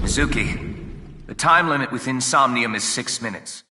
Mizuki, the time limit within Somnium is 6 minutes.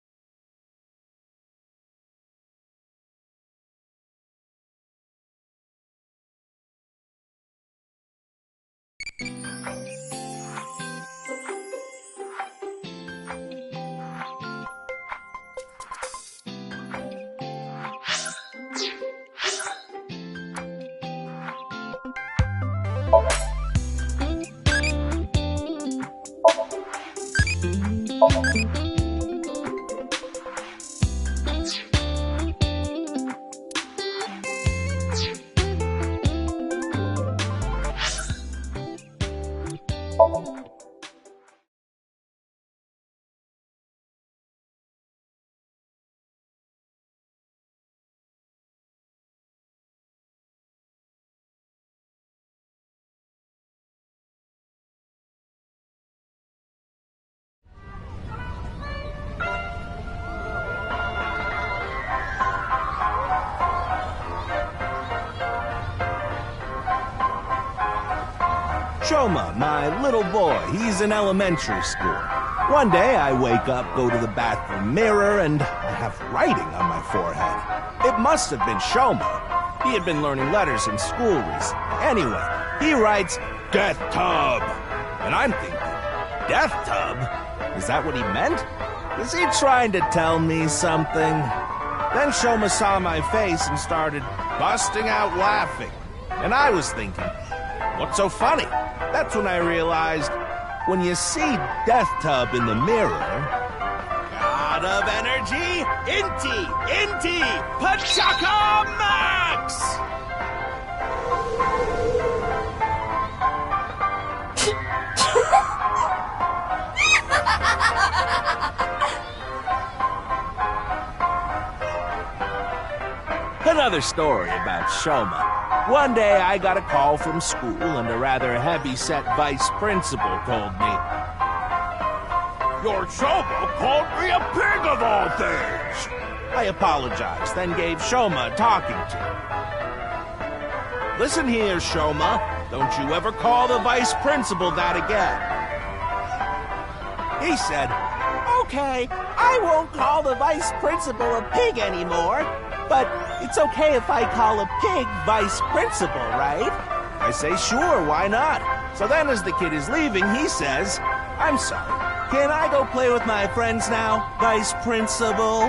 Shoma, my little boy, he's in elementary school. One day I wake up, go to the bathroom mirror, and I have writing on my forehead. It must have been Shoma. He had been learning letters in school recently. Anyway, he writes, "Death Tub." And I'm thinking, Death Tub? Is that what he meant? Is he trying to tell me something? Then Shoma saw my face and started busting out laughing. And I was thinking, what's so funny? That's when I realized, when you see Death Tub in the mirror... God of energy, Inti, Pachaka Max! Another story about Shoma. One day I got a call from school and a rather heavy-set vice principal told me, "Your Shoma called me a pig of all things!" I apologized, then gave Shoma a talking to. "Listen here, Shoma, don't you ever call the vice principal that again." He said, "Okay, I won't call the vice principal a pig anymore, but it's okay if I call a pig vice principal, right?" I say, "Sure, why not?" So then as the kid is leaving, he says, "I'm sorry, can I go play with my friends now, vice principal?"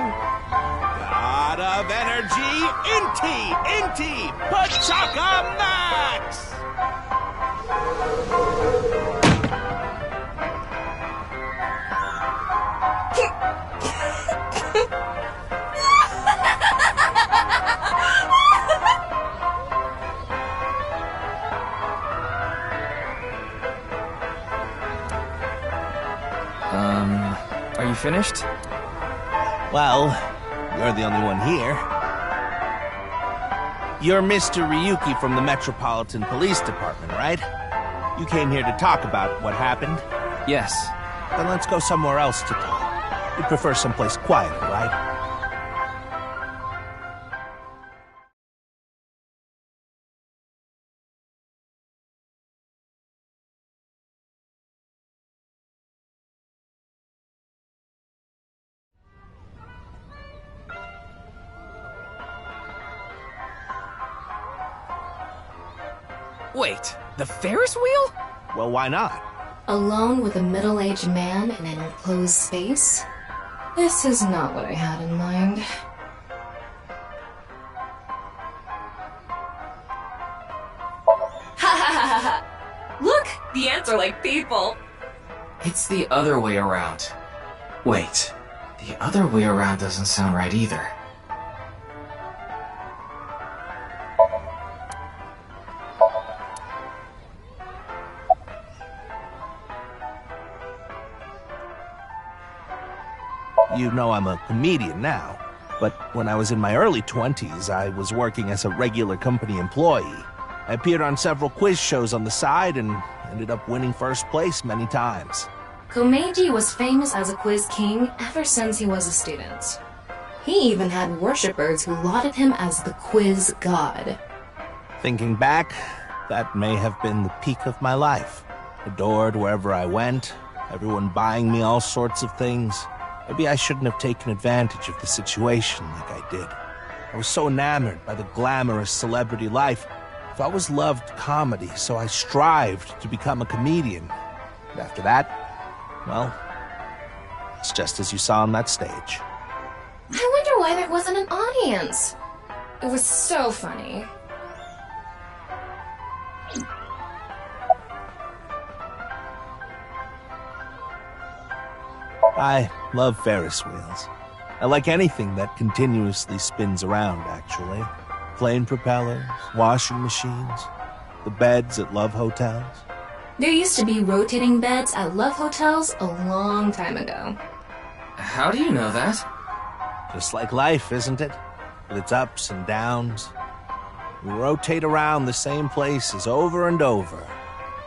God of energy, Inti, Pachaka Max! Are you finished? Well, you're the only one here. You're Mr. Ryuki from the Metropolitan Police Department, right? You came here to talk about what happened? Yes. Then let's go somewhere else to talk. You'd prefer someplace quieter, right? Wait, the Ferris wheel? Well, why not? Alone with a middle-aged man in an enclosed space? This is not what I had in mind. Ha ha ha ha! Look, the ants are like people. It's the other way around. Wait, the other way around doesn't sound right either. You know I'm a comedian now, but when I was in my early 20s, I was working as a regular company employee. I appeared on several quiz shows on the side and ended up winning first place many times. Komeiji was famous as a quiz king ever since he was a student. He even had worshippers who lauded him as the quiz god. Thinking back, that may have been the peak of my life. Adored wherever I went, Everyone buying me all sorts of things. Maybe I shouldn't have taken advantage of the situation like I did. I was so enamored by the glamorous celebrity life. I've always loved comedy, so I strived to become a comedian. And after that, well, it's just as you saw on that stage. I wonder why there wasn't an audience. It was so funny. I love Ferris wheels. I like anything that continuously spins around, actually. Plane propellers, washing machines, the beds at love hotels. There used to be rotating beds at love hotels a long time ago. How do you know that? Just like life, isn't it? With its ups and downs. We rotate around the same places over and over.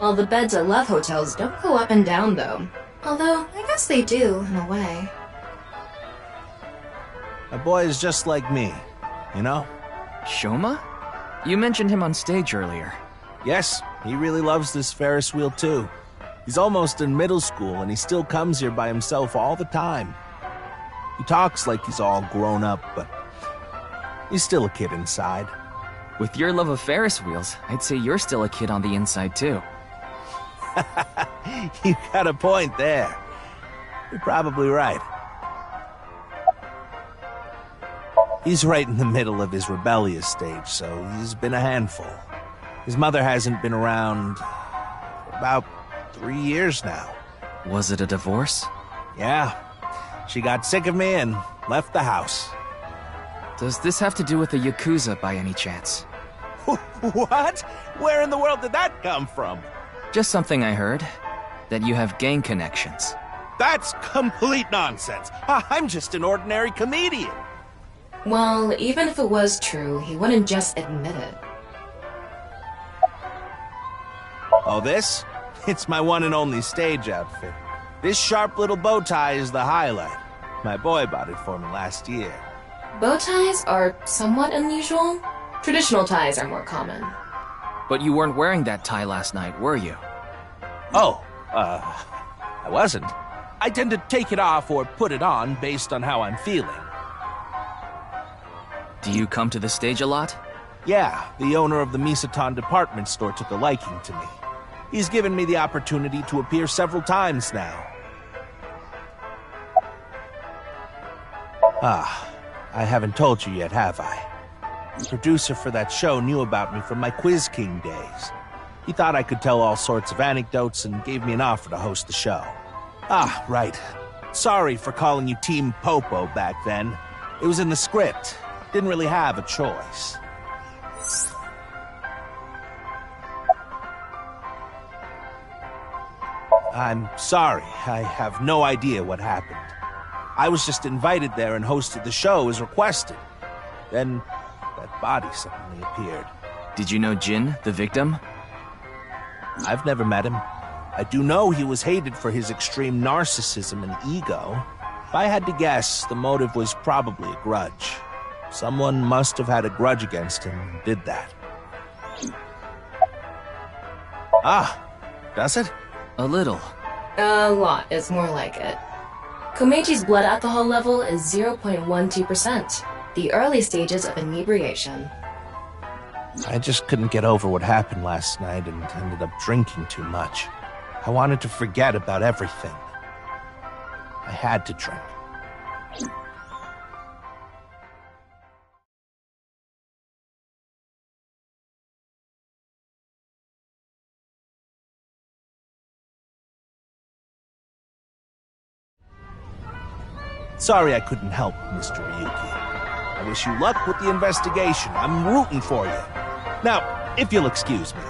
Well, the beds at love hotels don't go up and down, though. Although, I guess they do, in a way. My boy is just like me, you know? Shoma? You mentioned him on stage earlier. Yes, he really loves this Ferris wheel too. He's almost in middle school and he still comes here by himself all the time. He talks like he's all grown up, but he's still a kid inside. With your love of Ferris wheels, I'd say you're still a kid on the inside too. You got a point there. You're probably right. He's right in the middle of his rebellious stage, so he's been a handful. His mother hasn't been around for about 3 years now. Was it a divorce? Yeah. She got sick of me and left the house. Does this have to do with the Yakuza by any chance? What? Where in the world did that come from? Just something I heard. That you have gang connections. That's complete nonsense. I'm just an ordinary comedian. Well, even if it was true, he wouldn't just admit it. Oh, this? It's my one and only stage outfit. This sharp little bow tie is the highlight. My boy bought it for me last year. Bow ties are somewhat unusual. Traditional ties are more common. But you weren't wearing that tie last night, were you? Oh, I wasn't. I tend to take it off or put it on based on how I'm feeling. Do you come to the stage a lot? Yeah, the owner of the Misaton department store took a liking to me. He's given me the opportunity to appear several times now. I haven't told you yet, have I? The producer for that show knew about me from my Quiz King days. He thought I could tell all sorts of anecdotes and gave me an offer to host the show. Right. Sorry for calling you Team Popo back then. It was in the script. Didn't really have a choice. I'm sorry. I have no idea what happened. I was just invited there and hosted the show as requested. Then, that body suddenly appeared. Did you know Jin, the victim? I've never met him. I do know he was hated for his extreme narcissism and ego. If I had to guess, the motive was probably a grudge. Someone must have had a grudge against him and did that. Does it? A little. A lot is more like it. Komechi's blood alcohol level is 0.12%, the early stages of inebriation. I just couldn't get over what happened last night and ended up drinking too much. I wanted to forget about everything. I had to drink. Sorry I couldn't help, Mr. Ryuki. I wish you luck with the investigation. I'm rooting for you. Now, if you'll excuse me.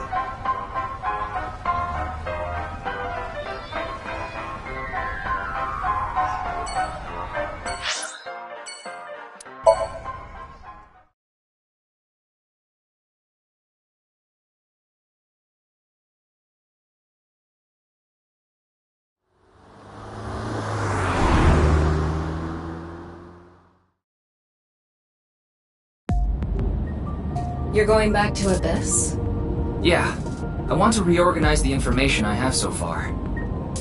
You're going back to Abyss? Yeah. I want to reorganize the information I have so far.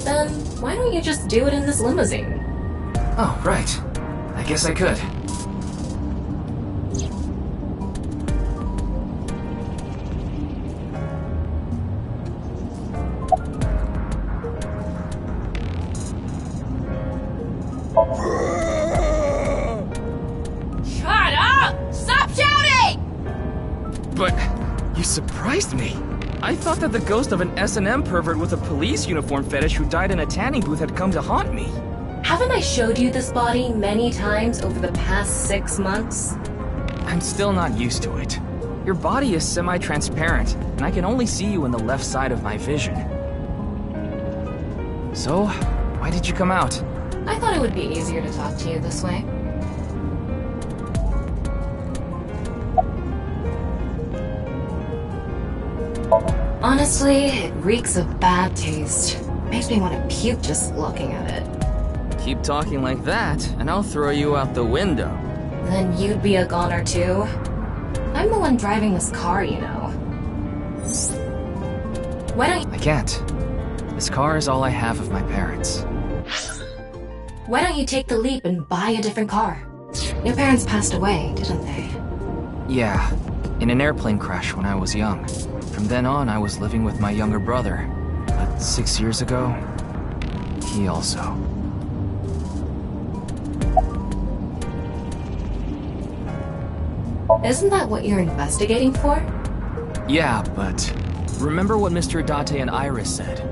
Then why don't you just do it in this limousine? Oh, right. I guess I could. Shut up! Stop shouting! But you surprised me. I thought that the ghost of an S&M pervert with a police uniform fetish who died in a tanning booth had come to haunt me. Haven't I showed you this body many times over the past 6 months? I'm still not used to it. Your body is semi-transparent, and I can only see you in the left side of my vision. So, why did you come out? I thought it would be easier to talk to you this way. Honestly, it reeks of bad taste. Makes me want to puke just looking at it. Keep talking like that, and I'll throw you out the window. Then you'd be a goner too. I'm the one driving this car, you know. Why don't I can't. This car is all I have of my parents. Why don't you take the leap and buy a different car? Your parents passed away, didn't they? Yeah, in an airplane crash when I was young. From then on, I was living with my younger brother. But 6 years ago, he also. Isn't that what you're investigating for? Yeah, but remember what Mr. Date and Iris said?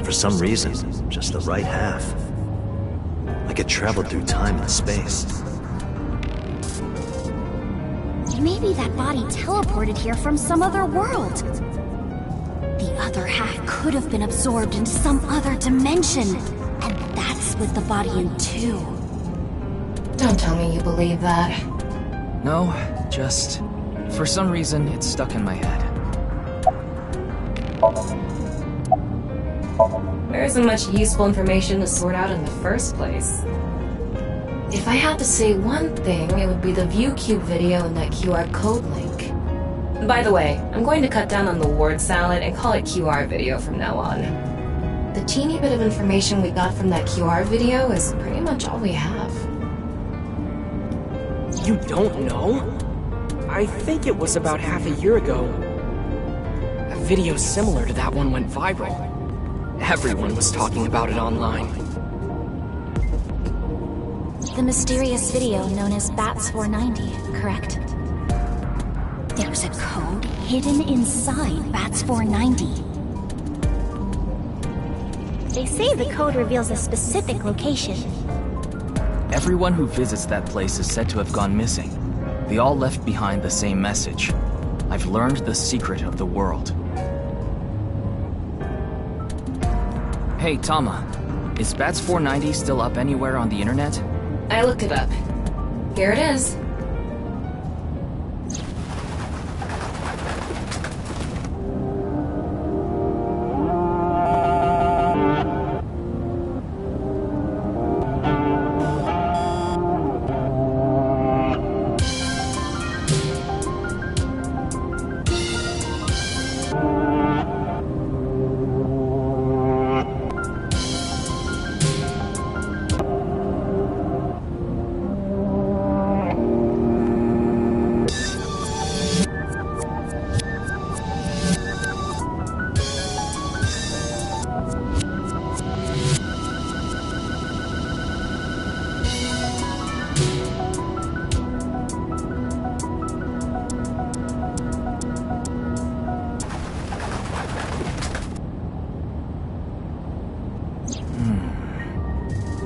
For some reason, just the right half. Like it traveled through time and space. Maybe that body teleported here from some other world. The other half could have been absorbed into some other dimension. And that split the body in two. Don't tell me you believe that. No, just... for some reason, it's stuck in my head. There isn't much useful information to sort out in the first place. If I had to say one thing, it would be the ViewCube video and that QR code link. By the way, I'm going to cut down on the word salad and call it QR video from now on. The teeny bit of information we got from that QR video is pretty much all we have. You don't know? I think it was about half a year ago. A video similar to that one went viral. Everyone was talking about it online. The mysterious video known as BATS 490, correct? There's a code hidden inside BATS 490. They say the code reveals a specific location. Everyone who visits that place is said to have gone missing. They all left behind the same message. I've learned the secret of the world. Hey, Tama. Is BATS 490 still up anywhere on the internet? I looked it up. Here it is.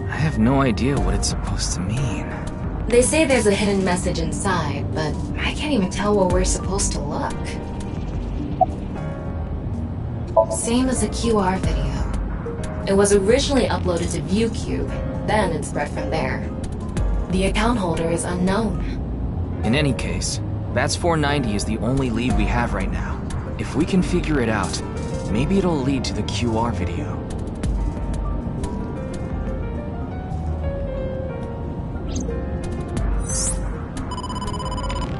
I have no idea what it's supposed to mean. They say there's a hidden message inside, but I can't even tell where we're supposed to look. Same as the QR video. It was originally uploaded to ViewCube, then it spread from there. The account holder is unknown. In any case, BATS 490 is the only lead we have right now. If we can figure it out, maybe it'll lead to the QR video.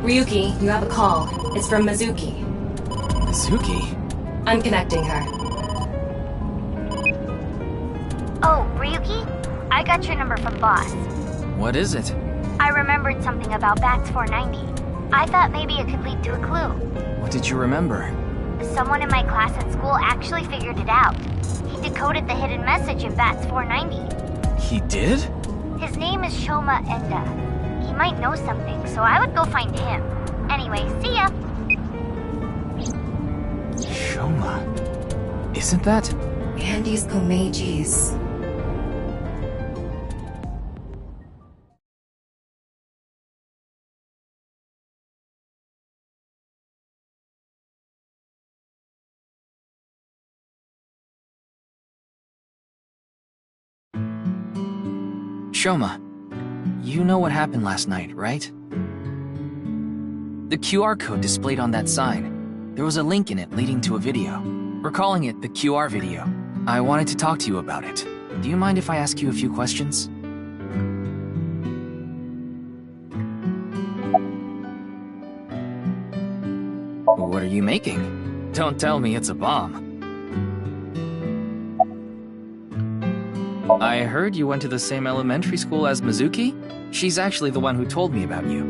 Ryuki, you have a call. It's from Mizuki. Mizuki? I'm connecting her. I got your number from Boss. What is it? I remembered something about Bats 490. I thought maybe it could lead to a clue. What did you remember? Someone in my class at school actually figured it out. He decoded the hidden message in Bats 490. He did? His name is Shoma Enda. He might know something, so I would go find him. Anyway, see ya! Shoma. Isn't that? Andy's Komeji's. Shoma, you know what happened last night, right? The QR code displayed on that sign. There was a link in it leading to a video. We're calling it the QR video. I wanted to talk to you about it. Do you mind if I ask you a few questions? What are you making? Don't tell me it's a bomb. I heard you went to the same elementary school as Mizuki? She's actually the one who told me about you.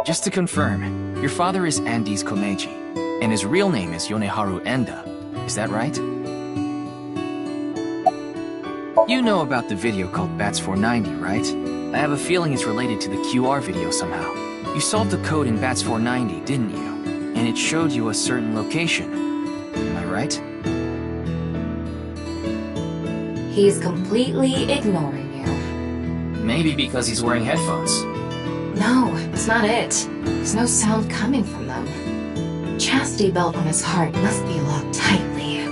Just to confirm, your father is Andes Komeji, and his real name is Yoneharu Enda. Is that right? You know about the video called Bats 490, right? I have a feeling it's related to the QR video somehow. You solved the code in Bats 490, didn't you? And it showed you a certain location. Am I right? He's completely ignoring you. Maybe because he's wearing headphones. No, it's not it. There's no sound coming from them. Chastity belt on his heart must be locked tightly.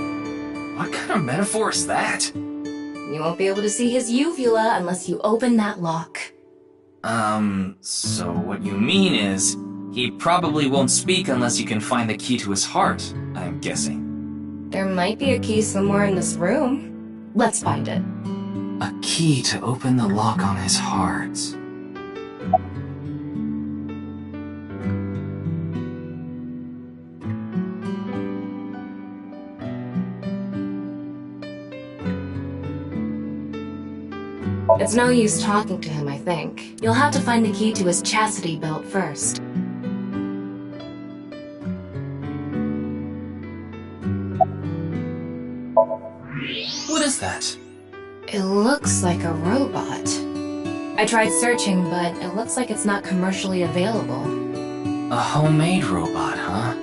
What kind of metaphor is that? You won't be able to see his uvula unless you open that lock. So what you mean is, he probably won't speak unless you can find the key to his heart, I'm guessing. There might be a key somewhere in this room. Let's find it. A key to open the lock on his heart. It's no use talking to him, I think. You'll have to find the key to his chastity belt first. What is that? It looks like a robot. I tried searching, but it looks like it's not commercially available. A homemade robot, huh?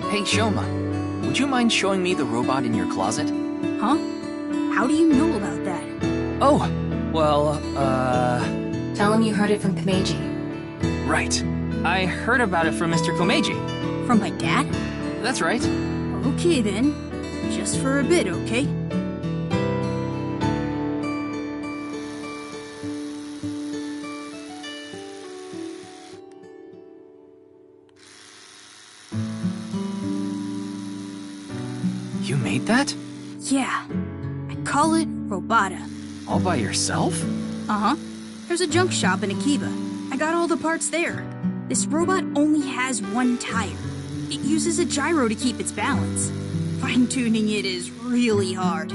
Hey, Shoma. Would you mind showing me the robot in your closet? Huh? How do you know about that? Oh, well, Tell him you heard it from Komeji. right. I heard about it from Mr. Komeji. From my dad? That's right. Okay then. Just for a bit, okay? You made that? Yeah. I call it Robota. All by yourself? Uh-huh. There's a junk shop in Akiba. I got all the parts there. This robot only has one tire. It uses a gyro to keep its balance. Fine-tuning it is really hard.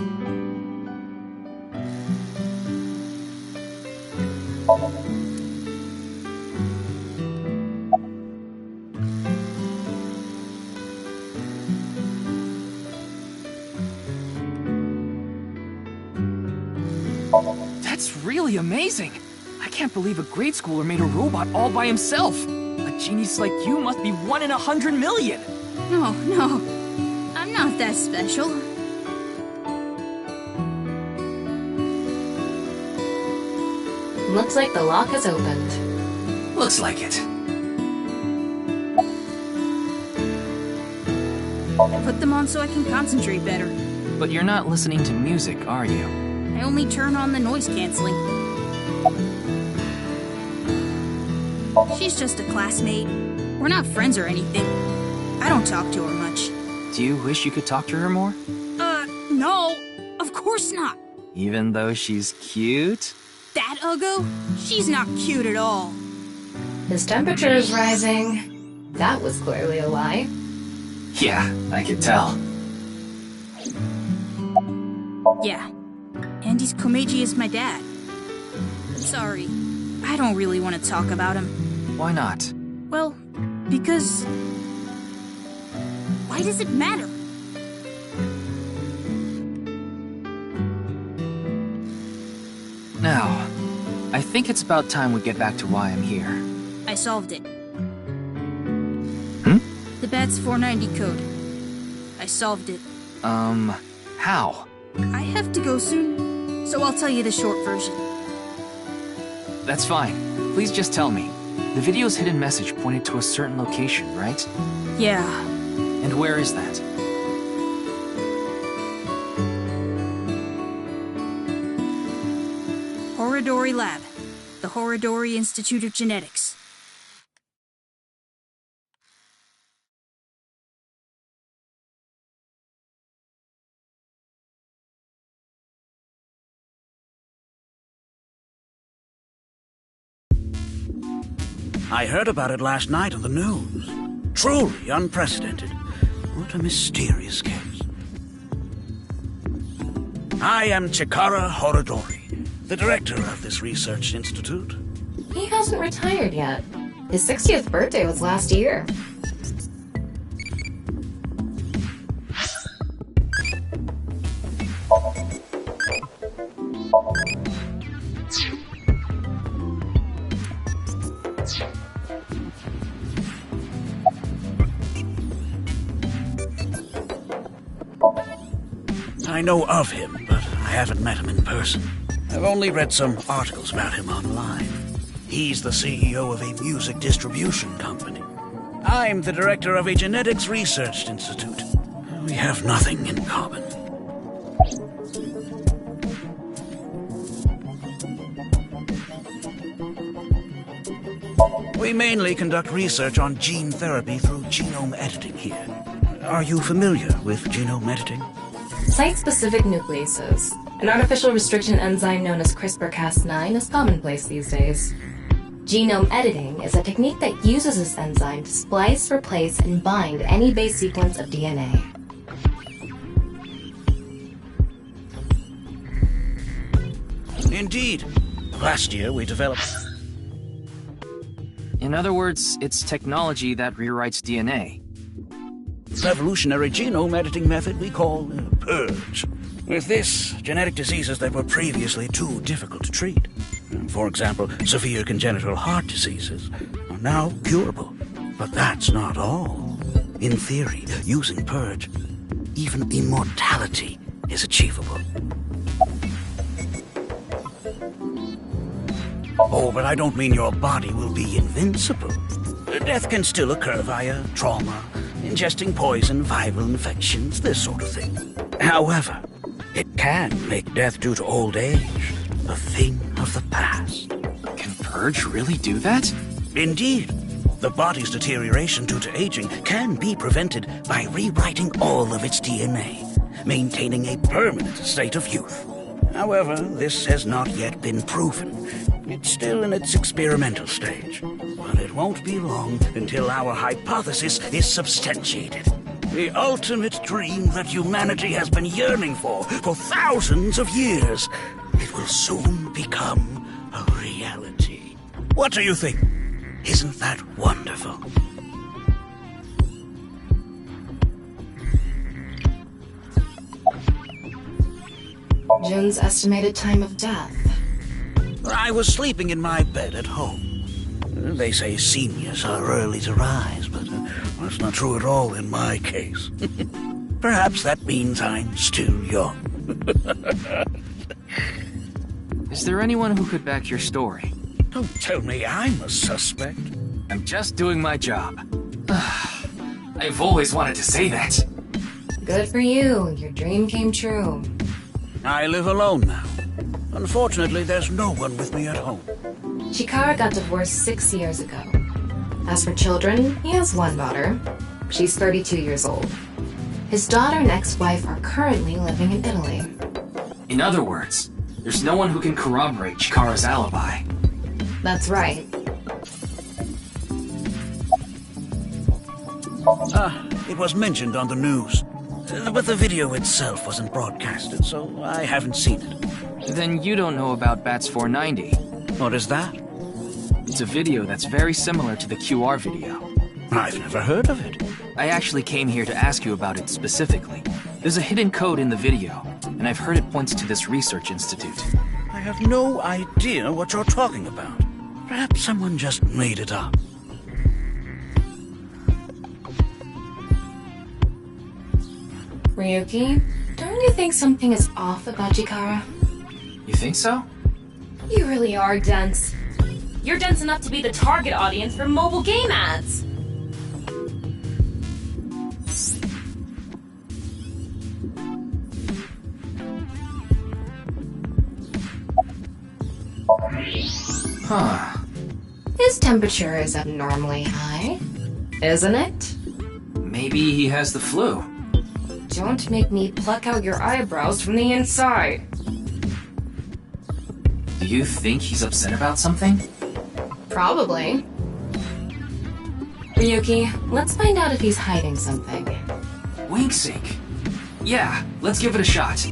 That's really amazing. I can't believe a grade schooler made a robot all by himself. A genius like you must be 1 in 100 million. No, I'm not that special. Looks like the lock has opened. Looks like it. I put them on so I can concentrate better. But you're not listening to music, are you? I only turn on the noise canceling. She's just a classmate. We're not friends or anything. I don't talk to her much. Do you wish you could talk to her more? No. Of course not. Even though she's cute? That Uggo? She's not cute at all. His temperature is rising. That was clearly a lie. Yeah, I could tell. Yeah. Andy's Komeiji is my dad. Sorry, I don't really want to talk about him. Why not? Well, because... Why does it matter? Now, I think it's about time we get back to why I'm here. I solved it. Hmm? The BATS 490 code. I solved it. How? I have to go soon, so I'll tell you the short version. That's fine. Please just tell me. The video's hidden message pointed to a certain location, right? Yeah. And where is that? Horodori Lab. The Horodori Institute of Genetics. I heard about it last night on the news. Truly unprecedented. What a mysterious case. I am Chikara Horodori, the director of this research institute. He hasn't retired yet. His 60th birthday was last year. I know of him, but I haven't met him in person. I've only read some articles about him online. He's the CEO of a music distribution company. I'm the director of a genetics research institute. We have nothing in common. We mainly conduct research on gene therapy through genome editing here. Are you familiar with genome editing? Site-specific nucleases, an artificial restriction enzyme known as CRISPR-Cas9, is commonplace these days. Genome editing is a technique that uses this enzyme to splice, replace, and bind any base sequence of DNA. Indeed. Last year we developed... In other words, it's technology that rewrites DNA. revolutionary genome editing method we call purge. With this, genetic diseases that were previously too difficult to treat, for example, severe congenital heart diseases, are now curable. But that's not all. In theory, using purge, even immortality is achievable. Oh, but I don't mean your body will be invincible. Death can still occur via trauma, ingesting poison, viral infections, this sort of thing. However, it can make death due to old age a thing of the past. Can purge really do that? Indeed. The body's deterioration due to aging can be prevented by rewriting all of its DNA, maintaining a permanent state of youth. However, this has not yet been proven. It's still in its experimental stage. But it won't be long until our hypothesis is substantiated. The ultimate dream that humanity has been yearning for thousands of years. It will soon become a reality. What do you think? Isn't that wonderful? Jun's estimated time of death. I was sleeping in my bed at home. They say seniors are early to rise, but that's not true at all in my case. Perhaps that means I'm still young. Is there anyone who could back your story? Don't tell me I'm a suspect. I'm just doing my job. I've always wanted to say that. Good for you. Your dream came true. I live alone now. Unfortunately, there's no one with me at home. Chikara got divorced 6 years ago. As for children, he has one daughter. She's 32 years old. His daughter and ex-wife are currently living in Italy. In other words, there's no one who can corroborate Chikara's alibi. That's right. It was mentioned on the news. But the video itself wasn't broadcasted, so I haven't seen it. Then you don't know about Bats 490. What is that? It's a video that's very similar to the QR video. I've never heard of it. I actually came here to ask you about it specifically. There's a hidden code in the video, and I've heard it points to this research institute. I have no idea what you're talking about. Perhaps someone just made it up. Ryuki, don't you think something is off about Chikara? You think so? You really are dense. You're dense enough to be the target audience for mobile game ads. Huh. His temperature is abnormally high, isn't it? Maybe he has the flu. Don't make me pluck out your eyebrows from the inside. Do you think he's upset about something? Probably. Ryuki, let's find out if he's hiding something. Wink sync. Yeah, let's give it a shot.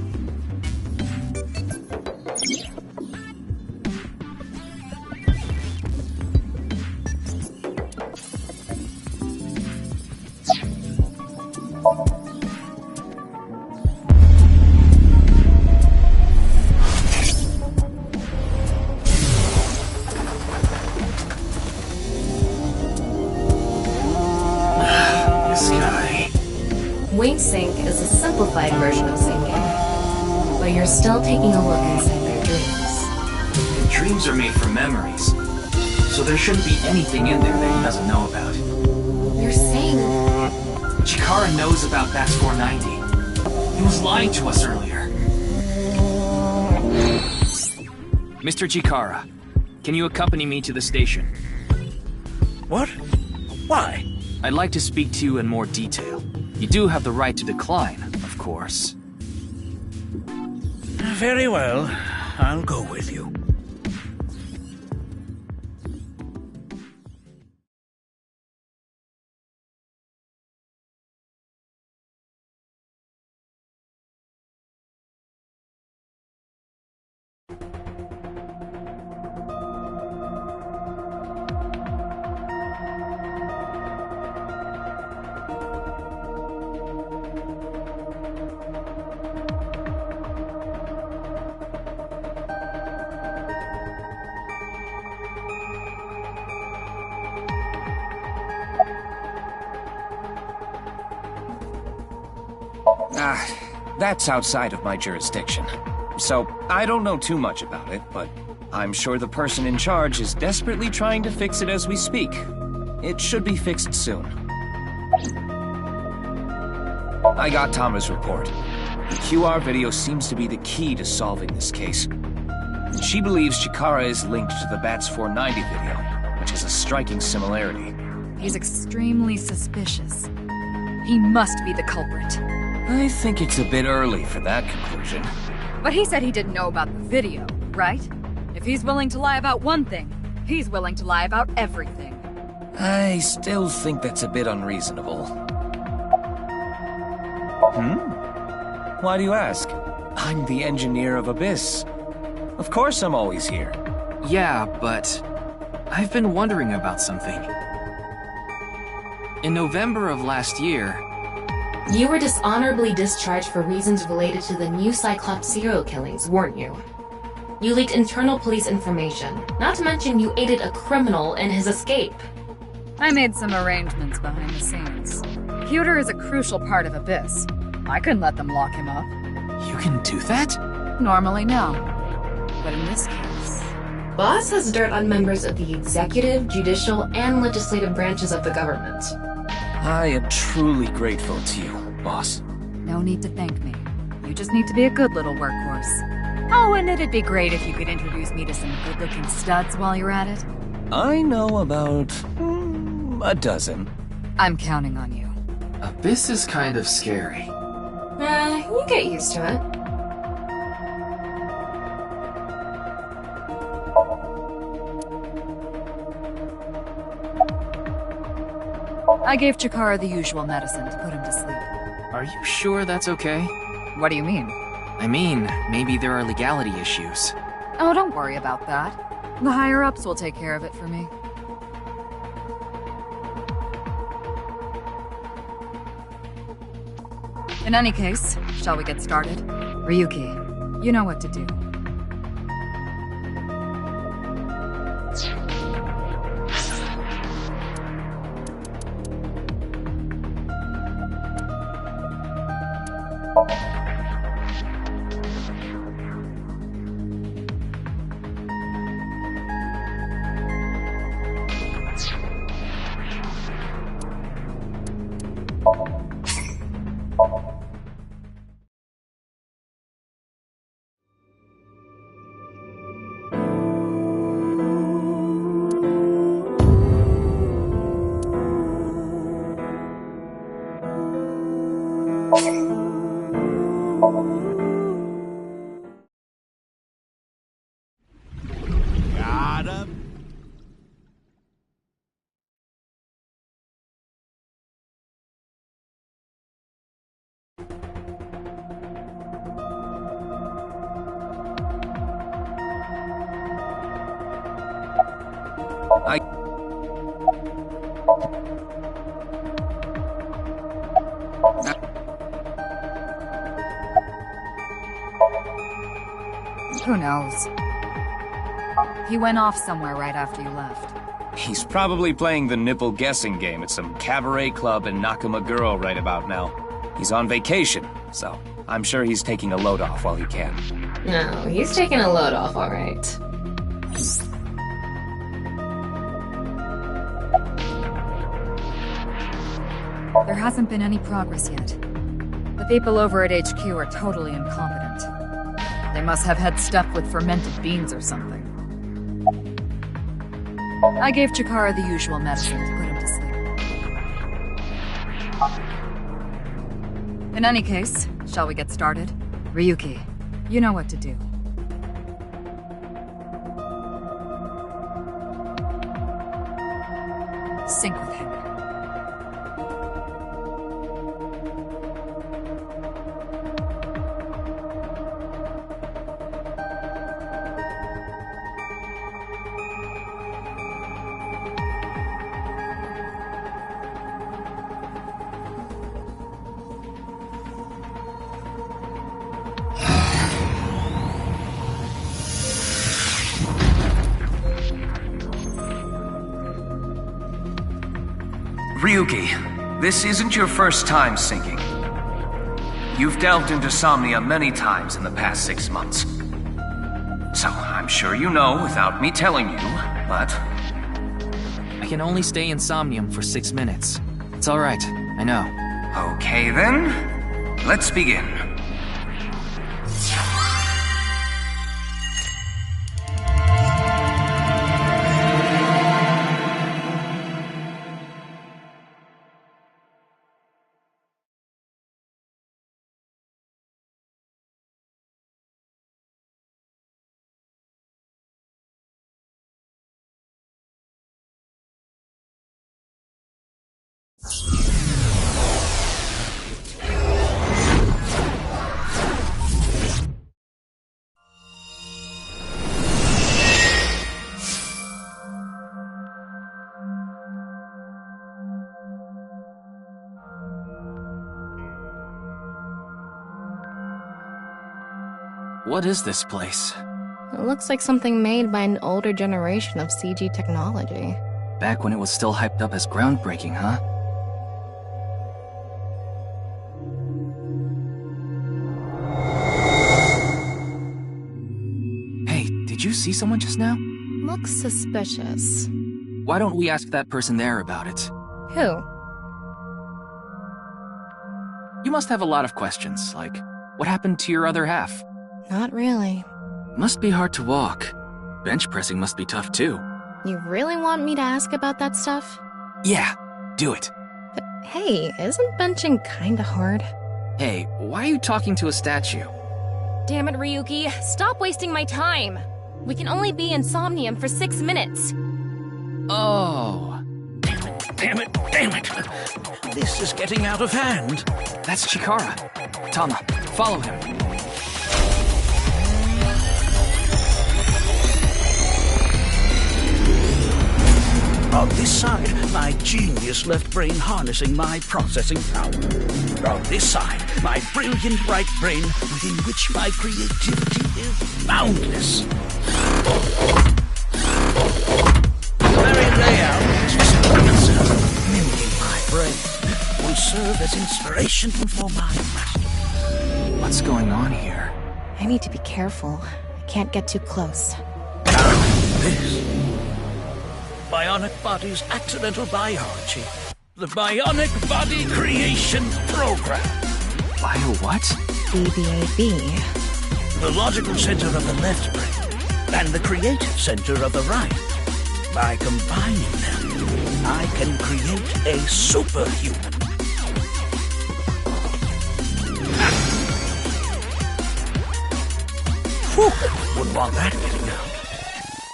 Sync is a simplified version of syncing, but you're still taking a look inside their dreams. And dreams are made from memories, so there shouldn't be anything in there that he doesn't know about. You're saying... Chikara knows about Bats 490. He was lying to us earlier. Mr. Chikara, can you accompany me to the station? What? Why? I'd like to speak to you in more detail. You do have the right to decline, of course. Very well. I'll go with you. That's outside of my jurisdiction. So, I don't know too much about it, but I'm sure the person in charge is desperately trying to fix it as we speak. It should be fixed soon. I got Tama's report. The QR video seems to be the key to solving this case. And she believes Chikara is linked to the Bats 490 video, which is a striking similarity. He's extremely suspicious. He must be the culprit. I think it's a bit early for that conclusion. But he said he didn't know about the video, right? If he's willing to lie about one thing, he's willing to lie about everything. I still think that's a bit unreasonable. Why do you ask? I'm the engineer of Abyss. Of course I'm always here. Yeah, but I've been wondering about something. In November of last year, you were dishonorably discharged for reasons related to the new Cyclops serial killings, weren't you? You leaked internal police information, not to mention you aided a criminal in his escape. I made some arrangements behind the scenes. Pewter is a crucial part of Abyss. I couldn't let them lock him up. You can do that? Normally, no. But in this case... Boss has dirt on members of the executive, judicial, and legislative branches of the government. I am truly grateful to you, boss. No need to thank me. You just need to be a good little workhorse. Oh, and it'd be great if you could introduce me to some good-looking studs while you're at it. I know about... a dozen. I'm counting on you. Abyss is kind of scary. You get used to it. I gave Chikara the usual medicine to put him to sleep. Are you sure that's okay? What do you mean? I mean, maybe there are legality issues. Oh, don't worry about that. The higher-ups will take care of it for me. In any case, shall we get started? Ryuki, you know what to do. Got him. Who knows? He went off somewhere right after you left. He's probably playing the nipple guessing game at some cabaret club in Nakamaguro right about now. He's on vacation, so I'm sure he's taking a load off while he can. No, he's taking a load off, alright. There hasn't been any progress yet. The people over at HQ are totally incompetent. They must have had stuff with fermented beans or something. I gave Chikara the usual medicine to put him to sleep. In any case, shall we get started? Ryuki, you know what to do. Sync with him. Ryuki, this isn't your first time syncing. You've delved into Somnia many times in the past 6 months. So, I'm sure you know without me telling you, but... I can only stay in Somnium for 6 minutes. It's alright, I know. Okay then, let's begin. What is this place? It looks like something made by an older generation of CG technology. Back when it was still hyped up as groundbreaking, huh? Hey, did you see someone just now? Looks suspicious. Why don't we ask that person there about it? Who? You must have a lot of questions, like, what happened to your other half? Not really. Must be hard to walk. Bench pressing must be tough too. You really want me to ask about that stuff? Yeah, do it. But hey, isn't benching kinda hard? Hey, why are you talking to a statue? Damn it, Ryuki. Stop wasting my time. We can only be in Somnium for 6 minutes. Oh. Damn it, damn it. This is getting out of hand. That's Chikara. Tama, follow him. On this side, my genius left brain harnessing my processing power. On this side, my brilliant right brain within which my creativity is boundless. The very layout of this facility, mimicking my brain, will serve as inspiration for my master. What's going on here? I need to be careful. I can't get too close. This Bionic Body's accidental biology. The Bionic Body Creation Program. Bio what? BBAB. The logical center of the left brain and the creative center of the right. By combining them, I can create a superhuman. Whew, wouldn't want that getting out.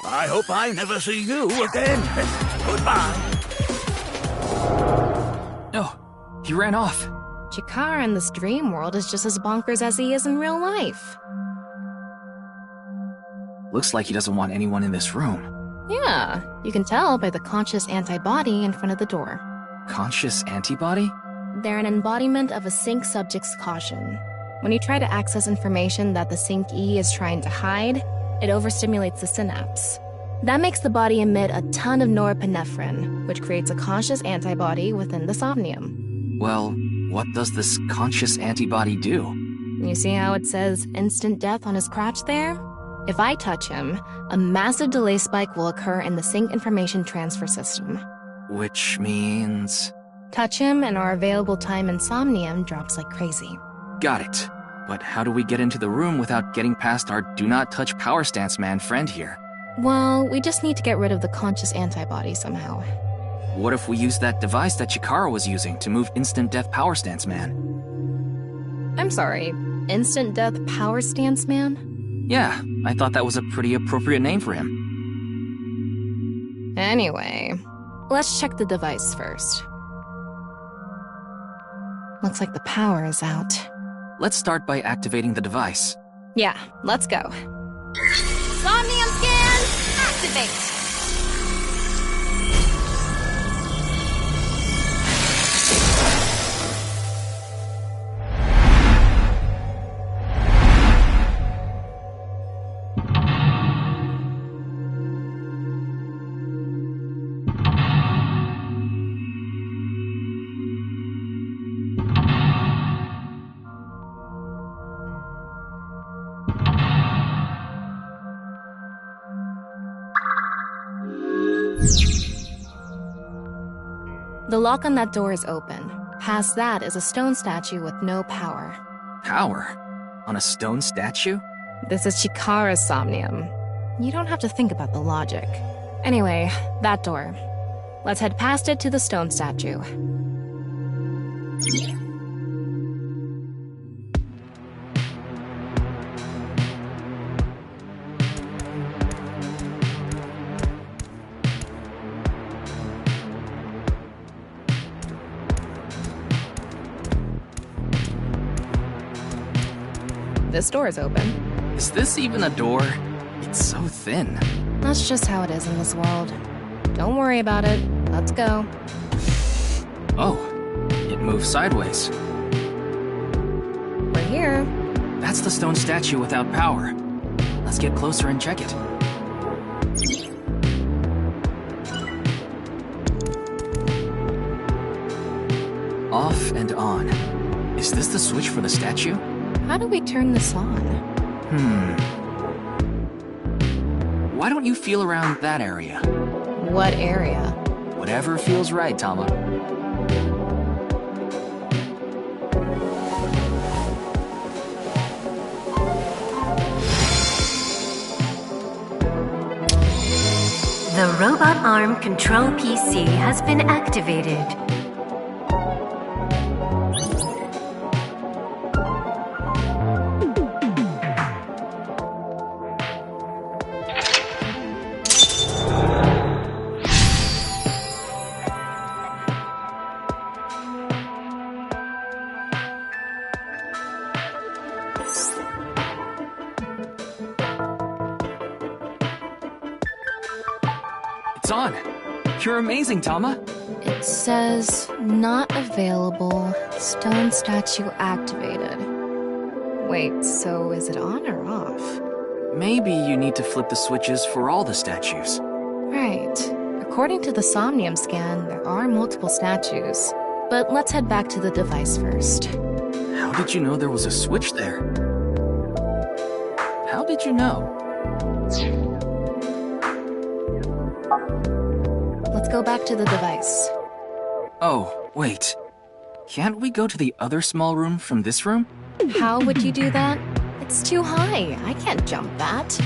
I hope I never see you again. Goodbye. No, he ran off. Chikara in this dream world is just as bonkers as he is in real life. Looks like he doesn't want anyone in this room. Yeah, you can tell by the conscious antibody in front of the door. Conscious antibody? They're an embodiment of a sync subject's caution. When you try to access information that the sync E is trying to hide, it overstimulates the synapse. That makes the body emit a ton of norepinephrine, which creates a conscious antibody within the Somnium. Well, what does this conscious antibody do? You see how it says instant death on his crotch there? If I touch him, a massive delay spike will occur in the sync information transfer system. Which means... Touch him and our available time in Somnium drops like crazy. Got it. But how do we get into the room without getting past our do not touch power stance man friend here? Well, we just need to get rid of the conscious antibody somehow. What if we use that device that Chikara was using to move instant death power stance man? I'm sorry, instant death power stance man? Yeah, I thought that was a pretty appropriate name for him. Anyway, let's check the device first. Looks like the power is out. Let's start by activating the device. Yeah, let's go. Somnium scan, activate! The lock on that door is open. Past that is a stone statue with no power. Power? On a stone statue? This is Chikara's Somnium. You don't have to think about the logic. Anyway, that door. Let's head past it to the stone statue. This door is open. Is this even a door? It's so thin. That's just how it is in this world. Don't worry about it. Let's go. Oh, it moves sideways. We're here. That's the stone statue without power. Let's get closer and check it. Off and on. Is this the switch for the statue? How do we turn this on? Why don't you feel around that area? What area? Whatever feels right, Tama. The robot arm control PC has been activated. You're amazing, Tama. It says, not available, stone statue activated. Wait, so is it on or off? Maybe you need to flip the switches for all the statues. Right. According to the Somnium scan, there are multiple statues. But let's head back to the device first. How did you know there was a switch there? How did you know? Let's go back to the device. Oh, wait. Can't we go to the other small room from this room? How would you do that? It's too high. I can't jump that.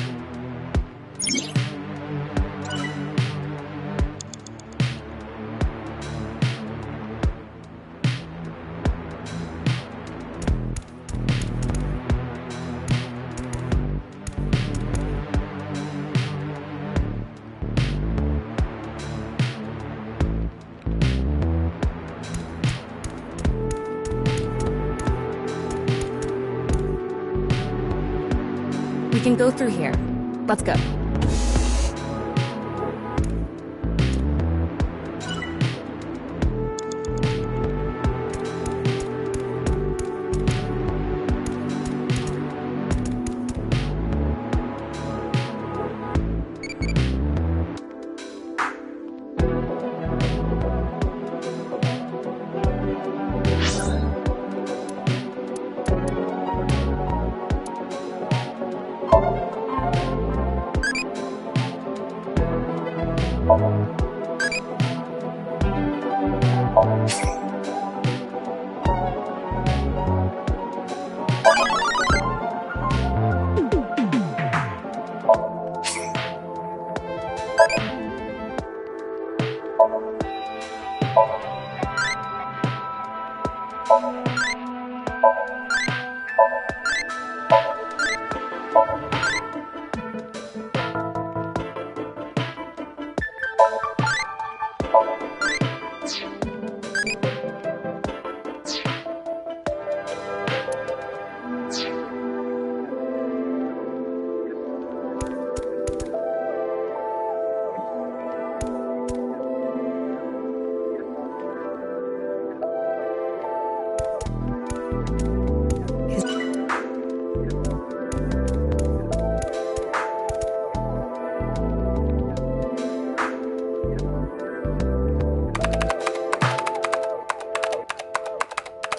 We can go through here. Let's go.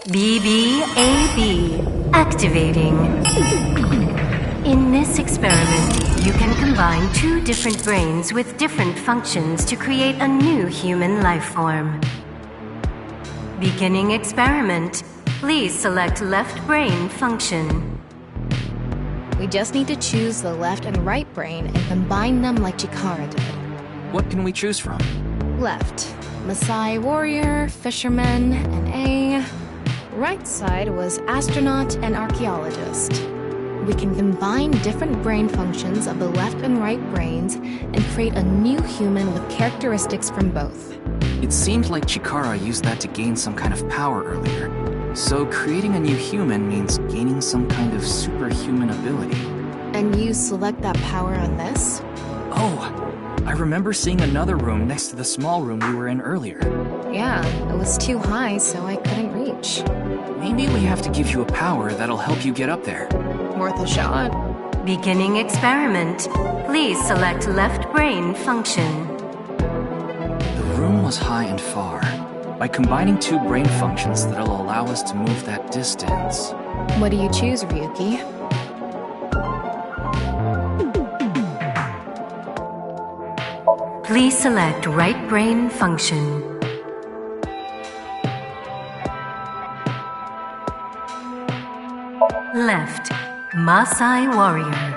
BBAB activating. In this experiment, you can combine two different brains with different functions to create a new human life form. Beginning experiment. Please select left brain function. We just need to choose the left and right brain and combine them like Chikara did. What can we choose from? Left, Maasai warrior, fisherman, and A. Right side was astronaut and archaeologist. We can combine different brain functions of the left and right brains and create a new human with characteristics from both. It seemed like Chikara used that to gain some kind of power earlier. So creating a new human means gaining some kind of superhuman ability. And you select that power on this? Oh, I remember seeing another room next to the small room we were in earlier. Yeah, it was too high, so I couldn't reach. Maybe we have to give you a power that'll help you get up there. Worth a shot. Beginning experiment. Please select left brain function. The room was high and far. By combining two brain functions that'll allow us to move that distance. What do you choose, Ryuki? Please select right brain function. Left, Maasai warrior.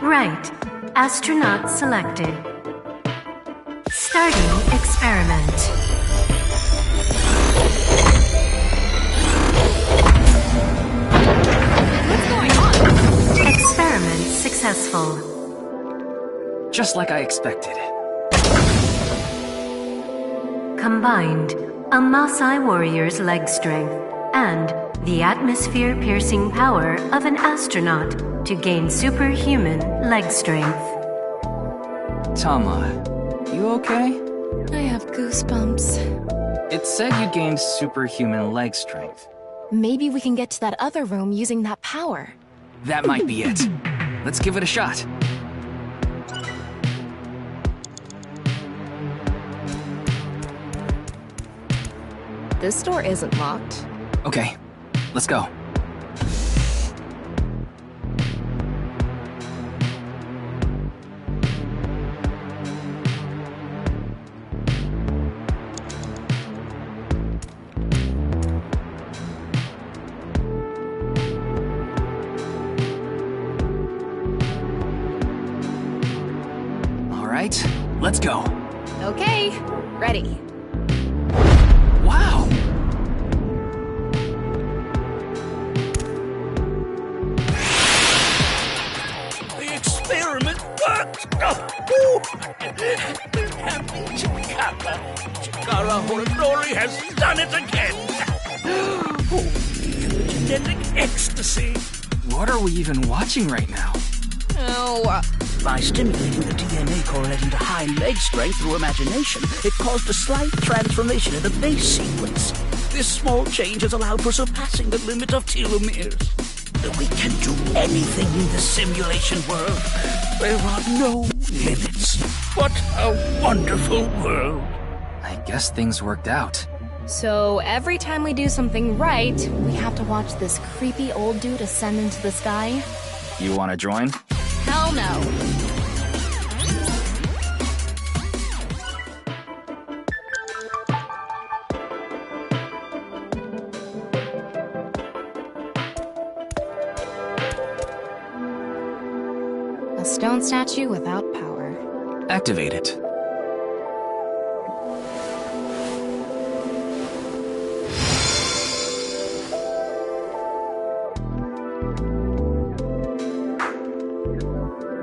Right, astronaut selected. Starting experiment. What's going on? Experiment successful. Just like I expected. Combined, a Maasai warrior's leg strength and the atmosphere-piercing power of an astronaut to gain superhuman leg strength. Tama, You okay? I have goosebumps. It said you gained superhuman leg strength. Maybe we can get to that other room using that power. That might be it. Let's give it a shot. This door isn't locked. Okay, let's go. All right, let's go. Okay, ready. Wow! The experiment worked! Oh, happy Chikara. Chikara Horodori has done it again! Oh, genetic ecstasy! What are we even watching right now? Oh, By stimulating the DNA correlating to high leg strength through imagination, it caused a slight transformation in the base sequence. This small change has allowed for surpassing the limit of telomeres. We can do anything in this simulation world. There are no limits. What a wonderful world. I guess things worked out. so every time we do something right, we have to watch this creepy old dude ascend into the sky? You want to join? Hell no. A stone statue without power. Activate it.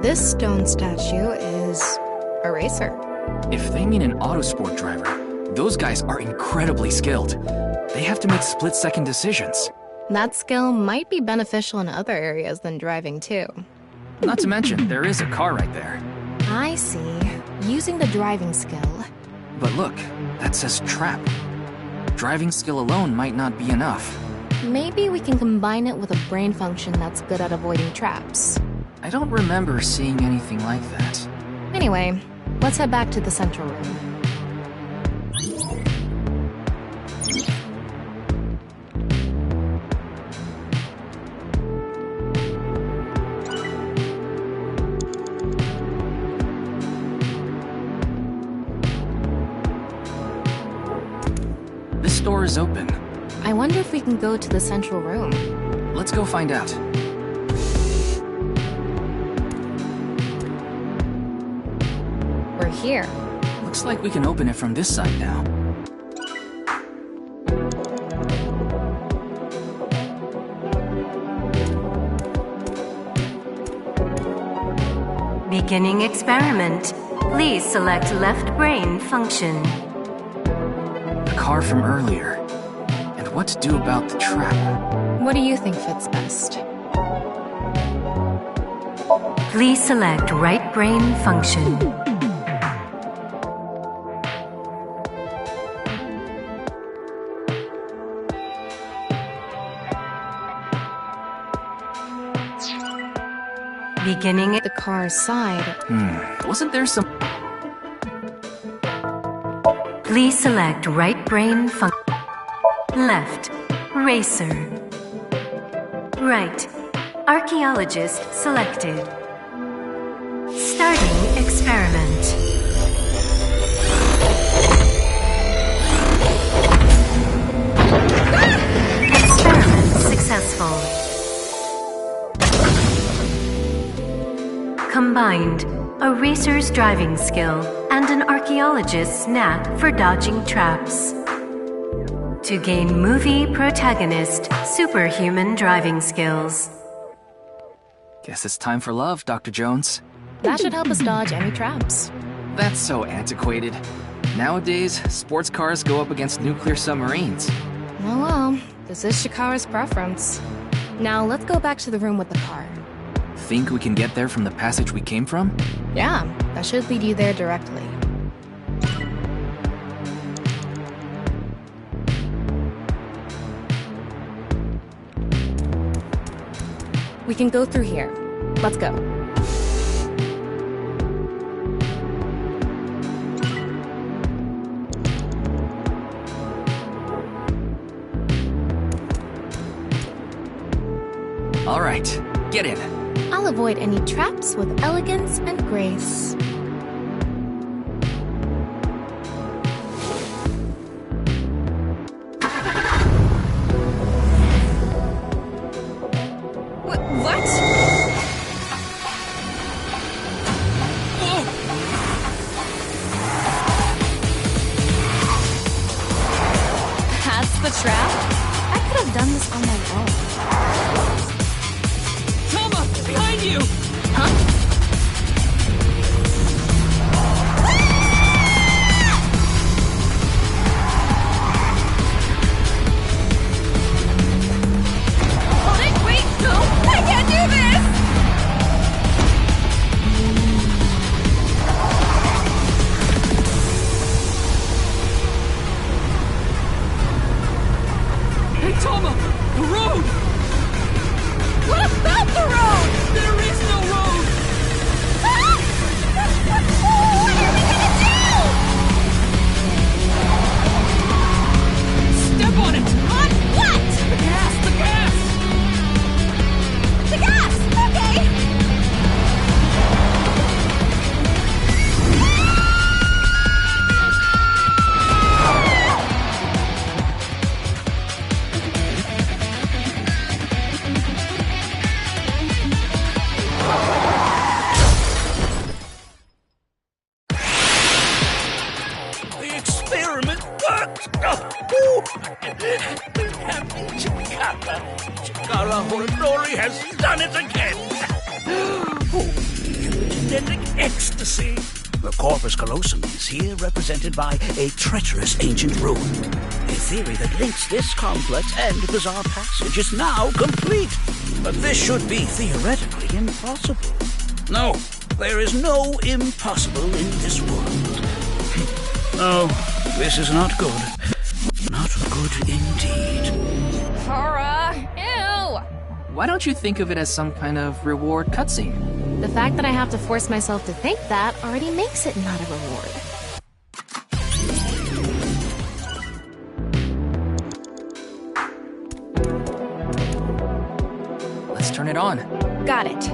This stone statue is a racer. If they mean an autosport driver, those guys are incredibly skilled. They have to make split-second decisions. That skill might be beneficial in other areas than driving, too. Not to mention, there is a car right there. I see. Using the driving skill. But look, that says trap. Driving skill alone might not be enough. Maybe we can combine it with a brain function that's good at avoiding traps. I don't remember seeing anything like that. Anyway, let's head back to the central room. This door is open. I wonder if we can go to the central room. Let's go find out. We're here. Looks like we can open it from this side now. Beginning experiment. Please select left brain function. The car from earlier. And what to do about the trap. What do you think fits best? Please select right brain function. Beginning the car's side. Wasn't there some... Please select right brain function. Left, racer. Right, archaeologist selected. Starting experiment. Experiment successful. Combined, a racer's driving skill and an archaeologist's knack for dodging traps. To gain movie protagonist superhuman driving skills. Guess it's time for love, Dr. Jones. That should help us dodge any traps. That's so antiquated. Nowadays, sports cars go up against nuclear submarines. Oh well, this is Shikara's preference. Now let's go back to the room with the car. Think we can get there from the passage we came from? Yeah, that should lead you there directly. We can go through here. Let's go. All right, get in. I'll avoid any traps with elegance and grace. What? Whoa! That's the trap? I could have done this on my own. Toma! Behind you! Huh? Wait! No! I can't do this! Hey, Toma! The road! What about the road? There is no road! Ah! What are we gonna do? Step on it! On what? The gas! The gas! The gas! Okay! The experiment worked! Chikara Horodori has done it again! Genetic ecstasy! The corpus callosum is here represented by a treacherous ancient ruin. A theory that links this complex and bizarre passage is now complete. But this should be theoretically impossible. No, there is no impossible in this world. No, this is not good. Not good indeed. Kara! Ew! Why don't you think of it as some kind of reward cutscene? The fact that I have to force myself to think that already makes it not a reward. Let's turn it on. Got it.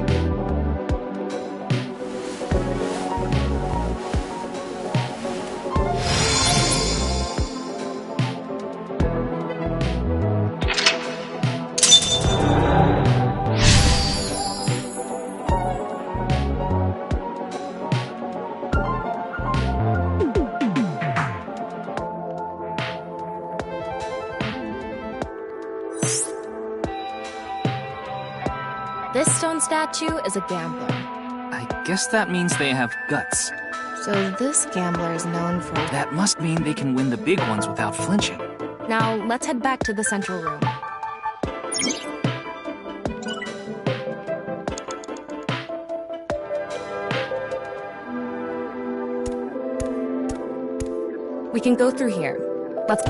This stone statue is a gambler. I guess that means they have guts. So this gambler is known for... That must mean they can win the big ones without flinching. Now, let's head back to the central room. We can go through here. Let's...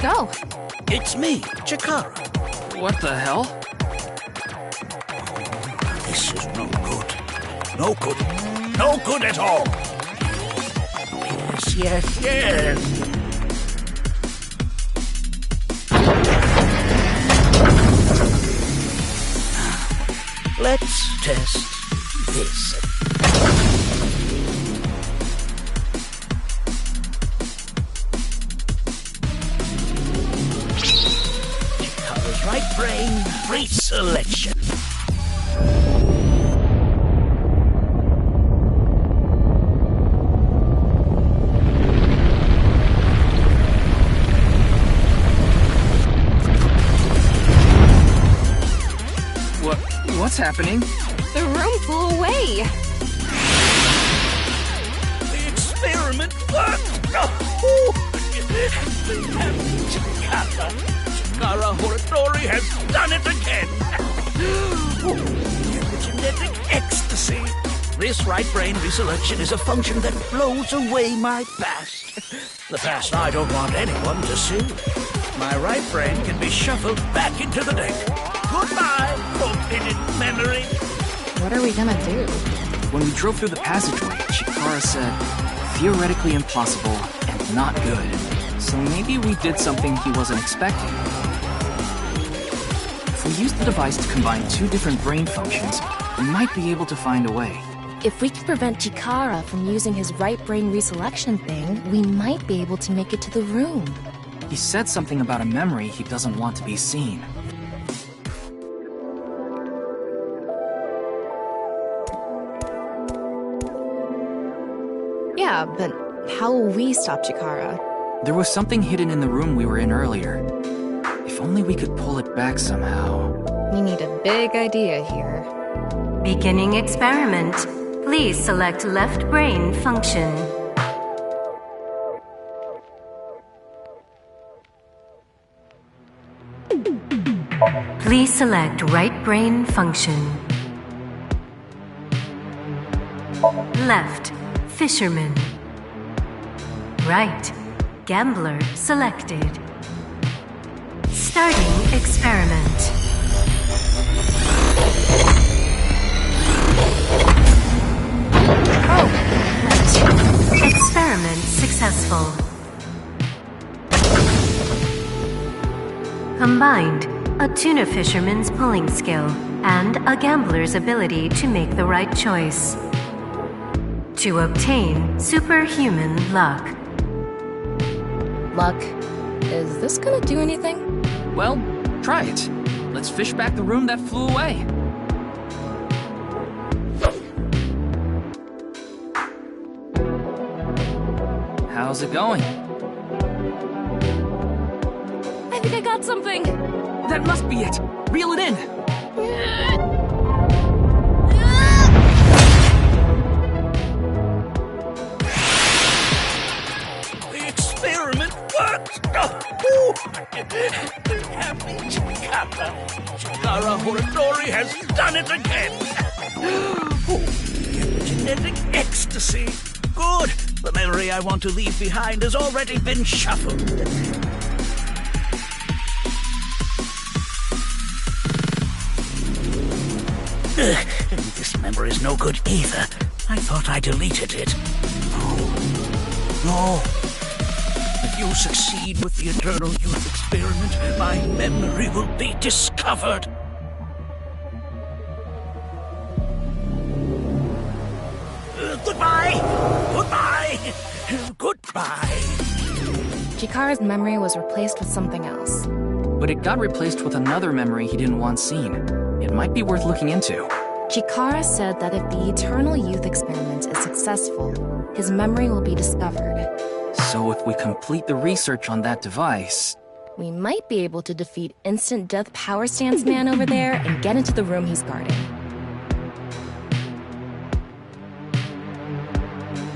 Go! It's me, Chikara. What the hell? This is no good. No good. No good at all. Yes. Let's test this. Chikara's right brain, free selection. What's happening? The room flew away! The experiment worked! Chikara Horatori has done it again! Genetic ecstasy! This right brain resurrection is a function that blows away my past. The past I don't want anyone to see. My right brain can be shuffled back into the deck. Goodbye, forbidden memory! What are we gonna do? When we drove through the passageway, Chikara said, theoretically impossible and not good. So maybe we did something he wasn't expecting. If we use the device to combine two different brain functions, we might be able to find a way. If we can prevent Chikara from using his right brain reselection thing, we might be able to make it to the room. He said something about a memory he doesn't want to be seen. Yeah, but how will we stop Chikara? There was something hidden in the room we were in earlier. If only we could pull it back somehow. We need a big idea here. Beginning experiment. Please select left brain function. Please select right brain function. Left, fisherman. Right, gambler selected. Starting experiment. Experiment successful. Combined, a tuna fisherman's pulling skill and a gambler's ability to make the right choice. To obtain superhuman luck. Luck? Is this gonna do anything? Well, try it. Let's fish back the room that flew away. How's it going? I think I got something! That must be it! Reel it in! The experiment worked! Chikara Horatori has done it again! Genetic ecstasy! Good! The memory I want to leave behind has already been shuffled. This memory is no good either. I thought I deleted it. No. If you succeed with the Eternal Youth experiment, my memory will be discovered. Goodbye! Goodbye! Goodbye! Chikara's memory was replaced with something else. But it got replaced with another memory he didn't want seen. It might be worth looking into. Chikara said that if the Eternal Youth experiment is successful, his memory will be discovered. So if we complete the research on that device... we might be able to defeat Instant Death Power Stance Man over there and get into the room he's guarding.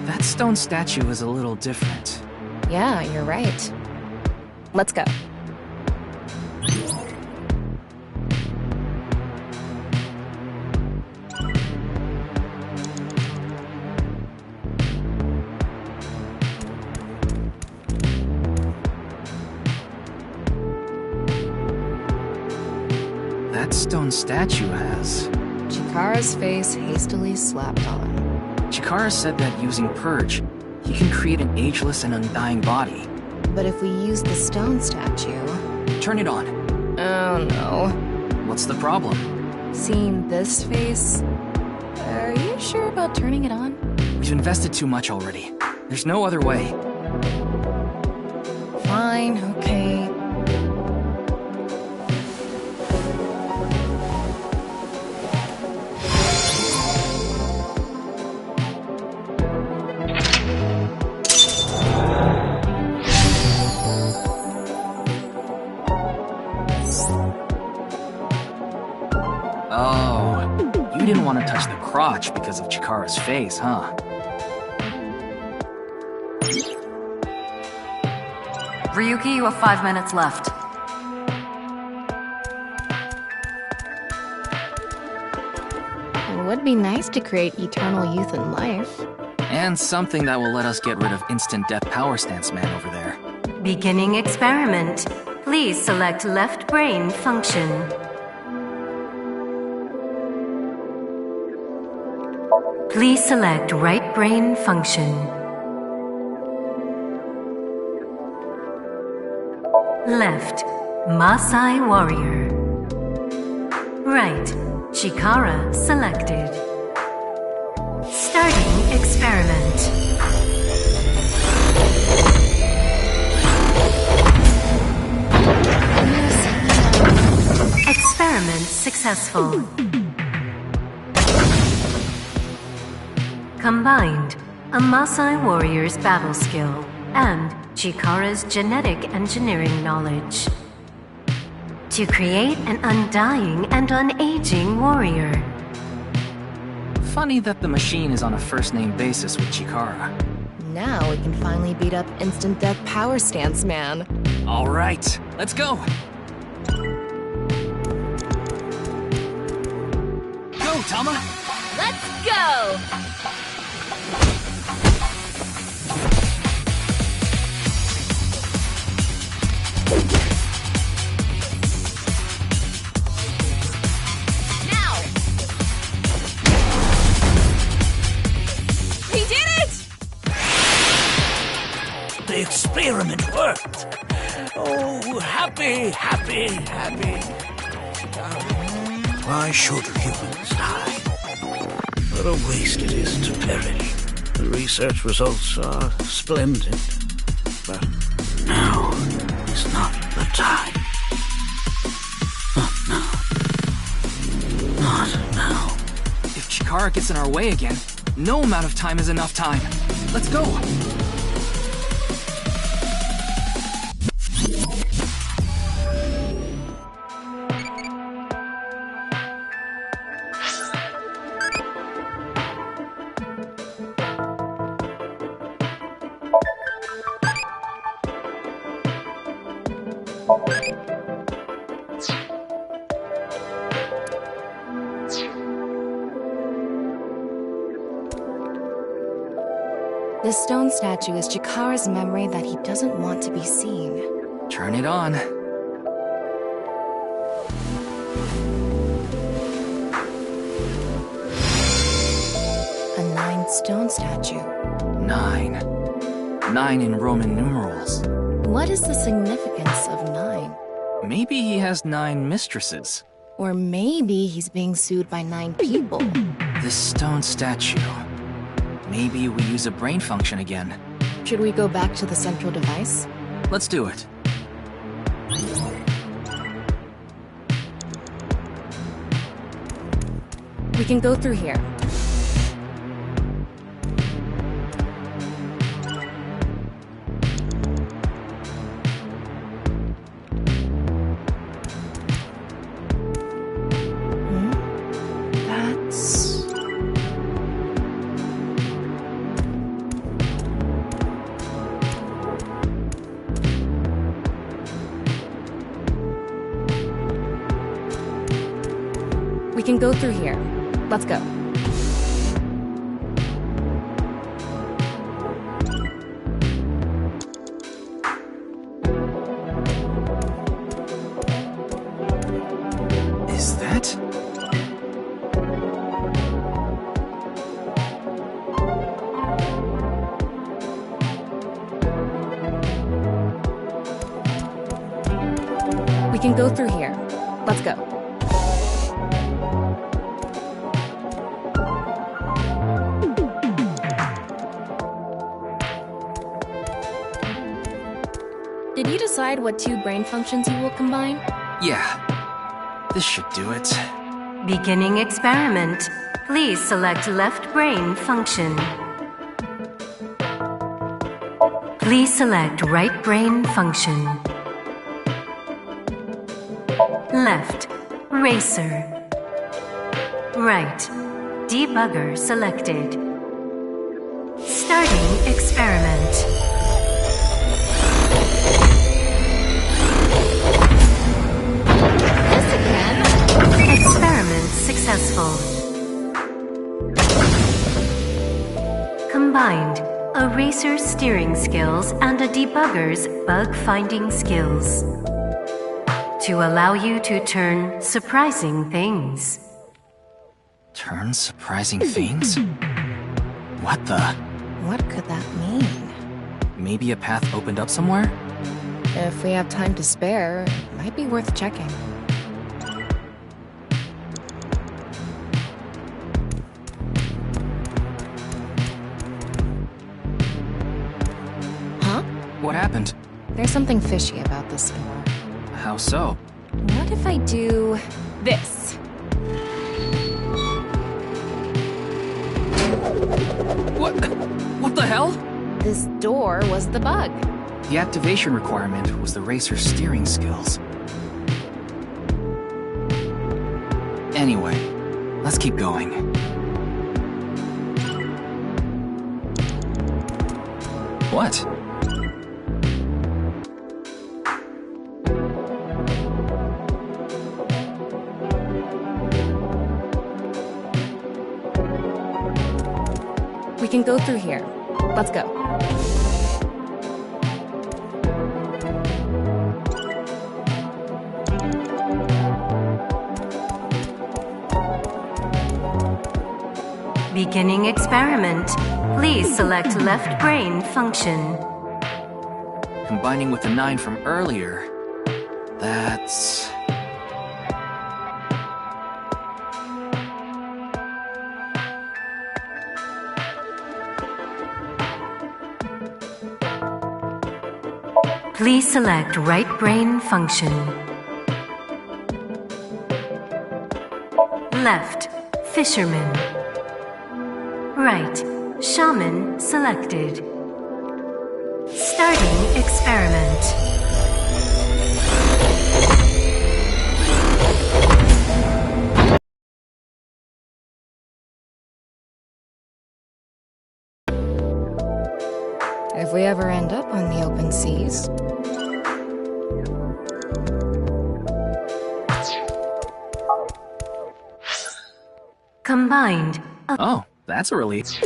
That stone statue is a little different. Yeah, you're right. Let's go. That stone statue has... Chikara's face hastily slapped on. Chikara said that using Purge, he can create an ageless and undying body. But if we use the stone statue... Turn it on. Oh no. What's the problem? Seeing this face... Are you sure about turning it on? We've invested too much already. There's no other way. Fine, okay. Oh, you didn't want to touch the crotch because of Chikara's face, huh? Ryuki, you have 5 minutes left. It would be nice to create eternal youth and life. And something that will let us get rid of instant death power stance man over there. Beginning experiment. Please select left brain function. Please select right brain function. Left, Maasai warrior. Right, Chikara selected. Starting experiment. Experiment successful. Combined, a Maasai warrior's battle skill and Chikara's genetic engineering knowledge to create an undying and unaging warrior. Funny that the machine is on a first-name basis with Chikara. Now we can finally beat up instant death power stance man. All right, let's go. Go, Tama. Let's go! The experiment worked. Oh, happy, happy, happy. Why should humans die? What a waste it is to perish. The research results are splendid. But now is not the time. Not now. Not now. If Chikara gets in our way again, no amount of time is enough time. Let's go. This stone statue is Chikara's memory that he doesn't want to be seen. Turn it on. A 9 stone statue. 9. 9 in Roman numerals. What is the significance of 9? Maybe he has 9 mistresses. Or maybe he's being sued by 9 people. This stone statue. Maybe we use a brain function again. Should we go back to the central device? Let's do it. We can go through here. We can go through here. Let's go. Is that? We can go through here. Let's go. Did you decide what 2 brain functions you will combine? Yeah. This should do it. Beginning experiment. Please select left brain function. Please select right brain function. Left, racer. Right, debugger selected. Starting experiment. Combined, a racer's steering skills and a debugger's bug-finding skills. To allow you to turn surprising things. Turn surprising things? What the? What could that mean? Maybe a path opened up somewhere? If we have time to spare, it might be worth checking. Huh? What happened? There's something fishy about this store. How so? What if I do this? What the hell? This door was the bug. The activation requirement was the racer's steering skills. Anyway, let's keep going. What? We can go through here. Let's go. Beginning experiment. Please select left brain function. Combining with the 9 from earlier, that's... Please select right brain function. Left, fisherman. Right, shaman selected. Starting experiment. If we ever end up on the open seas. Combined. Oh, that's a relief.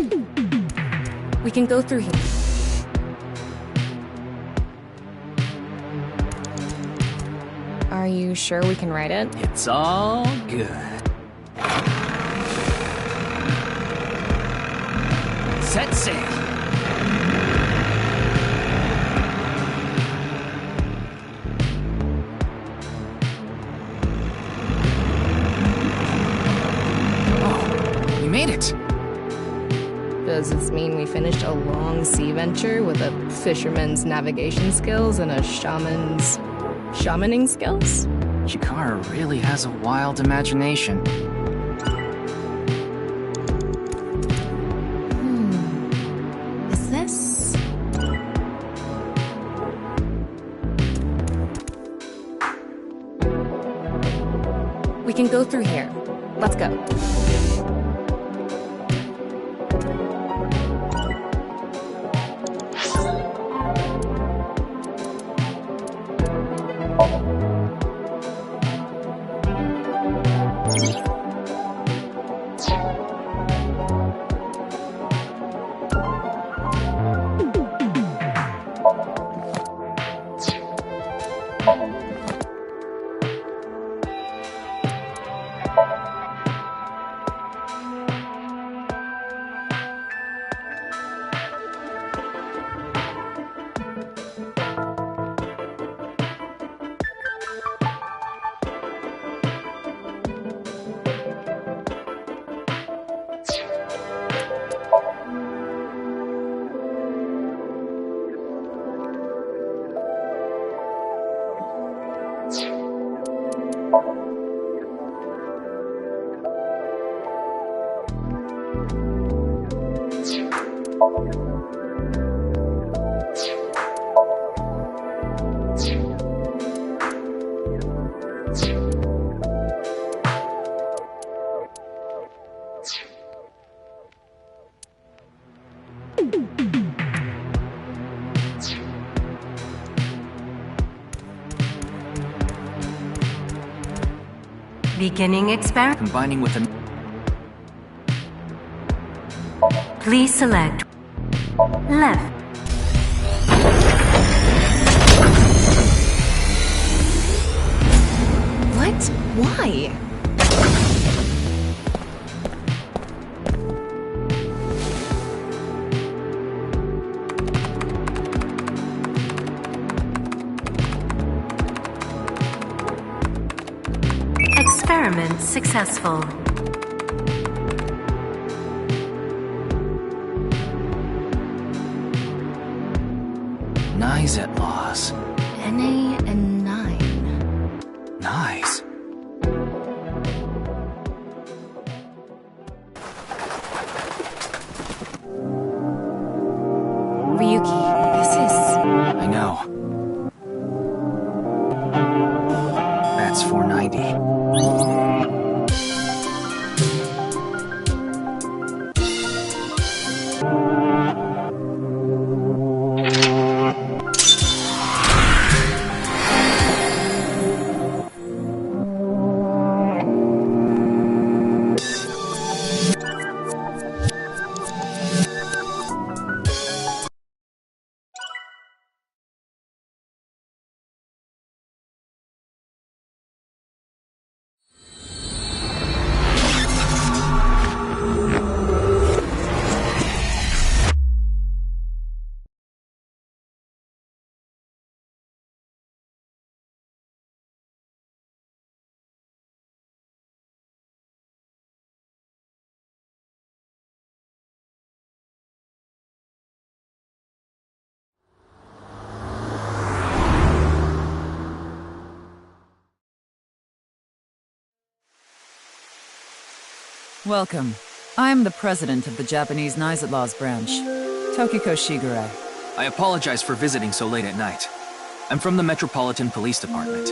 We can go through here. Are you sure we can ride it? It's all good. Set sail. We made it! Does this mean we finished a long sea venture with a fisherman's navigation skills and a shaman's... shamaning skills? Chikara really has a wild imagination. Is this... We can go through here. Let's go. Beginning experiment. Combining with a... Please select left. What? Why? Experiment successful. Nice at laws. NA and 9. Nice. Ryuki, this is... I know. That's 490. Welcome. I'm the president of the Japanese Nizat Laws branch, Tokiko Shigure. I apologize for visiting so late at night. I'm from the Metropolitan Police Department.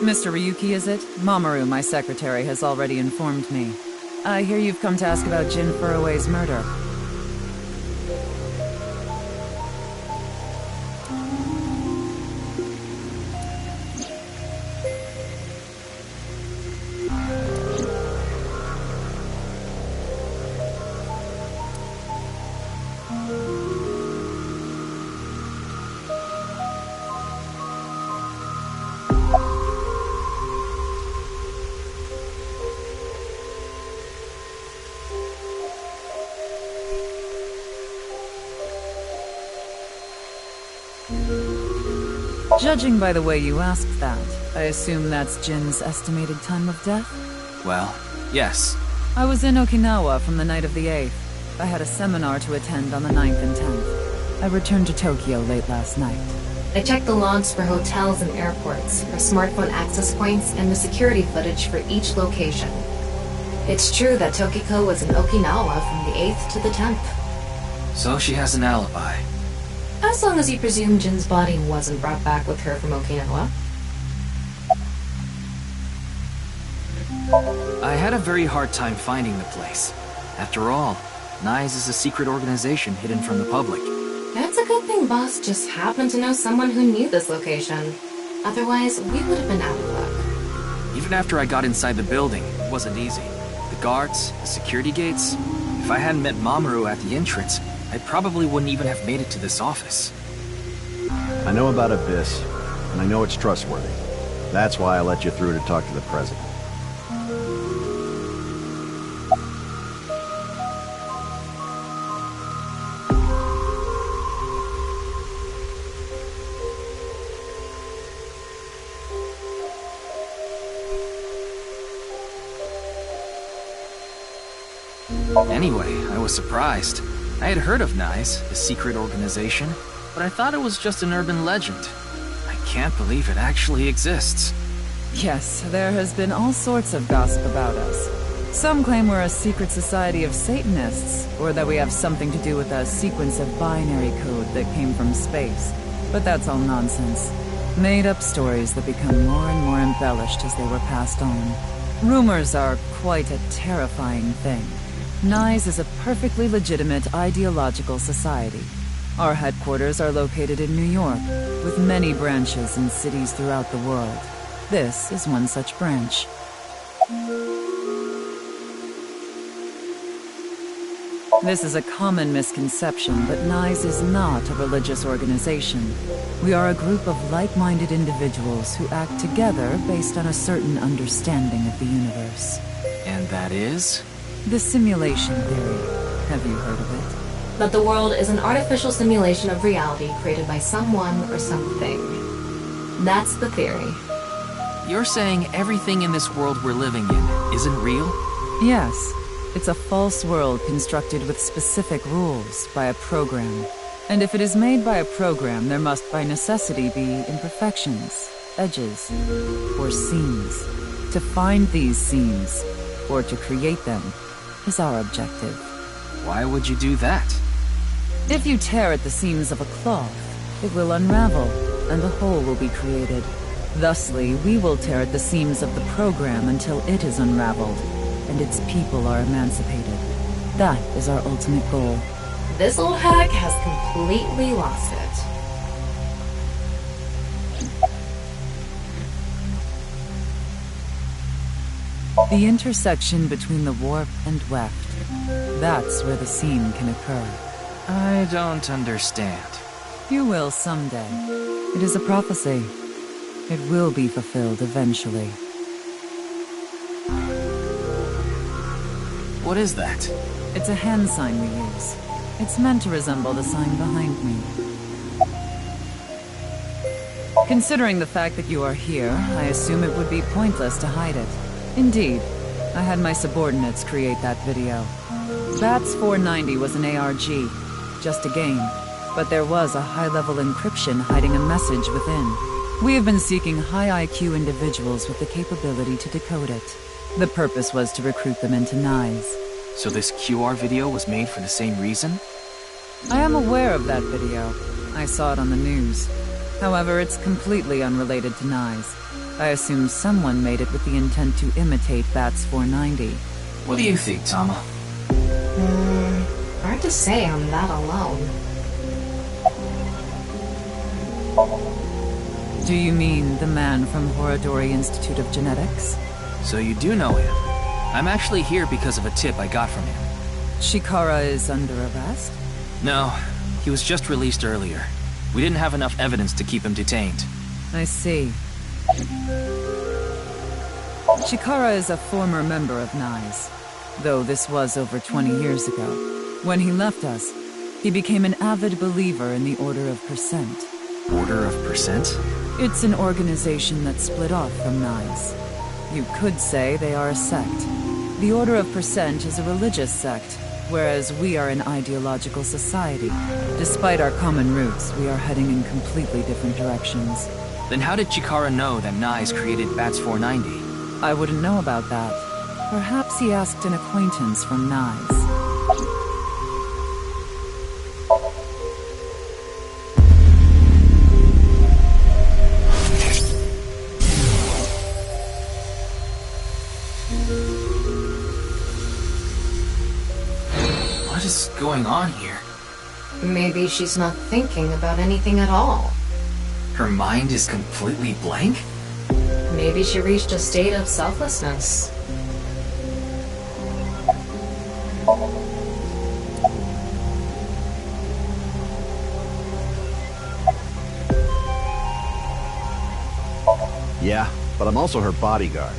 Mr. Ryuki, is it? Mamoru, my secretary, has already informed me. I hear you've come to ask about Jin Furue's murder. Judging by the way you asked that, I assume that's Jin's estimated time of death? Well, yes. I was in Okinawa from the night of the 8th. I had a seminar to attend on the 9th and 10th. I returned to Tokyo late last night. I checked the logs for hotels and airports, for smartphone access points, and the security footage for each location. It's true that Tokiko was in Okinawa from the 8th to the 10th. So she has an alibi. As long as you presume Jin's body wasn't brought back with her from Okinawa. I had a very hard time finding the place. After all, NICE is a secret organization hidden from the public. That's a good thing Boss just happened to know someone who knew this location. Otherwise, we would have been out of luck. Even after I got inside the building, it wasn't easy. The guards, the security gates. If I hadn't met Mamoru at the entrance, I probably wouldn't even have made it to this office. I know about Abyss, and I know it's trustworthy. That's why I let you through to talk to the president. Anyway, I was surprised. I had heard of NICE, the secret organization, but I thought it was just an urban legend. I can't believe it actually exists. Yes, there has been all sorts of gossip about us. Some claim we're a secret society of Satanists, or that we have something to do with a sequence of binary code that came from space. But that's all nonsense. Made-up stories that become more and more embellished as they were passed on. Rumors are quite a terrifying thing. NICE is a perfectly legitimate ideological society. Our headquarters are located in New York, with many branches in cities throughout the world. This is one such branch. This is a common misconception, but NICE is not a religious organization. We are a group of like-minded individuals who act together based on a certain understanding of the universe. And that is? The simulation theory. Have you heard of it? That the world is an artificial simulation of reality created by someone or something. That's the theory. You're saying everything in this world we're living in isn't real? Yes. It's a false world constructed with specific rules by a program. And if it is made by a program, there must by necessity be imperfections, edges, or seams. To find these seams, or to create them, is our objective. Why would you do that? If you tear at the seams of a cloth, it will unravel, and a hole will be created. Thusly, we will tear at the seams of the program until it is unraveled, and its people are emancipated. That is our ultimate goal. This old hack has completely lost it. The intersection between the warp and weft. That's where the seam can occur. I don't understand. You will someday. It is a prophecy. It will be fulfilled eventually. What is that? It's a hand sign we use. It's meant to resemble the sign behind me. Considering the fact that you are here, I assume it would be pointless to hide it. Indeed, I had my subordinates create that video. BATS 490 was an ARG, just a game, but there was a high-level encryption hiding a message within. We have been seeking high IQ individuals with the capability to decode it. The purpose was to recruit them into NICE. So this QR video was made for the same reason? I am aware of that video. I saw it on the news. However, it's completely unrelated to NICE. I assume someone made it with the intent to imitate BATS 490. What do you think, Tama? Hard to say I'm that alone. Do you mean the man from Horodori Institute of Genetics? So you do know him. I'm actually here because of a tip I got from him. Chikara is under arrest? No, he was just released earlier. We didn't have enough evidence to keep him detained. I see. Chikara is a former member of NICE, though this was over 20 years ago. When he left us, he became an avid believer in the Order of Percent. Order of Percent? It's an organization that split off from NICE. You could say they are a sect. The Order of Percent is a religious sect, whereas we are an ideological society. Despite our common roots, we are heading in completely different directions. Then how did Chikara know that NICE created BATS 490? I wouldn't know about that. Perhaps he asked an acquaintance from NICE. What is going on here? Maybe she's not thinking about anything at all. Her mind is completely blank? Maybe she reached a state of selflessness. Yeah, but I'm also her bodyguard.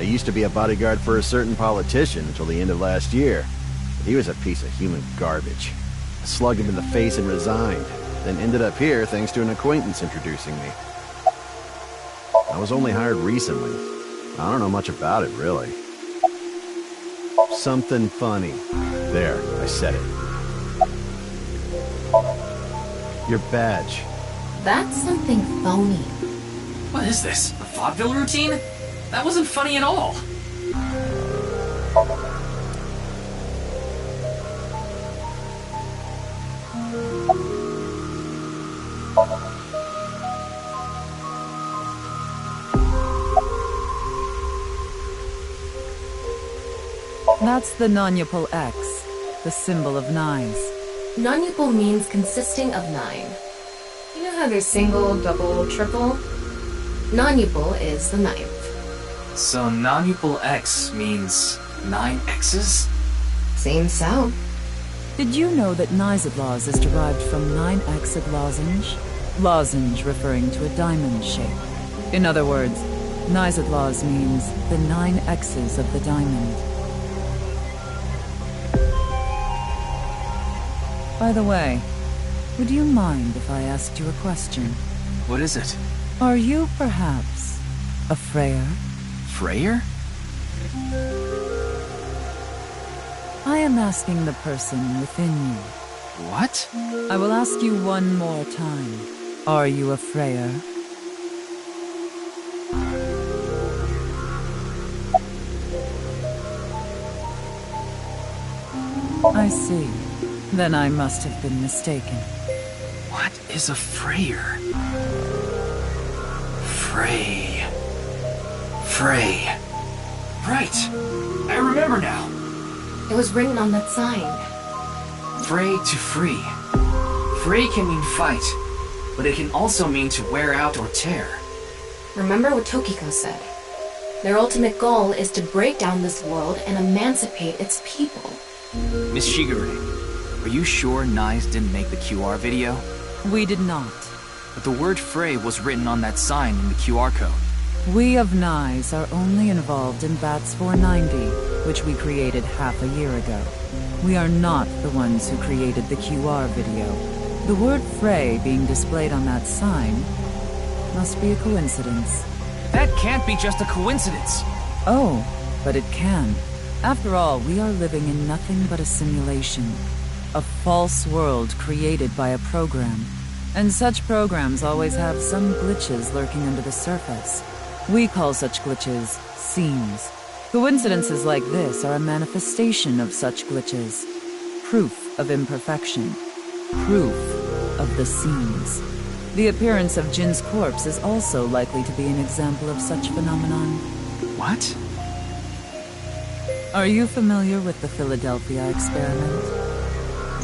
I used to be a bodyguard for a certain politician until the end of last year. But he was a piece of human garbage. I slugged him in the face and resigned, then ended up here thanks to an acquaintance introducing me. I was only hired recently. I don't know much about it, really. Something funny. There, I said it. Your badge. That's something phony. What is this? A vaudeville routine? That wasn't funny at all. That's the non-Yupal X, the symbol of NICE. Non-Yupal means consisting of 9. You know how there's single, double, triple? Non-Yupal is the 9th. So non-Yupal X means 9 X's? Seems so. Did you know that Nizadlaws is derived from 9-exed lozenge? Lozenge referring to a diamond shape. In other words, Nizadlaws means the 9 X's of the diamond. By the way, would you mind if I asked you a question? What is it? Are you perhaps a Freyer? Freyer? I am asking the person within you. What? I will ask you one more time. Are you a Freyer? I see. Then I must have been mistaken. What is a Freyer? Frey. Right! I remember now! It was written on that sign. Frey to free. Frey can mean fight, but it can also mean to wear out or tear. Remember what Tokiko said. Their ultimate goal is to break down this world and emancipate its people. Miss Shigure, are you sure Nyes didn't make the QR video? We did not. But the word Frey was written on that sign in the QR code. We of Nyes are only involved in Bats 490, which we created half a year ago. We are not the ones who created the QR video. The word Frey being displayed on that sign must be a coincidence. That can't be just a coincidence! Oh, but it can. After all, we are living in nothing but a simulation. A false world created by a program. And such programs always have some glitches lurking under the surface. We call such glitches seams. Coincidences like this are a manifestation of such glitches. Proof of imperfection. Proof of the seams. The appearance of Jin's corpse is also likely to be an example of such phenomenon. What? Are you familiar with the Philadelphia experiment?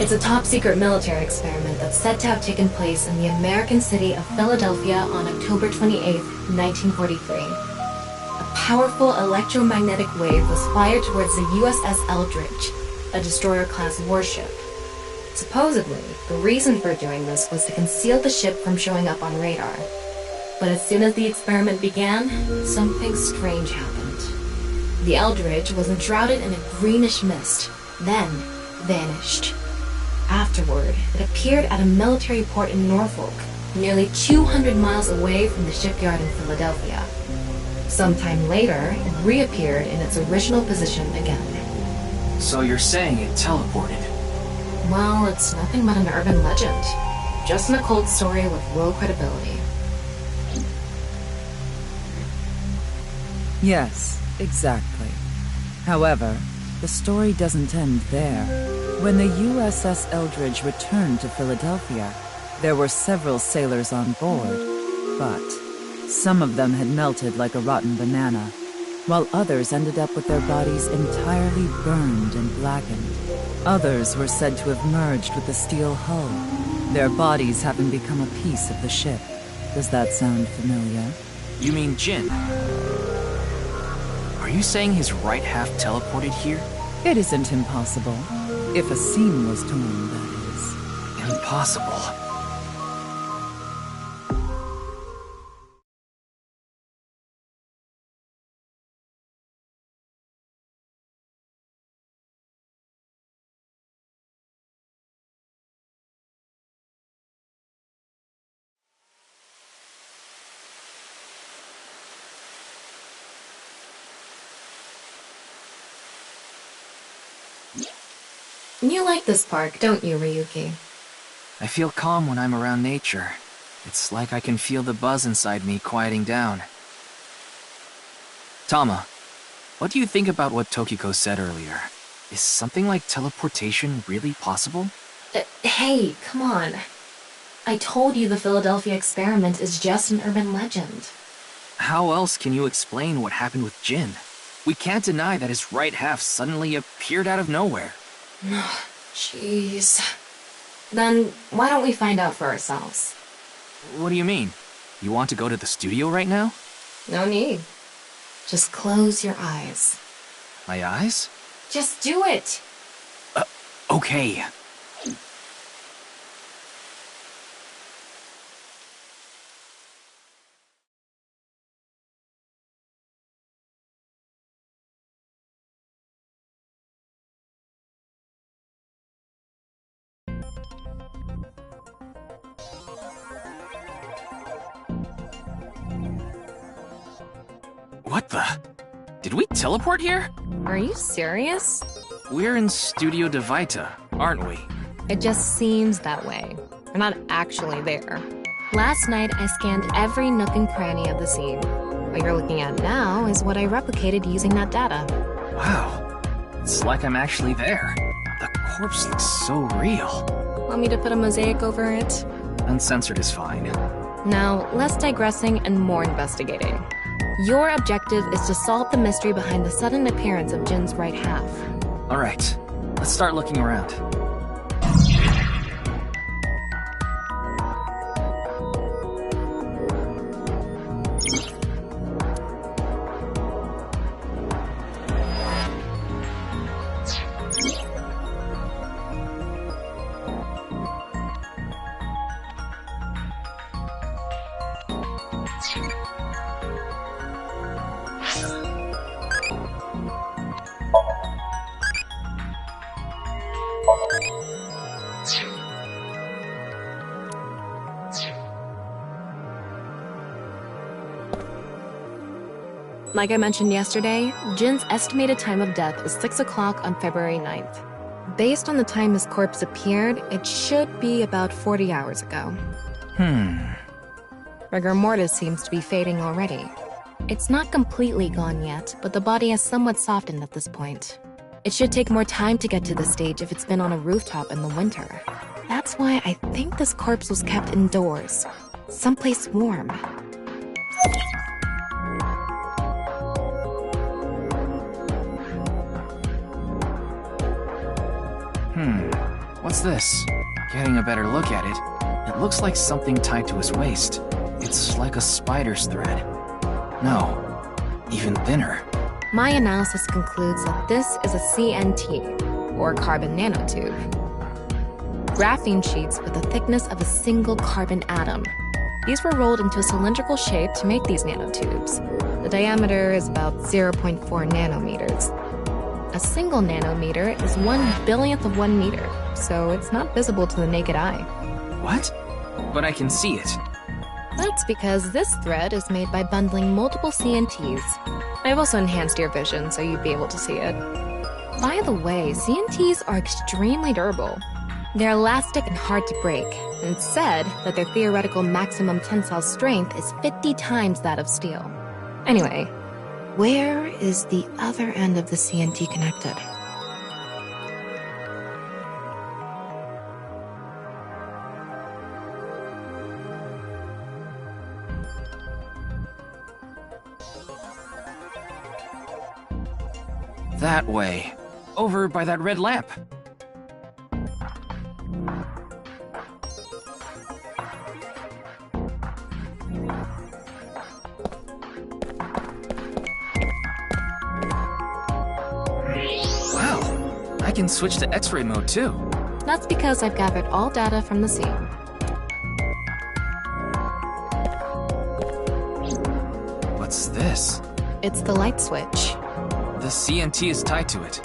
It's a top-secret military experiment that's said to have taken place in the American city of Philadelphia on October 28, 1943. A powerful electromagnetic wave was fired towards the USS Eldridge, a destroyer-class warship. Supposedly, the reason for doing this was to conceal the ship from showing up on radar. But as soon as the experiment began, something strange happened. The Eldridge was enshrouded in a greenish mist, then vanished. Afterward, it appeared at a military port in Norfolk, nearly 200 miles away from the shipyard in Philadelphia. Sometime later, it reappeared in its original position again. So you're saying it teleported? Well, it's nothing but an urban legend. Just an occult story with low credibility. Yes, exactly. However, the story doesn't end there. When the USS Eldridge returned to Philadelphia, there were several sailors on board, but some of them had melted like a rotten banana, while others ended up with their bodies entirely burned and blackened. Others were said to have merged with the steel hull, their bodies having become a piece of the ship. Does that sound familiar? You mean Jin? Are you saying his right half teleported here? It isn't impossible. If a seam was torn, that is. Impossible. You like this park, don't you, Ryuki? I feel calm when I'm around nature. It's like I can feel the buzz inside me quieting down. Tama, what do you think about what Tokiko said earlier? Is something like teleportation really possible? Hey, come on. I told you the Philadelphia experiment is just an urban legend. How else can you explain what happened with Jin? We can't deny that his right half suddenly appeared out of nowhere. Jeez. Then why don't we find out for ourselves? What do you mean? You want to go to the studio right now? No need. Just close your eyes. My eyes? Just do it! Okay. What the? Did we teleport here? Are you serious? We're in Studio de Vita, aren't we? It just seems that way. We're not actually there. Last night, I scanned every nook and cranny of the scene. What you're looking at now is what I replicated using that data. Wow. It's like I'm actually there. The corpse looks so real. Want me to put a mosaic over it? Uncensored is fine. Now, less digressing and more investigating. Your objective is to solve the mystery behind the sudden appearance of Jin's right half. Alright, let's start looking around. Like I mentioned yesterday, Jin's estimated time of death is 6 o'clock on February 9th. Based on the time his corpse appeared, it should be about 40 hours ago. Rigor mortis seems to be fading already. It's not completely gone yet, but the body has somewhat softened at this point. It should take more time to get to this stage if it's been on a rooftop in the winter. That's why I think this corpse was kept indoors, someplace warm. What's this? Getting a better look at it, it looks like something tied to his waist. It's like a spider's thread. No, even thinner. My analysis concludes that this is a CNT, or carbon nanotube. Graphene sheets with the thickness of a single carbon atom. These were rolled into a cylindrical shape to make these nanotubes. The diameter is about 0.4 nanometers. A single nanometer is 1/1000th of 1 meter, so it's not visible to the naked eye. What? But I can see it. That's because this thread is made by bundling multiple CNTs. I've also enhanced your vision so you'd be able to see it. By the way, CNTs are extremely durable. They're elastic and hard to break, and it's said that their theoretical maximum tensile strength is 50 times that of steel. Anyway, where is the other end of the CNT connected? That way. Over by that red lamp. Wow, I can switch to X-ray mode too. That's because I've gathered all data from the scene. What's this? It's the light switch. The CNT is tied to it.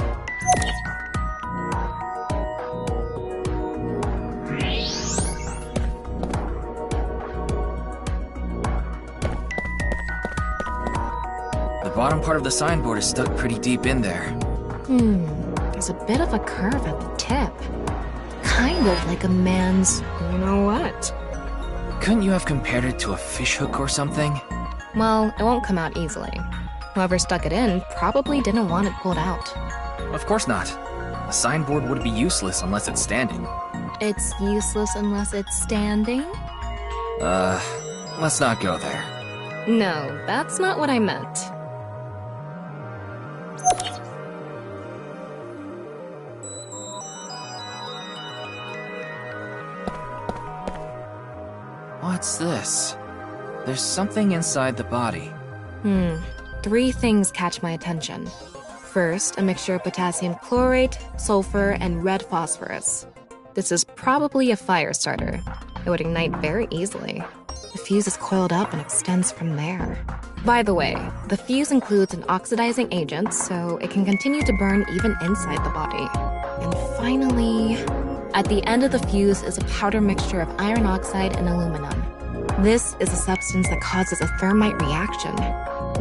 The bottom part of the signboard is stuck pretty deep in there. There's a bit of a curve at the tip. Kind of like a man's, you know what? Couldn't you have compared it to a fishhook or something? Well, it won't come out easily. Whoever stuck it in probably didn't want it pulled out. Of course not. A signboard would be useless unless it's standing. It's useless unless it's standing? Let's not go there. No, that's not what I meant. What's this? There's something inside the body. 3 things catch my attention. First, a mixture of potassium chlorate, sulfur, and red phosphorus. This is probably a fire starter. It would ignite very easily. The fuse is coiled up and extends from there. By the way, the fuse includes an oxidizing agent, so it can continue to burn even inside the body. And finally, at the end of the fuse is a powder mixture of iron oxide and aluminum. This is a substance that causes a thermite reaction.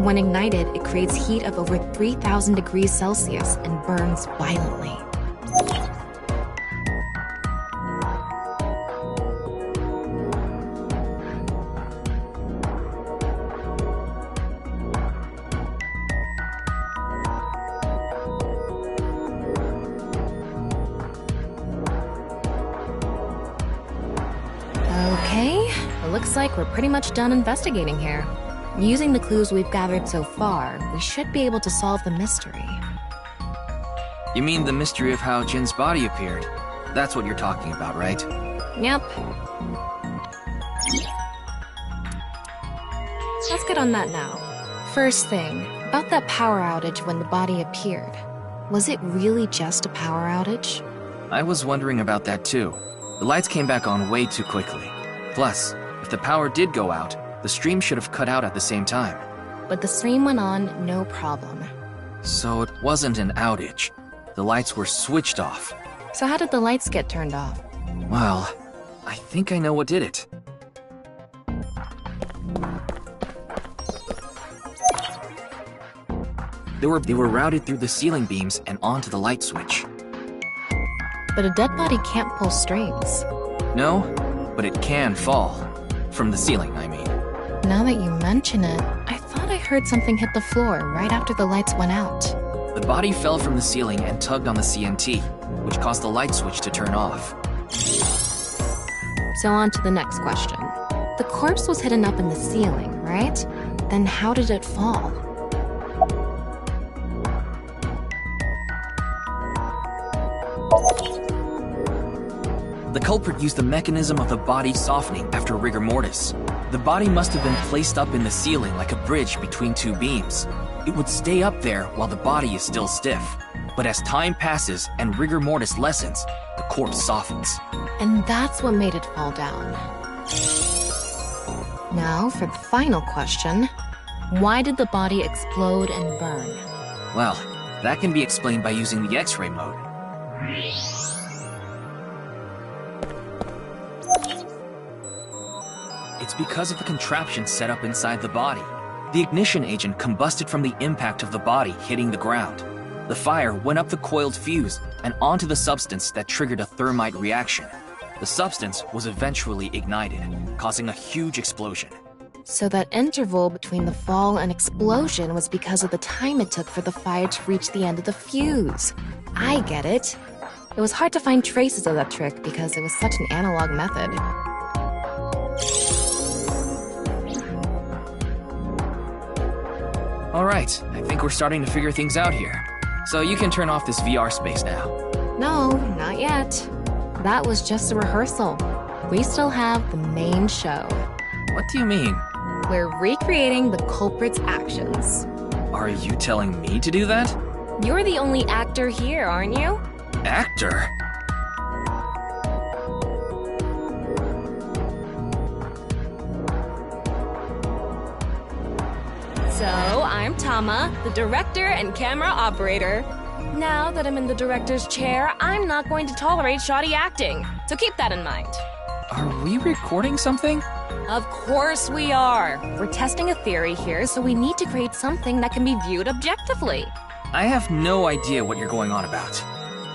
When ignited, it creates heat of over 3,000 degrees Celsius and burns violently. Okay, it looks like we're pretty much done investigating here. Using the clues we've gathered so far, we should be able to solve the mystery. You mean the mystery of how Jin's body appeared? That's what you're talking about, right? Yep. Let's get on that now. First thing, about that power outage when the body appeared. Was it really just a power outage? I was wondering about that too. The lights came back on way too quickly. Plus, if the power did go out, the stream should have cut out at the same time. But the stream went on, no problem. So it wasn't an outage. The lights were switched off. So how did the lights get turned off? Well, I think I know what did it. They were routed through the ceiling beams and onto the light switch. But a dead body can't pull strings. No, but it can fall. From the ceiling, I mean. Now that you mention it, I thought I heard something hit the floor right after the lights went out. The body fell from the ceiling and tugged on the CNT, which caused the light switch to turn off. So on to the next question. The corpse was hidden up in the ceiling, right? Then how did it fall? The culprit used the mechanism of the body softening after rigor mortis. The body must have been placed up in the ceiling like a bridge between two beams. It would stay up there while the body is still stiff. But as time passes and rigor mortis lessens, the corpse softens. And that's what made it fall down. Now for the final question. Why did the body explode and burn? Well, that can be explained by using the X-ray mode. It's because of the contraption set up inside the body. The ignition agent combusted from the impact of the body hitting the ground. The fire went up the coiled fuse and onto the substance that triggered a thermite reaction. The substance was eventually ignited, causing a huge explosion. So that interval between the fall and explosion was because of the time it took for the fire to reach the end of the fuse. I get it. It was hard to find traces of that trick because it was such an analog method. Alright, I think we're starting to figure things out here. So you can turn off this VR space now. No, not yet. That was just a rehearsal. We still have the main show. What do you mean? We're recreating the culprit's actions. Are you telling me to do that? You're the only actor here, aren't you? Actor? So, I'm Tama, the director and camera operator. Now that I'm in the director's chair, I'm not going to tolerate shoddy acting. So keep that in mind. Are we recording something? Of course we are. We're testing a theory here, so we need to create something that can be viewed objectively. I have no idea what you're going on about.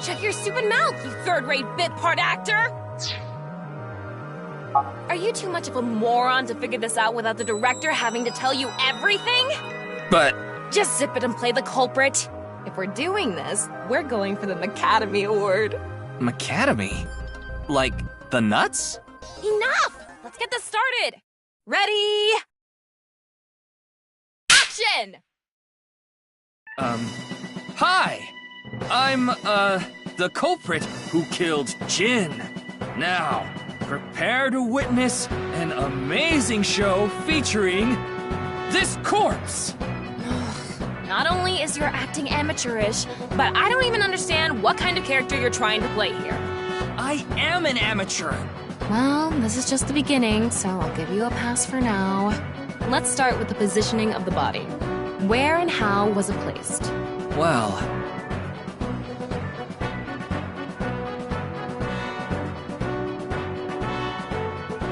Shut your stupid mouth, you third-rate bit part actor! Are you too much of a moron to figure this out without the director having to tell you everything? But... Just zip it and play the culprit. If we're doing this, we're going for the Macademy Award. Macademy? Like, the nuts? Enough! Let's get this started! Ready? Action! Hi! I'm, the culprit who killed Jin. Now, prepare to witness an amazing show featuring this corpse! Not only is your acting amateurish, but I don't even understand what kind of character you're trying to play here. I am an amateur! Well, this is just the beginning, so I'll give you a pass for now. Let's start with the positioning of the body. Where and how was it placed? Well...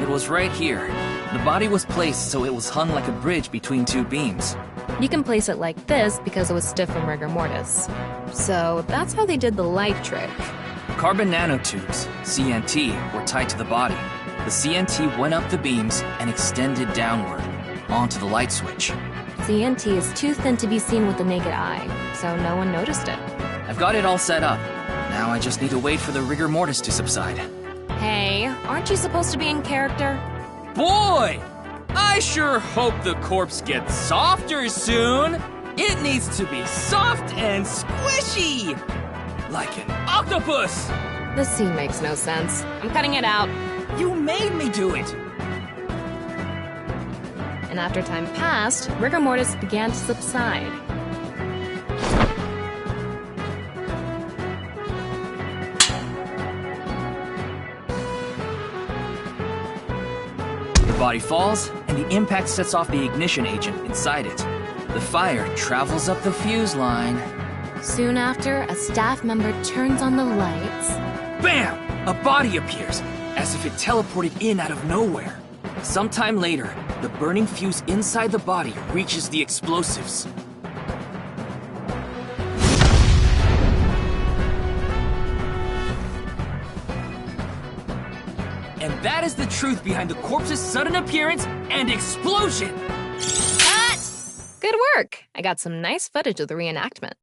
it was right here, The body was placed so it was hung like a bridge between two beams. You can place it like this because it was stiff from rigor mortis. So that's how they did the light trick. Carbon nanotubes, CNT, were tied to the body. The CNT went up the beams and extended downward, onto the light switch. CNT is too thin to be seen with the naked eye, so no one noticed it. I've got it all set up. Now I just need to wait for the rigor mortis to subside. Hey, aren't you supposed to be in character? Boy! I sure hope the corpse gets softer soon! It needs to be soft and squishy! Like an octopus! This scene makes no sense. I'm cutting it out. You made me do it! And after time passed, rigor mortis began to subside. The body falls, and the impact sets off the ignition agent inside it. The fire travels up the fuse line. Soon after, a staff member turns on the lights. Bam! A body appears, as if it teleported in out of nowhere. Sometime later, the burning fuse inside the body reaches the explosives. And that is the truth behind the corpse's sudden appearance and explosion! Cut! Good work! I got some nice footage of the reenactment.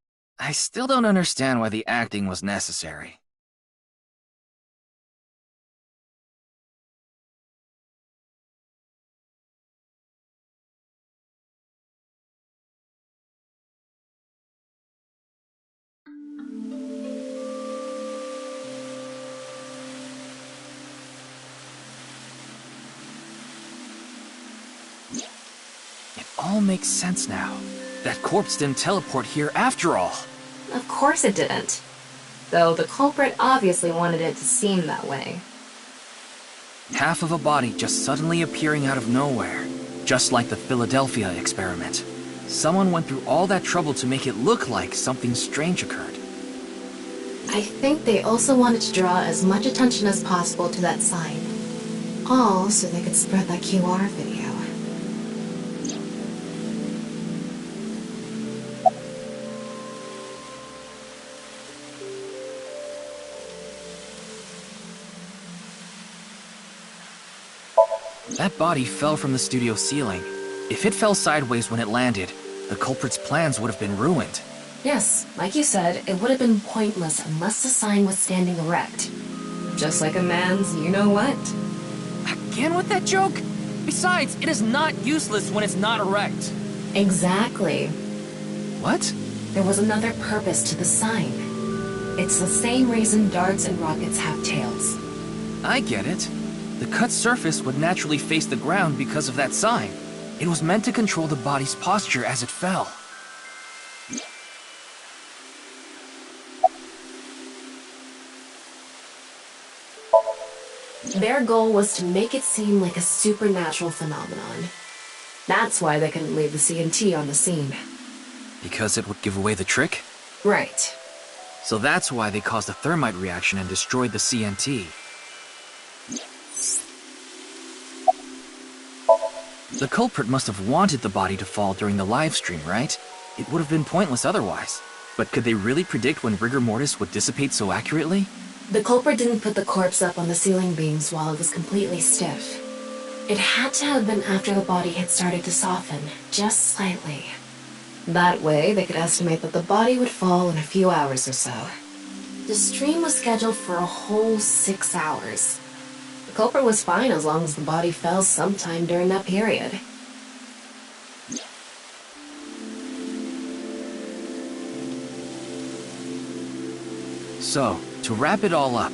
I still don't understand why the acting was necessary. It all makes sense now. That corpse didn't teleport here after all. Of course it didn't. Though the culprit obviously wanted it to seem that way. Half of a body just suddenly appearing out of nowhere. Just like the Philadelphia experiment. Someone went through all that trouble to make it look like something strange occurred. I think they also wanted to draw as much attention as possible to that sign. All so they could spread that QR video. That body fell from the studio ceiling. If it fell sideways when it landed, the culprit's plans would have been ruined. Yes, like you said, it would have been pointless unless the sign was standing erect. Just like a man's you-know-what. Again with that joke? Besides, it is not useless when it's not erect. Exactly. What? There was another purpose to the sign. It's the same reason darts and rockets have tails. I get it. The cut surface would naturally face the ground because of that sign. It was meant to control the body's posture as it fell. Their goal was to make it seem like a supernatural phenomenon. That's why they couldn't leave the CNT on the scene. Because it would give away the trick? Right. So that's why they caused a thermite reaction and destroyed the CNT. The culprit must have wanted the body to fall during the live stream, right? It would have been pointless otherwise. But could they really predict when rigor mortis would dissipate so accurately? The culprit didn't put the corpse up on the ceiling beams while it was completely stiff. It had to have been after the body had started to soften, just slightly. That way, they could estimate that the body would fall in a few hours or so. The stream was scheduled for a whole 6 hours. The culprit was fine as long as the body fell sometime during that period. So, to wrap it all up,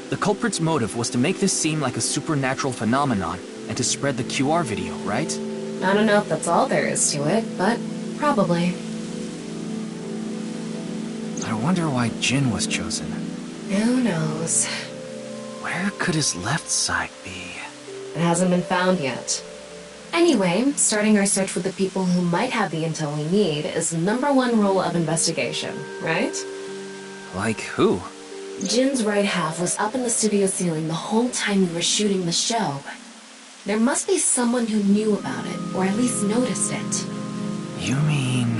the culprit's motive was to make this seem like a supernatural phenomenon and to spread the QR video, right? I don't know if that's all there is to it, but probably. I wonder why Jin was chosen. Who knows? Where could his left side be? It hasn't been found yet. Anyway, starting our search with the people who might have the intel we need is the #1 rule of investigation, right? Like who? Jin's right half was up in the studio ceiling the whole time we were shooting the show. There must be someone who knew about it, or at least noticed it. You mean...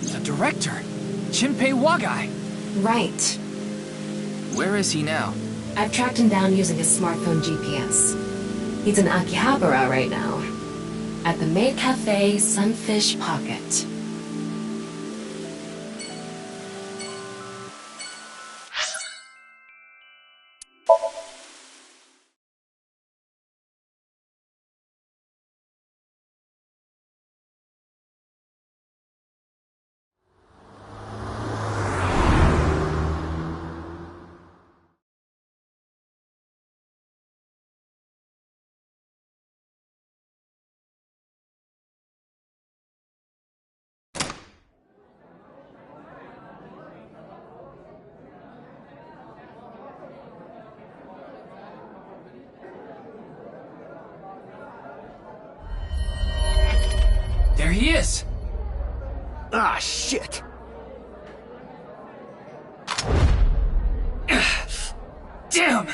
the director? Shinpei Wagai? Right. Where is he now? I've tracked him down using his smartphone GPS. He's in Akihabara right now. At the maid cafe, Sunfish Pocket. There he is! Ah, shit! Damn!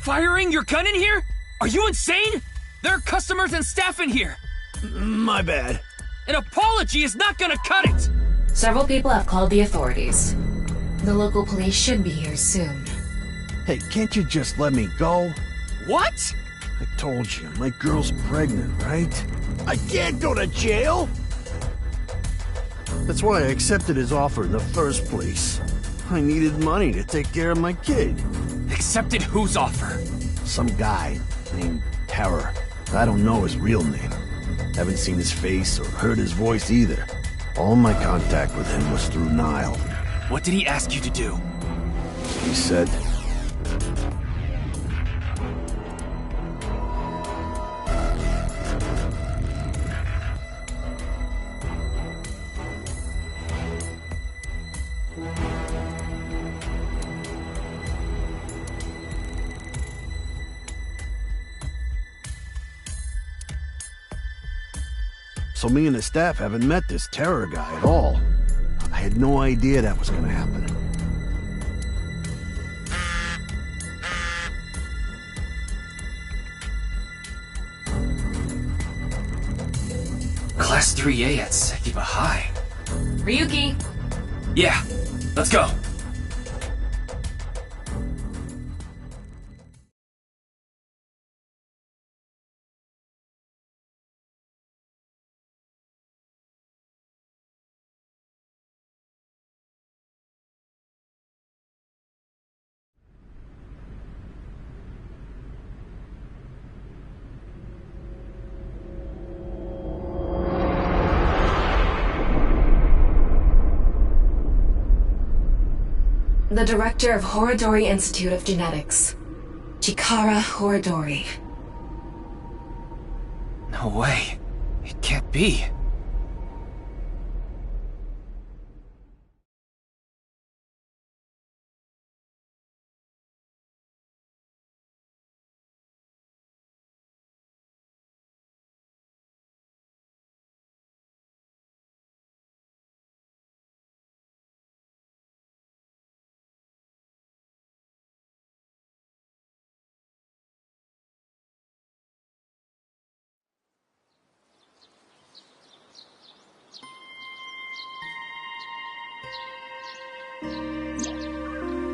Firing your gun in here? Are you insane? There are customers and staff in here! My bad. An apology is not gonna cut it! Several people have called the authorities. The local police should be here soon. Hey, can't you just let me go? What? I told you, my girl's pregnant, right? I can't go to jail! That's why I accepted his offer in the first place. I needed money to take care of my kid. Accepted whose offer? Some guy named Terror. I don't know his real name. Haven't seen his face or heard his voice either. All my contact with him was through Nile. What did he ask you to do? He said... So me and the staff haven't met this Terror guy at all. I had no idea that was gonna happen. Class 3A at Sekiba High. Ryuki! Yeah, let's go. The director of Horodori Institute of Genetics, Chikara Horodori. No way. It can't be.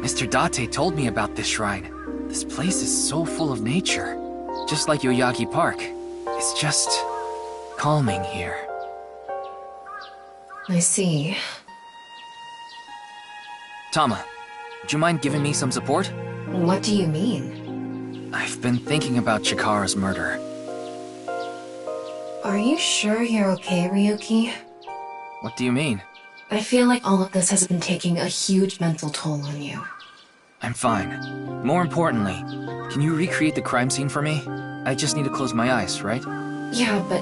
Mr. Date told me about this shrine. This place is so full of nature. Just like Yoyagi Park. It's just... calming here. I see. Tama, would you mind giving me some support? What do you mean? I've been thinking about Chikara's murder. Are you sure you're okay, Ryuki? What do you mean? I feel like all of this has been taking a huge mental toll on you. I'm fine. More importantly, can you recreate the crime scene for me? I just need to close my eyes, right? Yeah, but...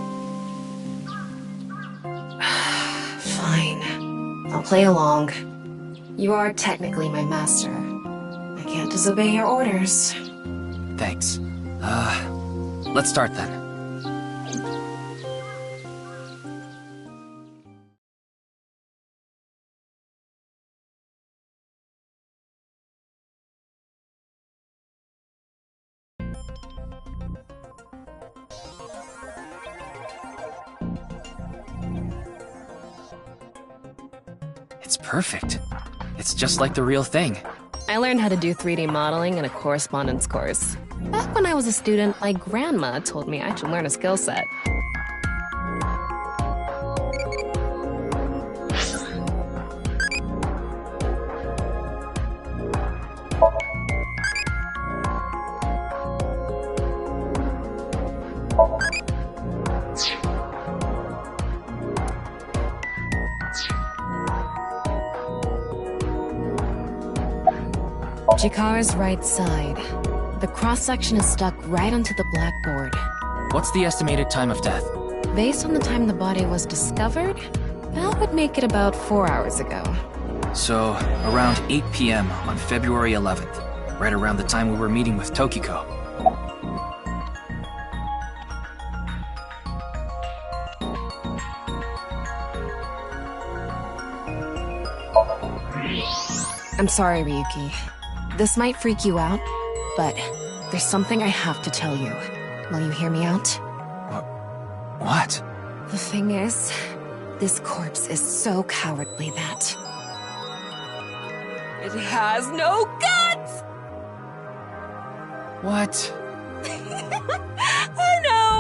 Fine. I'll play along. You are technically my master. I can't disobey your orders. Thanks. Let's start then. It's perfect. It's just like the real thing. I learned how to do 3D modeling in a correspondence course. Back when I was a student, my grandma told me I should learn a skill set. Chikara's right side. The cross-section is stuck right onto the blackboard. What's the estimated time of death? Based on the time the body was discovered, that would make it about 4 hours ago. So, around 8 p.m. on February 11th, right around the time we were meeting with Tokiko. I'm sorry, Ryuki. This might freak you out, but there's something I have to tell you. Will you hear me out? What? The thing is, this corpse is so cowardly that... it has no guts! What?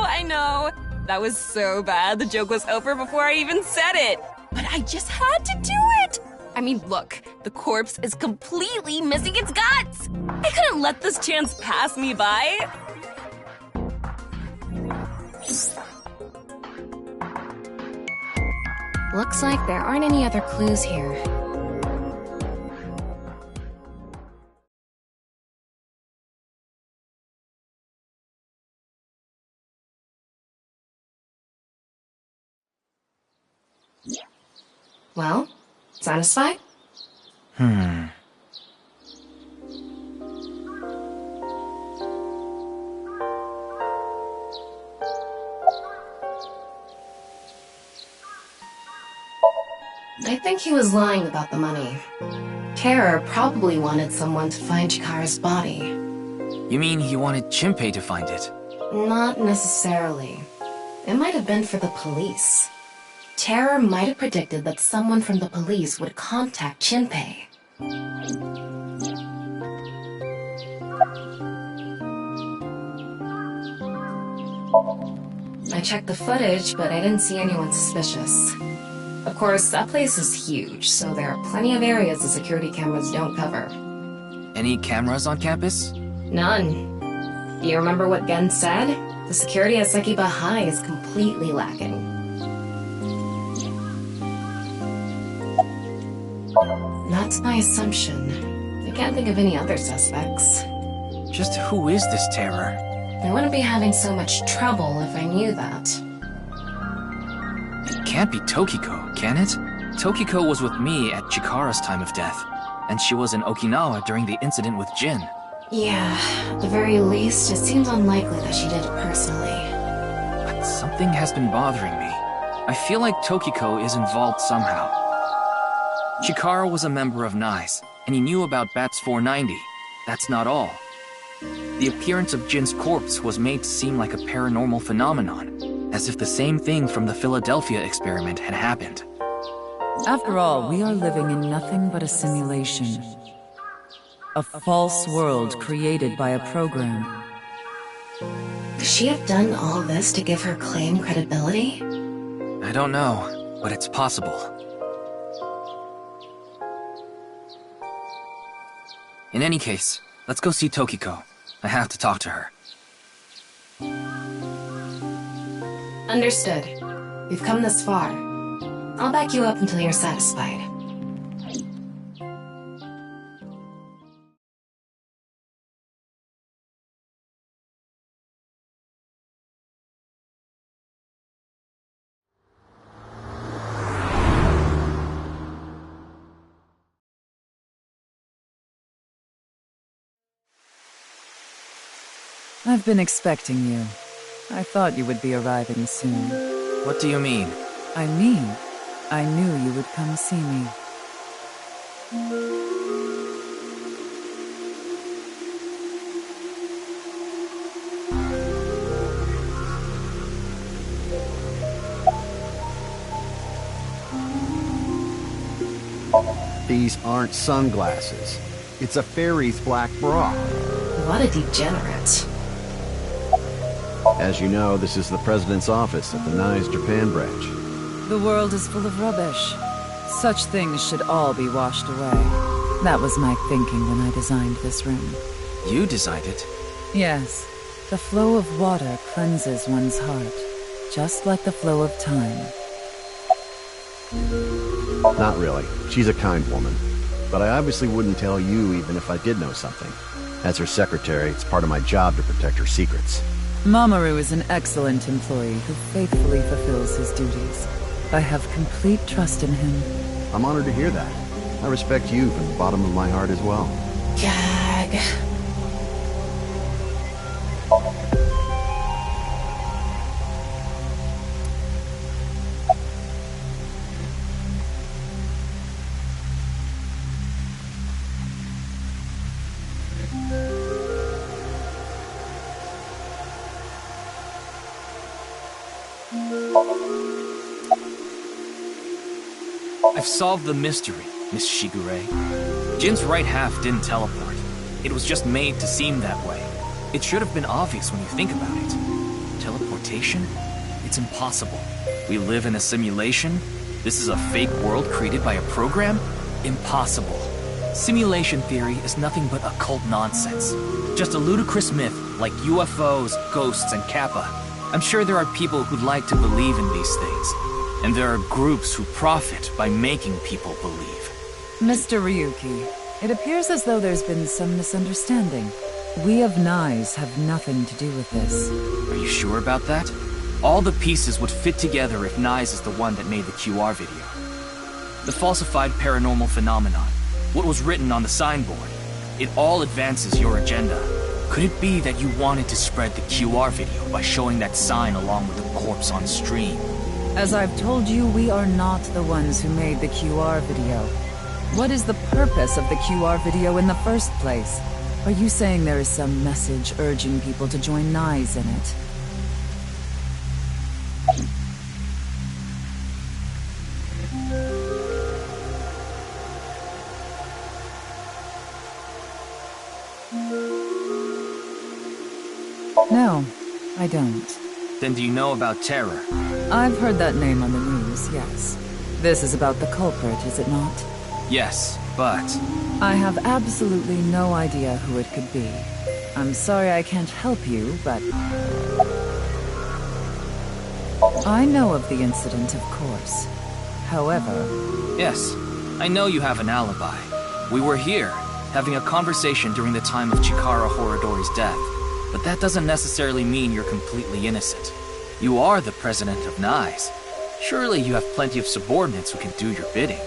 I know. That was so bad, the joke was over before I even said it. But I just had to do it! I mean, look, the corpse is completely missing its guts! I couldn't let this chance pass me by! Looks like there aren't any other clues here. Well, satisfied? I think he was lying about the money. Terror probably wanted someone to find Chikara's body. You mean he wanted Chimpei to find it? Not necessarily. It might have been for the police. Terror might have predicted that someone from the police would contact Chimpei. I checked the footage, but I didn't see anyone suspicious. Of course, that place is huge, so there are plenty of areas the security cameras don't cover. Any cameras on campus? None. Do you remember what Gen said? The security at Sekiba High is completely lacking. That's my assumption. I can't think of any other suspects. Just who is this Terror? I wouldn't be having so much trouble if I knew that. It can't be Tokiko, can it? Tokiko was with me at Chikara's time of death, and she was in Okinawa during the incident with Jin. Yeah, at the very least, it seems unlikely that she did it personally. But something has been bothering me. I feel like Tokiko is involved somehow. Chikara was a member of NICE, and he knew about Bats 490. That's not all. The appearance of Jin's corpse was made to seem like a paranormal phenomenon, as if the same thing from the Philadelphia experiment had happened. After all, we are living in nothing but a simulation. A false world created by a program. Could she have done all this to give her claim credibility? I don't know, but it's possible. In any case, let's go see Tokiko. I have to talk to her. Understood. We've come this far. I'll back you up until you're satisfied. I've been expecting you. I thought you would be arriving soon. What do you mean? I knew you would come see me. These aren't sunglasses. It's a fairy's black bra. What a degenerate. As you know, this is the President's office at the NICE Japan branch. The world is full of rubbish. Such things should all be washed away. That was my thinking when I designed this room. You designed it? Yes. The flow of water cleanses one's heart, just like the flow of time. Not really. She's a kind woman. But I obviously wouldn't tell you even if I did know something. As her secretary, it's part of my job to protect her secrets. Mamoru is an excellent employee who faithfully fulfills his duties. I have complete trust in him. I'm honored to hear that. I respect you from the bottom of my heart as well. Gag. I've solved the mystery, Miss Shigure. Jin's right half didn't teleport. It was just made to seem that way. It should have been obvious when you think about it. Teleportation? It's impossible. We live in a simulation? This is a fake world created by a program? Impossible. Simulation theory is nothing but occult nonsense. Just a ludicrous myth like UFOs, ghosts, and Kappa. I'm sure there are people who'd like to believe in these things. And there are groups who profit by making people believe. Mr. Ryuki, it appears as though there's been some misunderstanding. We of NICE have nothing to do with this. Are you sure about that? All the pieces would fit together if NICE is the one that made the QR video. The falsified paranormal phenomenon, what was written on the signboard, it all advances your agenda. Could it be that you wanted to spread the QR video by showing that sign along with the corpse on stream? As I've told you, we are not the ones who made the QR video. What is the purpose of the QR video in the first place? Are you saying there is some message urging people to join NICE in it? No, I don't. Then do you know about Terror? I've heard that name on the news, yes. This is about the culprit, is it not? Yes, but... I have absolutely no idea who it could be. I'm sorry I can't help you, but... I know of the incident, of course. However... Yes, I know you have an alibi. We were here, having a conversation during the time of Chikara Horadori's death. But that doesn't necessarily mean you're completely innocent. You are the president of NICE. Surely you have plenty of subordinates who can do your bidding.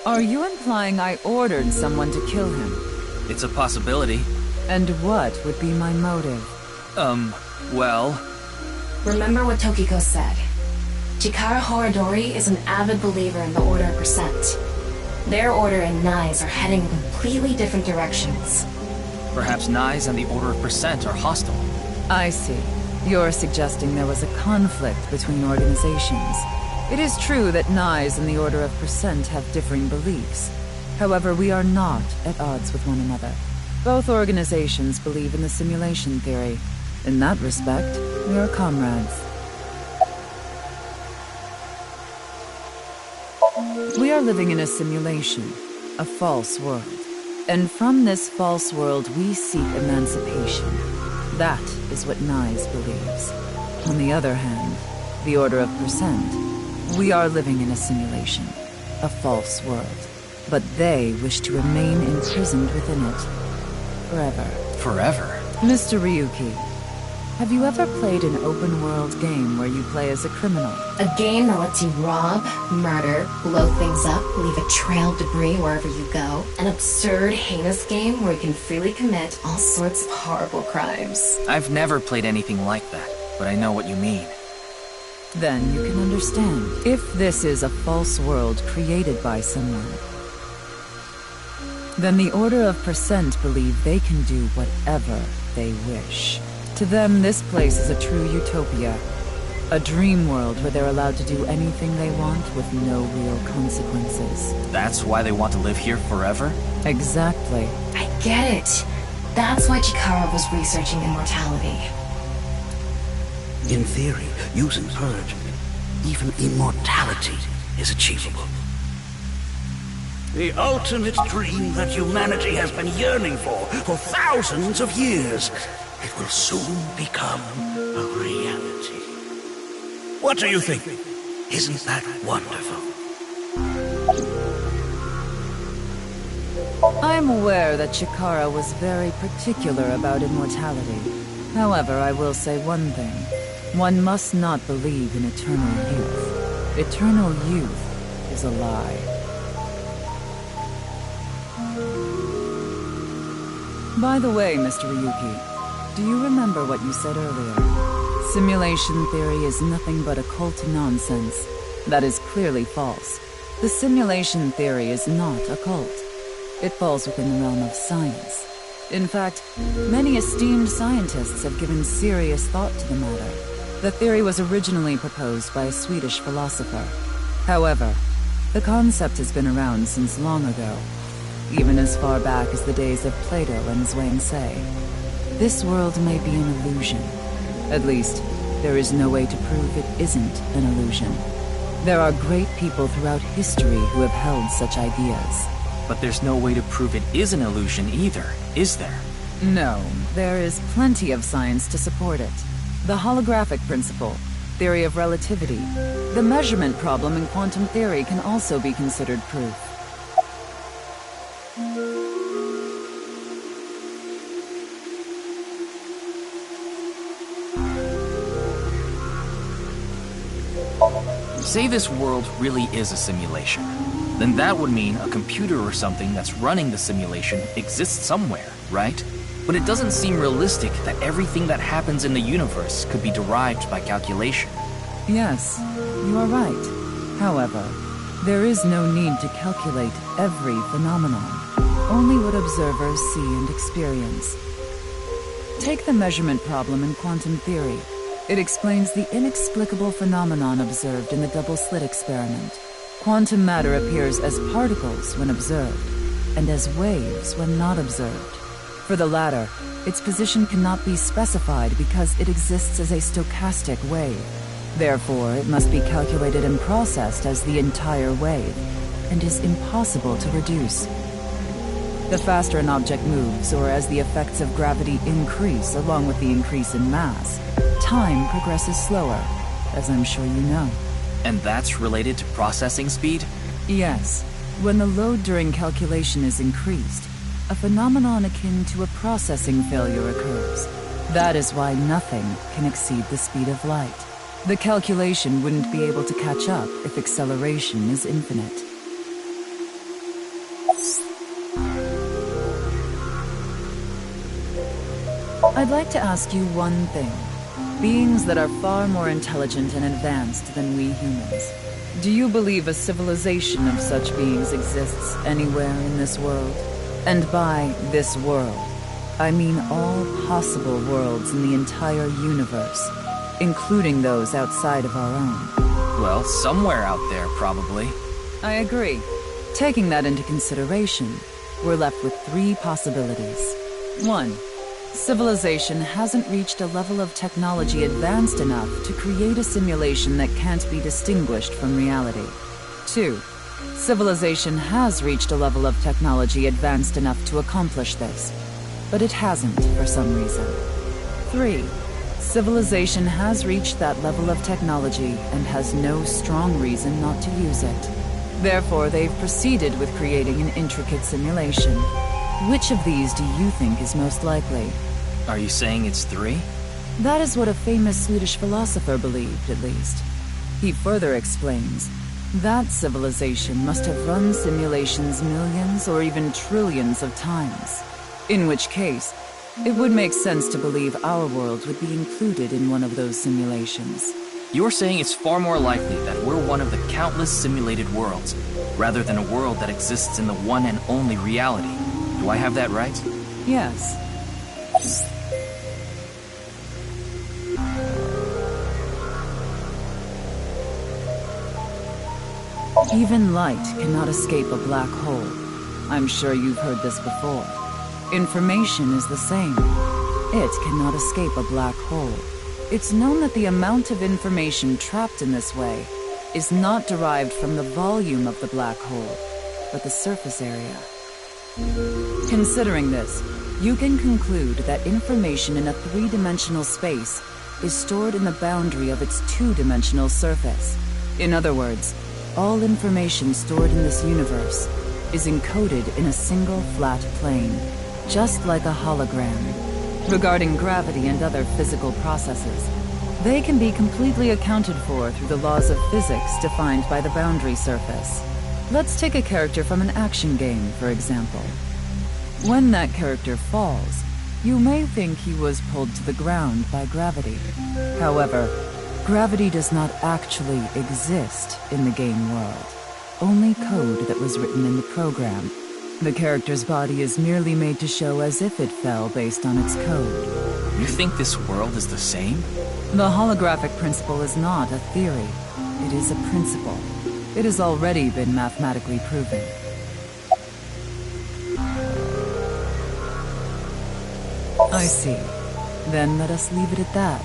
Are you implying I ordered someone to kill him? It's a possibility. And what would be my motive? Well... Remember what Tokiko said. Chikara Horadori is an avid believer in the Order of Percent. Their order and NICE are heading in completely different directions. Perhaps NICE and the Order of Percent are hostile. I see. You're suggesting there was a conflict between organizations. It is true that NICE and the Order of Percent have differing beliefs. However, we are not at odds with one another. Both organizations believe in the simulation theory. In that respect, we are comrades. We are living in a simulation, a false world. And from this false world, we seek emancipation. That is what Nyes believes. On the other hand, the Order of Percent, we are living in a simulation, a false world. But they wish to remain imprisoned within it. Forever. Forever? Mr. Ryuki, have you ever played an open-world game where you play as a criminal? A game that lets you rob, murder, blow things up, leave a trail of debris wherever you go. An absurd, heinous game where you can freely commit all sorts of horrible crimes. I've never played anything like that, but I know what you mean. Then you can understand. If this is a false world created by someone, then the Order of Percent believe they can do whatever they wish. To them, this place is a true utopia. A dream world where they're allowed to do anything they want with no real consequences. That's why they want to live here forever? Exactly. I get it. That's why Chikara was researching immortality. In theory, using Purge, even immortality is achievable. The ultimate dream that humanity has been yearning for thousands of years. It will soon become a reality. What do you think? Isn't that wonderful? I'm aware that Chikara was very particular about immortality. However, I will say one thing. One must not believe in eternal youth. Eternal youth is a lie. By the way, Mr. Ryuki, do you remember what you said earlier? Simulation theory is nothing but occult nonsense. That is clearly false. The simulation theory is not occult. It falls within the realm of science. In fact, many esteemed scientists have given serious thought to the matter. The theory was originally proposed by a Swedish philosopher. However, the concept has been around since long ago, even as far back as the days of Plato and Zhuangzi. This world may be an illusion. At least, there is no way to prove it isn't an illusion. There are great people throughout history who have held such ideas. But there's no way to prove it is an illusion either, is there? No, there is plenty of science to support it. The holographic principle, theory of relativity, the measurement problem in quantum theory can also be considered proof. Say this world really is a simulation. Then that would mean a computer or something that's running the simulation exists somewhere, right? But it doesn't seem realistic that everything that happens in the universe could be derived by calculation. Yes, you are right. However, there is no need to calculate every phenomenon, only what observers see and experience. Take the measurement problem in quantum theory. It explains the inexplicable phenomenon observed in the double-slit experiment. Quantum matter appears as particles when observed, and as waves when not observed. For the latter, its position cannot be specified because it exists as a stochastic wave. Therefore, it must be calculated and processed as the entire wave, and is impossible to reduce. The faster an object moves, or as the effects of gravity increase along with the increase in mass, time progresses slower, as I'm sure you know. And that's related to processing speed? Yes. When the load during calculation is increased, a phenomenon akin to a processing failure occurs. That is why nothing can exceed the speed of light. The calculation wouldn't be able to catch up if acceleration is infinite. I'd like to ask you one thing. Beings that are far more intelligent and advanced than we humans. Do you believe a civilization of such beings exists anywhere in this world? And by this world, I mean all possible worlds in the entire universe, including those outside of our own. Well, somewhere out there, probably. I agree. Taking that into consideration, we're left with three possibilities. 1. Civilization hasn't reached a level of technology advanced enough to create a simulation that can't be distinguished from reality. 2. Civilization has reached a level of technology advanced enough to accomplish this, but it hasn't for some reason. 3. Civilization has reached that level of technology and has no strong reason not to use it. Therefore, they've proceeded with creating an intricate simulation. Which of these do you think is most likely? Are you saying it's 3? That is what a famous Swedish philosopher believed, at least. He further explains, that civilization must have run simulations millions or even trillions of times. In which case, it would make sense to believe our world would be included in one of those simulations. You're saying it's far more likely that we're one of the countless simulated worlds, rather than a world that exists in the one and only reality. Do I have that right? Yes. Even light cannot escape a black hole. I'm sure you've heard this before. Information is the same. It cannot escape a black hole. It's known that the amount of information trapped in this way is not derived from the volume of the black hole, but the surface area. Considering this, you can conclude that information in a three-dimensional space is stored in the boundary of its two-dimensional surface. In other words, all information stored in this universe is encoded in a single flat plane, just like a hologram. Regarding gravity and other physical processes, they can be completely accounted for through the laws of physics defined by the boundary surface. Let's take a character from an action game, for example. When that character falls, you may think he was pulled to the ground by gravity. However, gravity does not actually exist in the game world. Only code that was written in the program. The character's body is merely made to show as if it fell based on its code. You think this world is the same? The holographic principle is not a theory. It is a principle. It has already been mathematically proven. I see. Then let us leave it at that.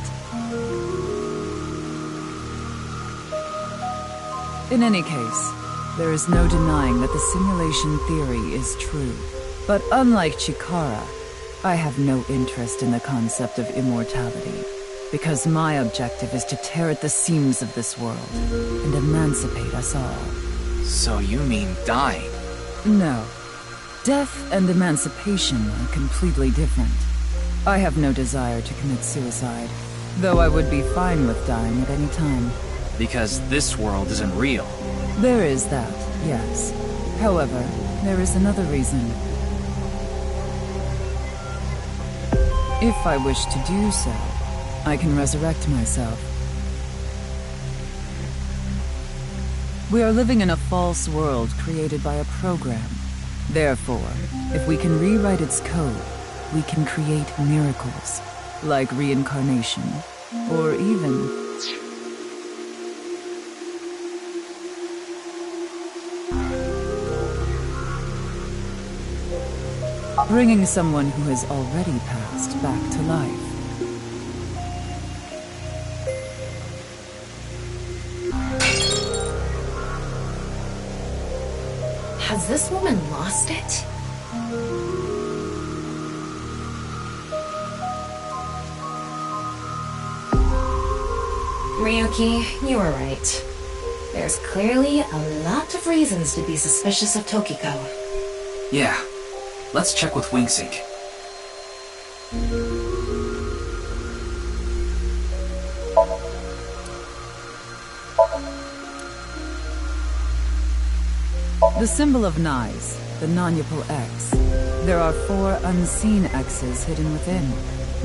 In any case, there is no denying that the simulation theory is true. But unlike Chikara, I have no interest in the concept of immortality, because my objective is to tear at the seams of this world and emancipate us all. So you mean dying? No. Death and emancipation are completely different. I have no desire to commit suicide, though I would be fine with dying at any time. Because this world isn't real. There is that, yes. However, there is another reason. If I wish to do so, I can resurrect myself. We are living in a false world created by a program. Therefore, if we can rewrite its code, we can create miracles, like reincarnation, or even... bringing someone who has already passed back to life. Has this woman lost it? Ryuki, you were right. There's clearly a lot of reasons to be suspicious of Tokiko. Yeah. Let's check with WingSync. The symbol of Nyes, the non-Yupal X. There are 4 unseen X's hidden within.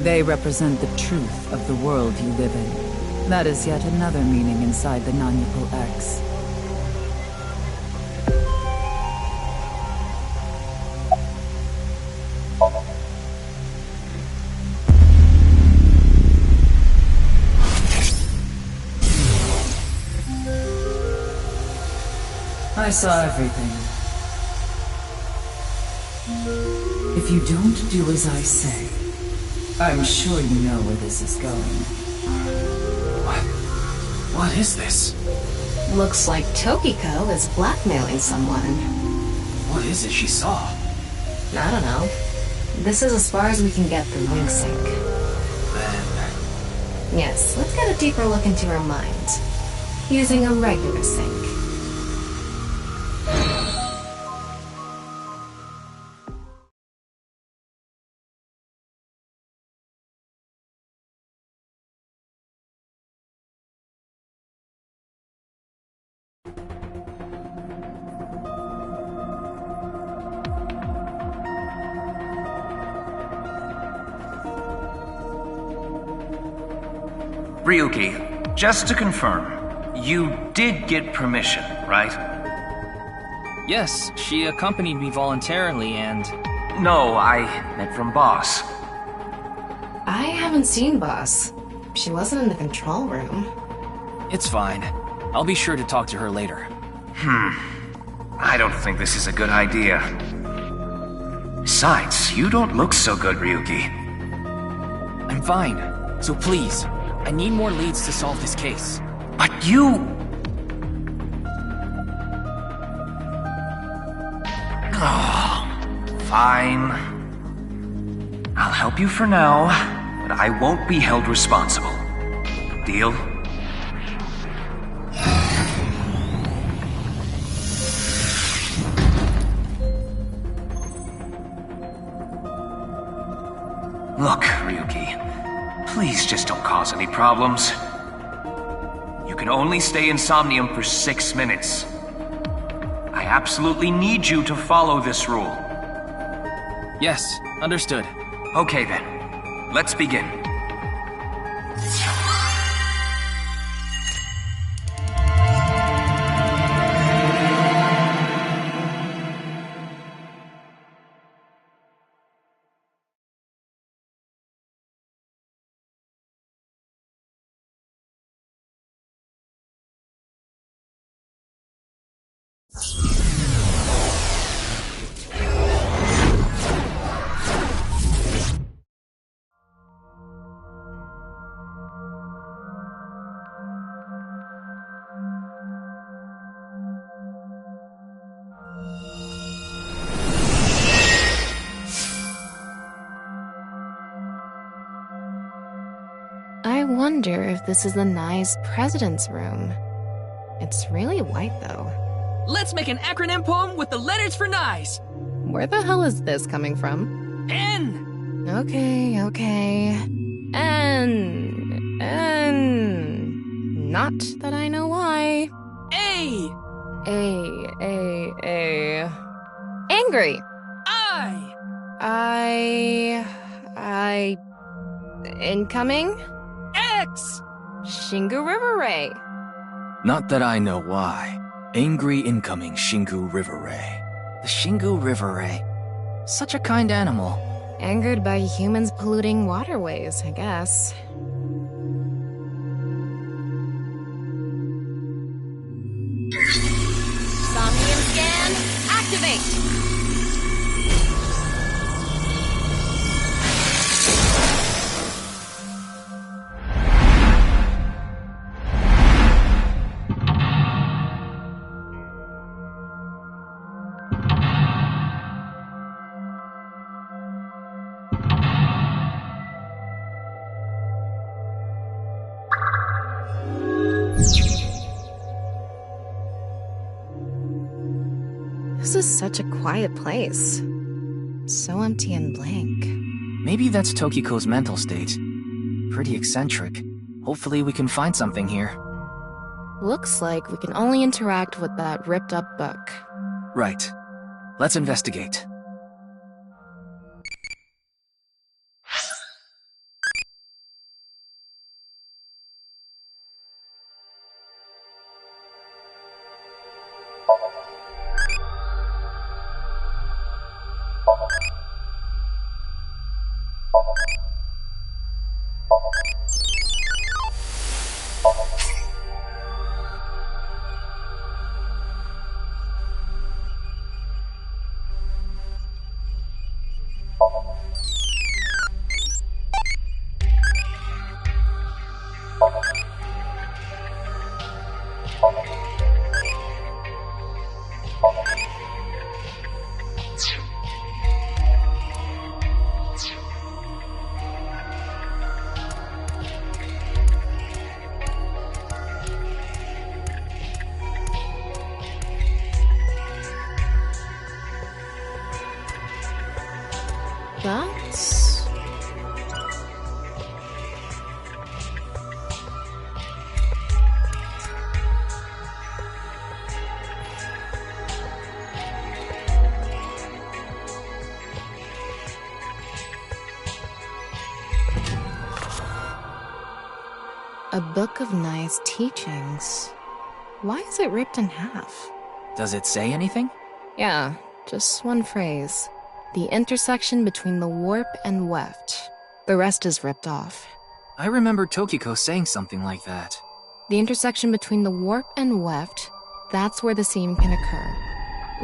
They represent the truth of the world you live in. That is yet another meaning inside the non-Yupal X. I saw everything. If you don't do as I say, I'm sure you know where this is going. What is this? Looks like Tokiko is blackmailing someone. What is it she saw? I don't know. This is as far as we can get through Link Sync. Then... Yes, let's get a deeper look into her mind. Using a regular sync. Ryuki, just to confirm, you did get permission, right? Yes, she accompanied me voluntarily and... No, I meant from Boss. I haven't seen Boss. She wasn't in the control room. It's fine. I'll be sure to talk to her later. I don't think this is a good idea. Besides, you don't look so good, Ryuki. I'm fine. So please, I need more leads to solve this case. But you... Oh, fine. I'll help you for now, but I won't be held responsible. Deal? Look, Ryuki, please just don't cause any problems. You can only stay in Somnium for 6 minutes. I absolutely need you to follow this rule. Yes, understood. Okay then, let's begin. I wonder if this is the Nye's president's room. It's really white, though. Let's make an acronym poem with the letters for Nyes. Where the hell is this coming from? N! Okay. N. Not that I know why. A! A. Angry! I! Incoming? X! Shingu River Ray. Not that I know why. Angry incoming Shingu River Ray. The Shingu River Ray. Such a kind animal. Angered by humans polluting waterways, I guess. Somnium scan, activate! This is such a quiet place. So empty and blank. Maybe that's Tokiko's mental state. Pretty eccentric. Hopefully we can find something here. Looks like we can only interact with that ripped-up book. Right. Let's investigate. A book of Nai's teachings. Why is it ripped in half? Does it say anything? Yeah, just one phrase. The intersection between the warp and weft. The rest is ripped off. I remember Tokiko saying something like that. The intersection between the warp and weft, that's where the seam can occur.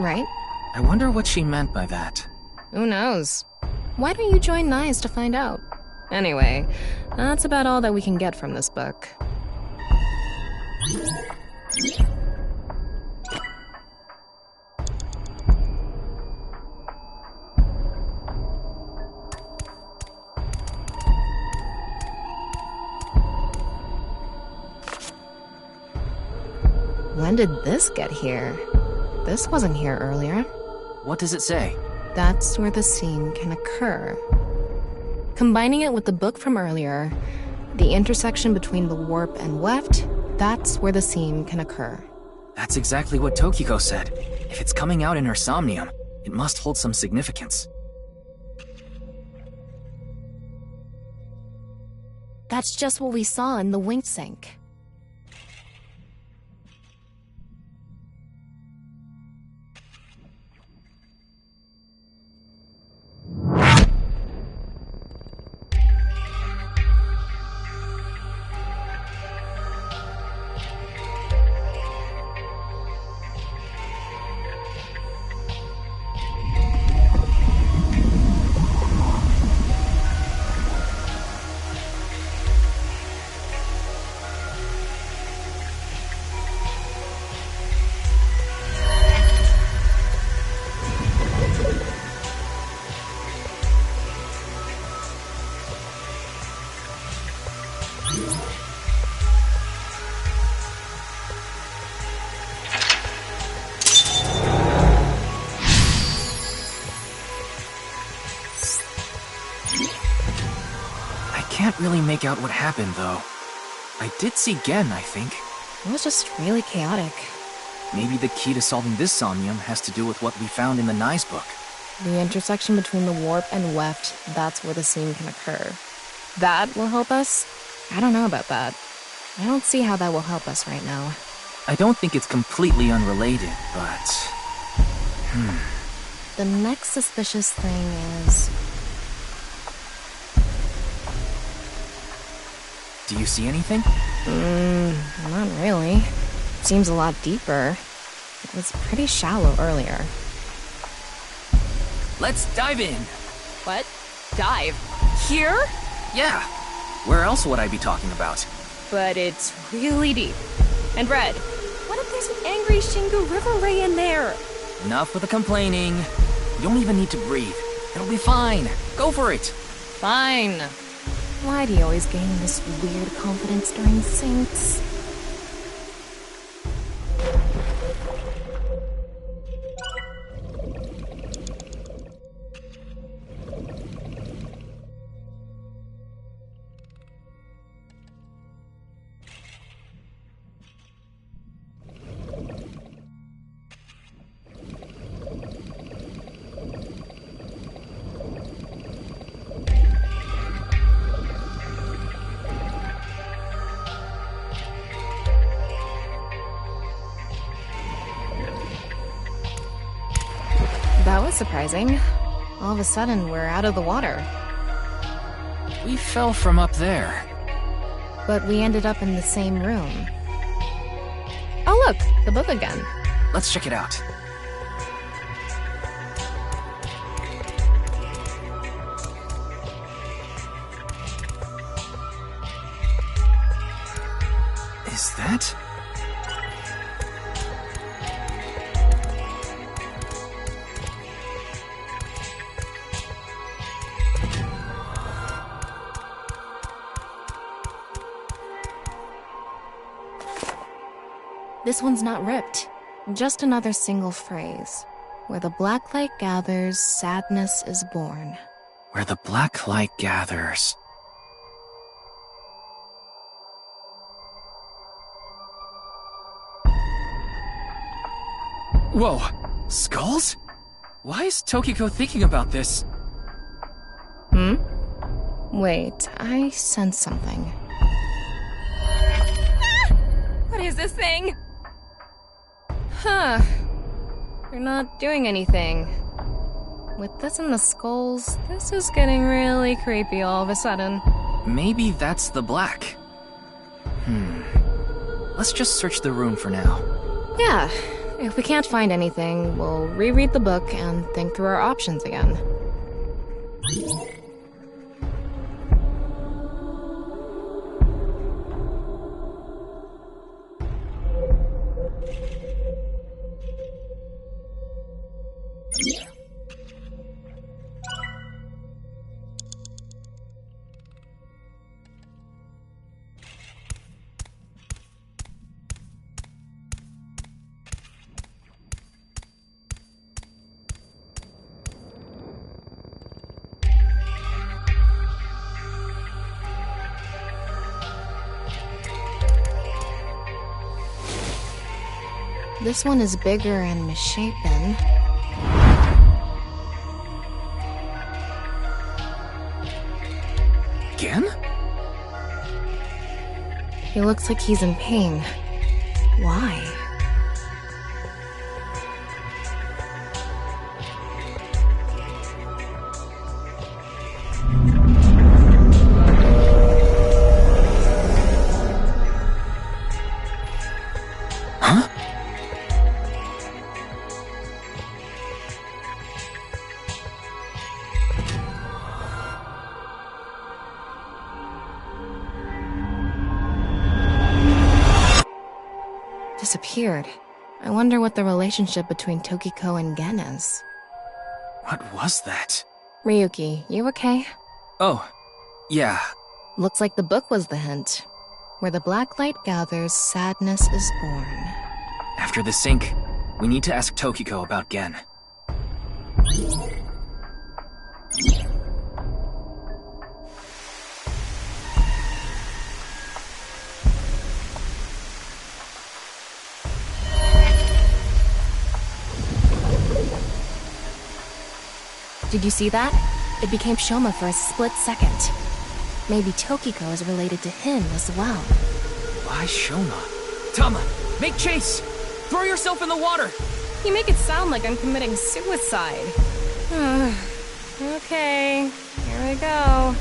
Right? I wonder what she meant by that. Who knows? Why don't you join Nai's to find out? Anyway, that's about all that we can get from this book. When did this get here? This wasn't here earlier. What does it say? That's where the seam can occur. Combining it with the book from earlier, the intersection between the warp and weft, that's where the seam can occur. That's exactly what Tokiko said. If it's coming out in her Somnium, it must hold some significance. That's just what we saw in the wink sink. Can't really make out what happened, though. I did see Gen, I think. It was just really chaotic. Maybe the key to solving this Somnium has to do with what we found in the Nai's book. The intersection between the warp and weft, that's where the seam can occur. That will help us? I don't know about that. I don't see how that will help us right now. I don't think it's completely unrelated, but... The next suspicious thing is... Do you see anything? Not really. Seems a lot deeper. It was pretty shallow earlier. Let's dive in! What? Dive? Here? Yeah. Where else would I be talking about? But it's really deep. And Red, what if there's an angry Shingu River Ray in there? Enough with the complaining. You don't even need to breathe. It'll be fine. Go for it. Fine. Why do you always gain this weird confidence during sinks? That was surprising. All of a sudden, we're out of the water. We fell from up there. But we ended up in the same room. Oh look, the book again. Let's check it out. Is that... This one's not ripped. Just another single phrase. Where the black light gathers, sadness is born. Where the black light gathers. Whoa! Skulls? Why is Tokiko thinking about this? Wait, I sense something. this thing? Huh. They're not doing anything. With this and the skulls, this is getting really creepy all of a sudden. Maybe that's the black. Let's just search the room for now. Yeah. If we can't find anything, we'll reread the book and think through our options again. This one is bigger and misshapen. Again? He looks like he's in pain. Why? Disappeared. I wonder what the relationship between Tokiko and Gen is. What was that? Ryuki, you okay? Oh, yeah. Looks like the book was the hint. Where the black light gathers, sadness is born. After the sync, we need to ask Tokiko about Gen. Did you see that? It became Shoma for a split second. Maybe Tokiko is related to him as well. Why Shoma? Tama, make chase! Throw yourself in the water! You make it sound like I'm committing suicide. Okay, here we go.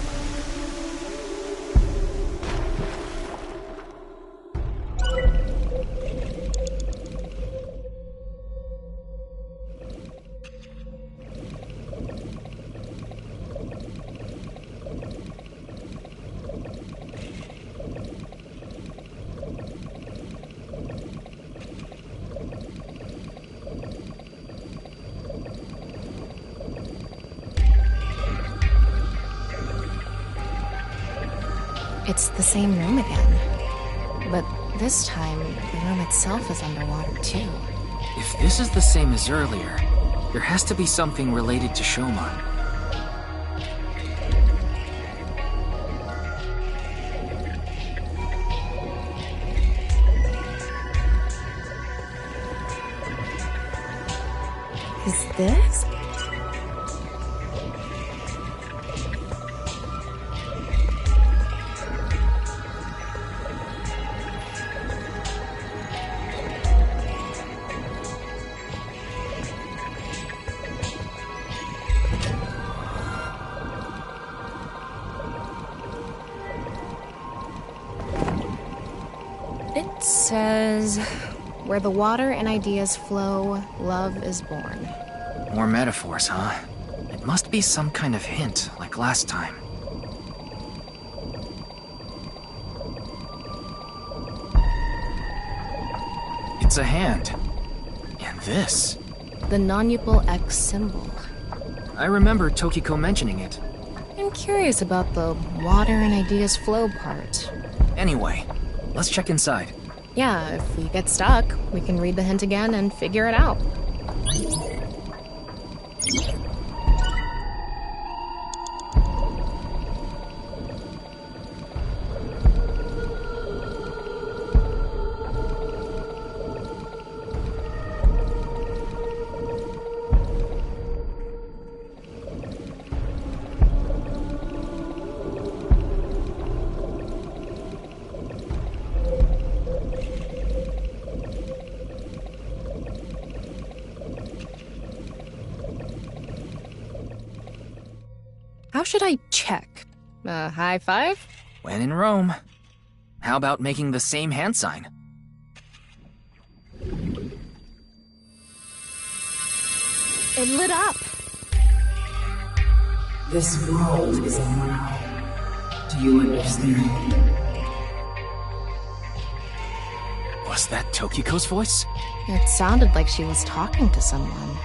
It's the same room again. But this time, the room itself is underwater too. If this is the same as earlier, there has to be something related to Shoma. Is this? It says, where the water and ideas flow, love is born. More metaphors, huh? It must be some kind of hint, like last time. It's a hand. And this. The non-upal X symbol. I remember Tokiko mentioning it. I'm curious about the water and ideas flow part. Anyway, let's check inside. Yeah, if we get stuck, we can read the hint again and figure it out. How should I check? High five? When in Rome. How about making the same hand sign? It lit up. This world is alive. Do you understand? Was that Tokiko's voice? It sounded like she was talking to someone.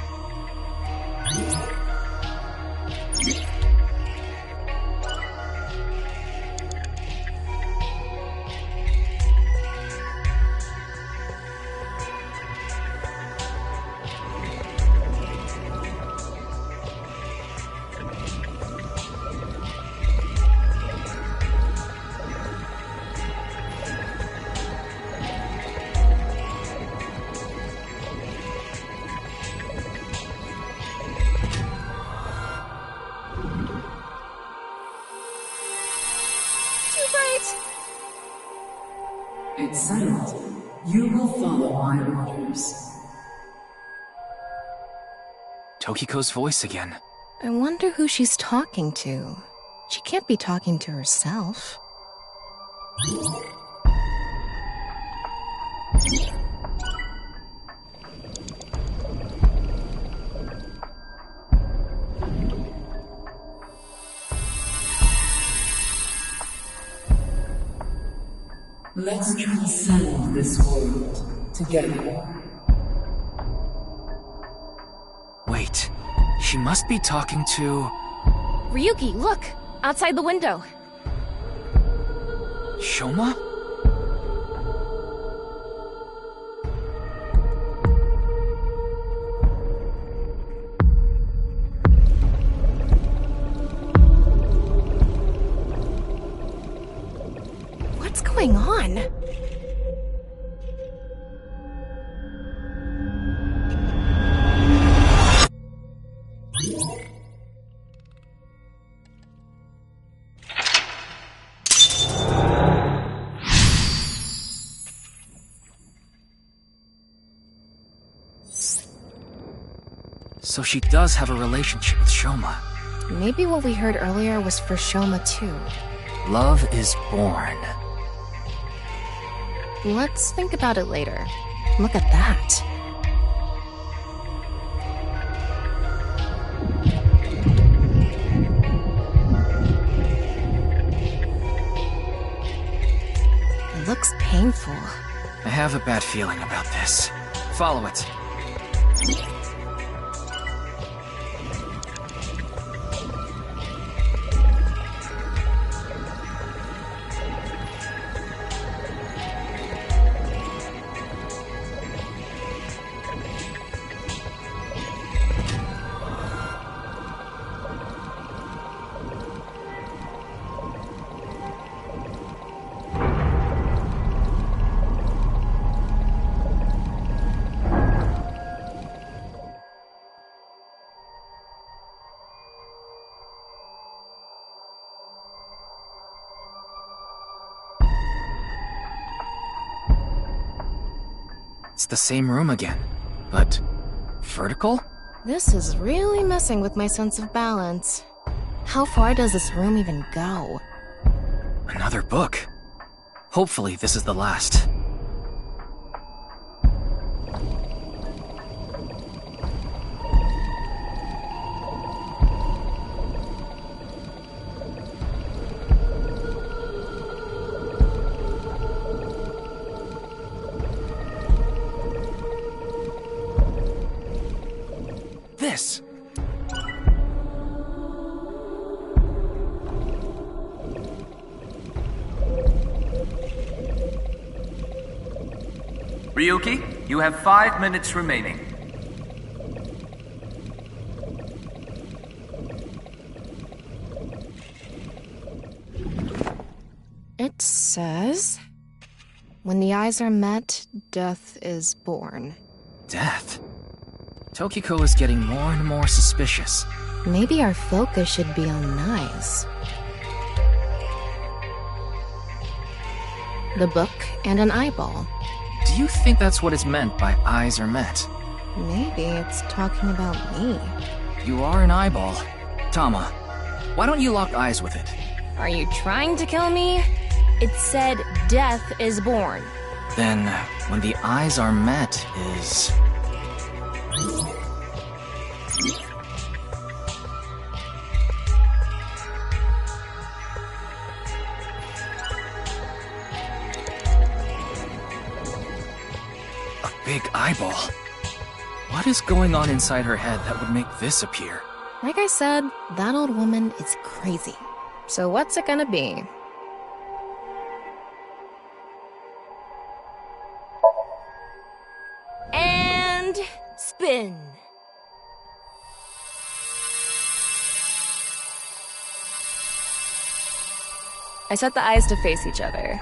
It's settled. You will follow my orders. Tokiko's voice again. I wonder who she's talking to. She can't be talking to herself. Let's transcend this world together. Wait, she must be talking to... Ryuki, look! Outside the window. Shoma? What's going on? So she does have a relationship with Shoma. Maybe what we heard earlier was for Shoma too. Love is born. Let's think about it later. Look at that. It looks painful. I have a bad feeling about this. Follow it. It's the same room again, but vertical? This is really messing with my sense of balance. How far does this room even go? Another book. Hopefully this is the last. This! Ryuki, you have 5 minutes remaining. It says, when the eyes are met, death is born. Death? Tokiko is getting more and more suspicious. Maybe our focus should be on eyes. The book and an eyeball. Do you think that's what is meant by eyes are met? Maybe it's talking about me. You are an eyeball. Tama, Why don't you lock eyes with it? Are you trying to kill me? It said death is born. Then, when the eyes are met is... a big eyeball. What is going on inside her head that would make this appear? Like I said, that old woman is crazy. So what's it gonna be? And spin. I set the eyes to face each other.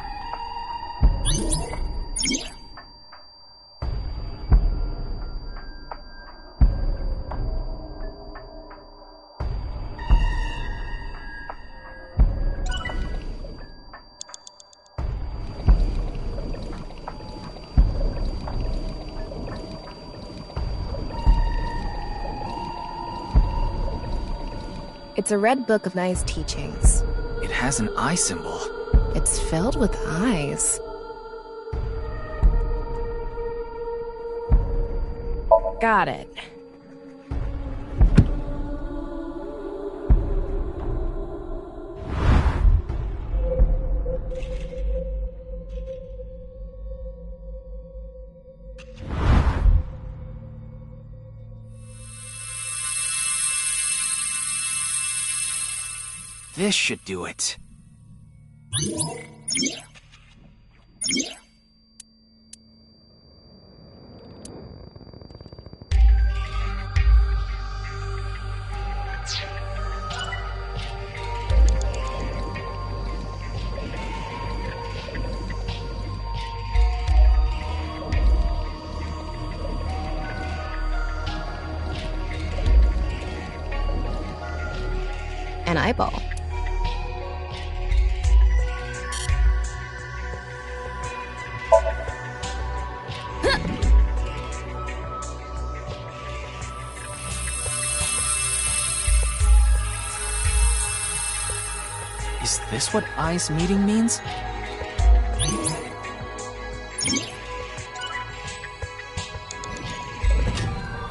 It's a red book of nice teachings. It has an eye symbol. It's filled with eyes. Got it. This should do it. An eyeball. Is this what eyes meeting means?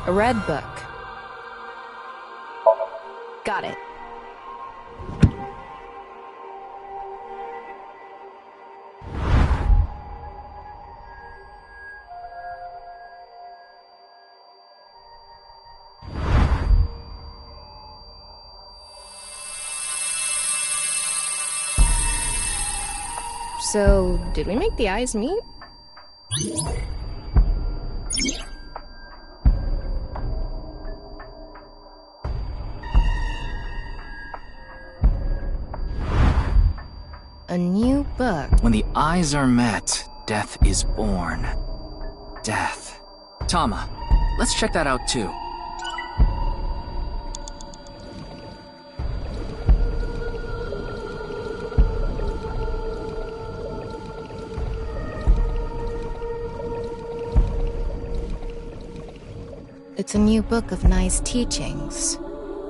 A red book. Got it. So, did we make the eyes meet? A new book. When the eyes are met, death is born. Death. Tama, let's check that out too. It's a new book of nice teachings.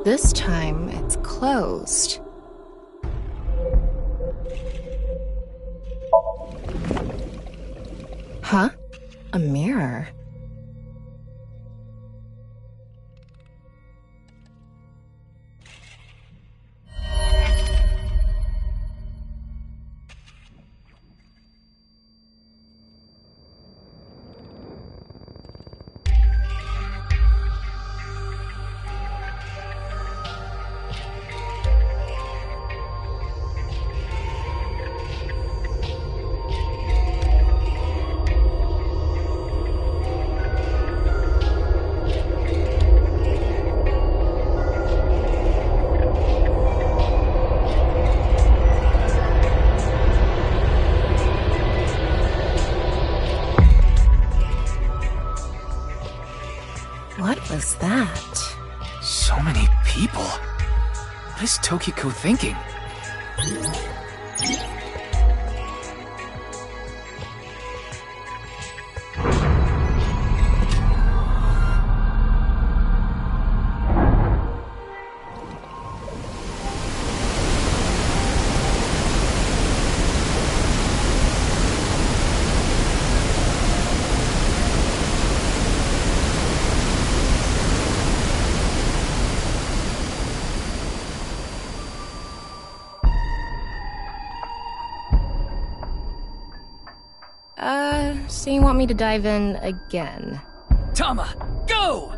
This time, it's closed. Huh? A mirror. What was that? So many people. What is Tokiko thinking? So you want me to dive in again? Tama, go!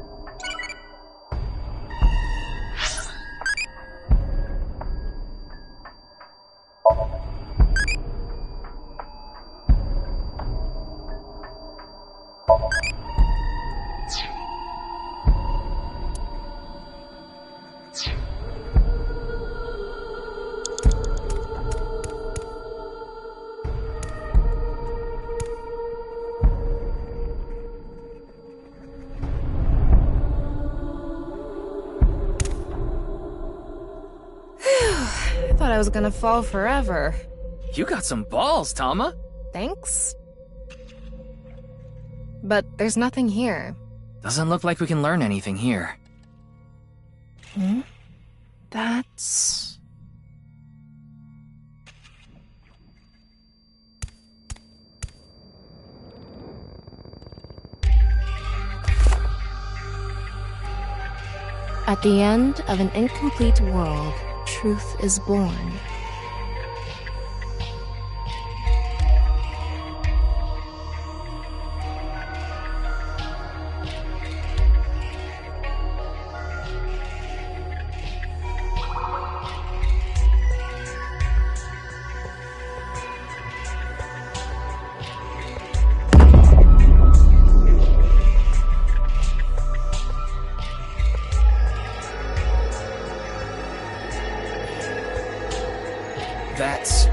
I thought I was gonna fall forever. You got some balls, Tama. Thanks. But there's nothing here. Doesn't look like we can learn anything here. Hmm? That's... At the end of an incomplete world, truth is born. That's...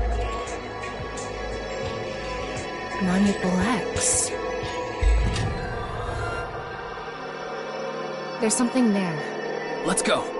Manipul X. There's something there. Let's go.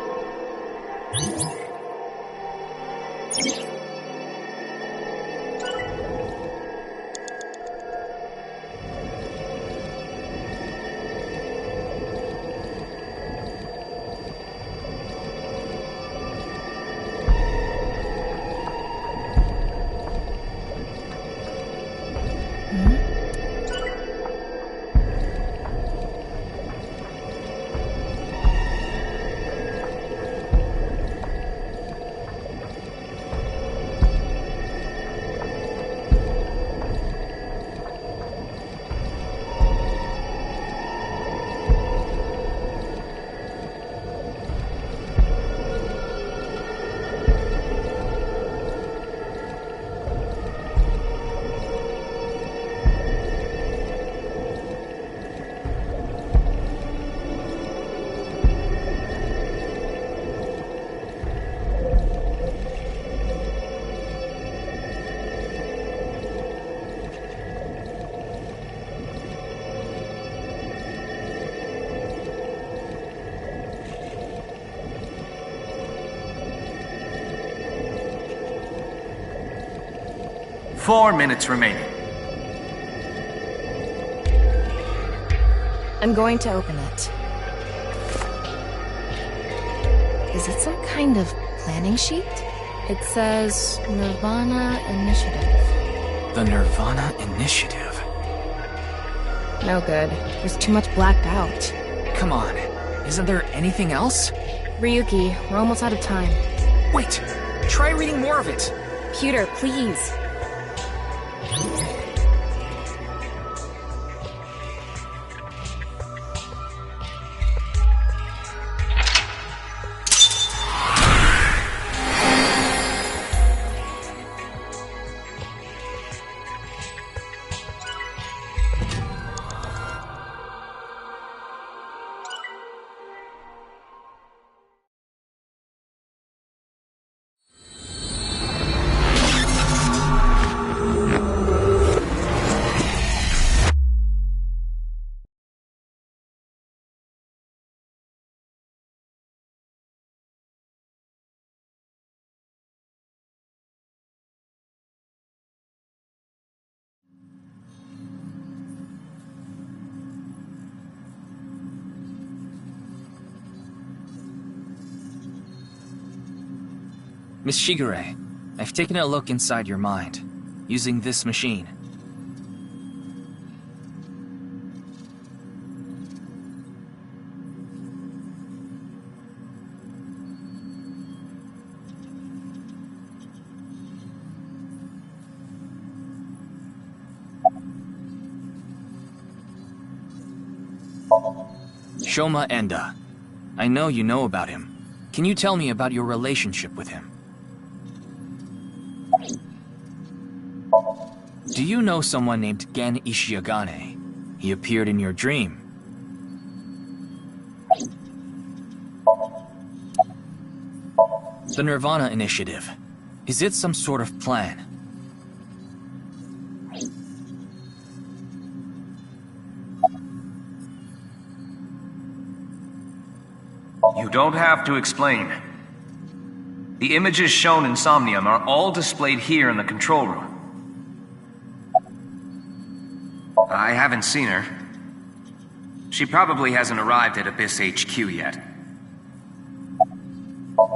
Four minutes remaining. I'm going to open it. Is it some kind of planning sheet? It says nirvanA Initiative. The nirvanA Initiative. No good. There's too much blacked out. Come on. Isn't there anything else? Ryuki, we're almost out of time. Wait! Try reading more of it! Computer, please. Miss Shigure, I've taken a look inside your mind, using this machine. Shoma Enda. I know you know about him. Can you tell me about your relationship with him? Do you know someone named Gen Ishiagane? He appeared in your dream. The nirvanA Initiative. Is it some sort of plan? You don't have to explain. The images shown in Somnium are all displayed here in the control room. I haven't seen her. She probably hasn't arrived at Abyss HQ yet.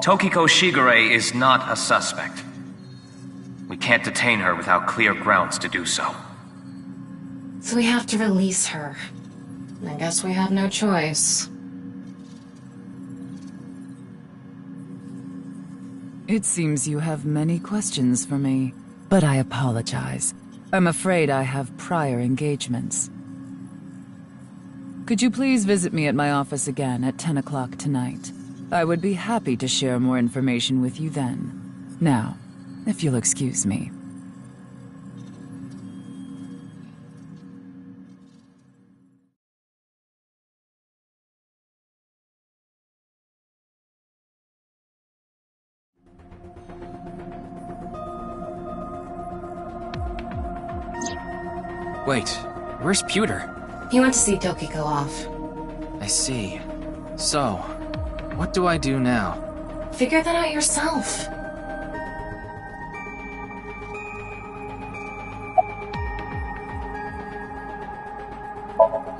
Tokiko Shigure is not a suspect. We can't detain her without clear grounds to do so. So we have to release her. I guess we have no choice. It seems you have many questions for me, but I apologize. I'm afraid I have prior engagements. Could you please visit me at my office again at 10 o'clock tonight? I would be happy to share more information with you then. Now, if you'll excuse me. Wait, where's Pewter? He went to see Tokiko off. I see. So, what do I do now? Figure that out yourself.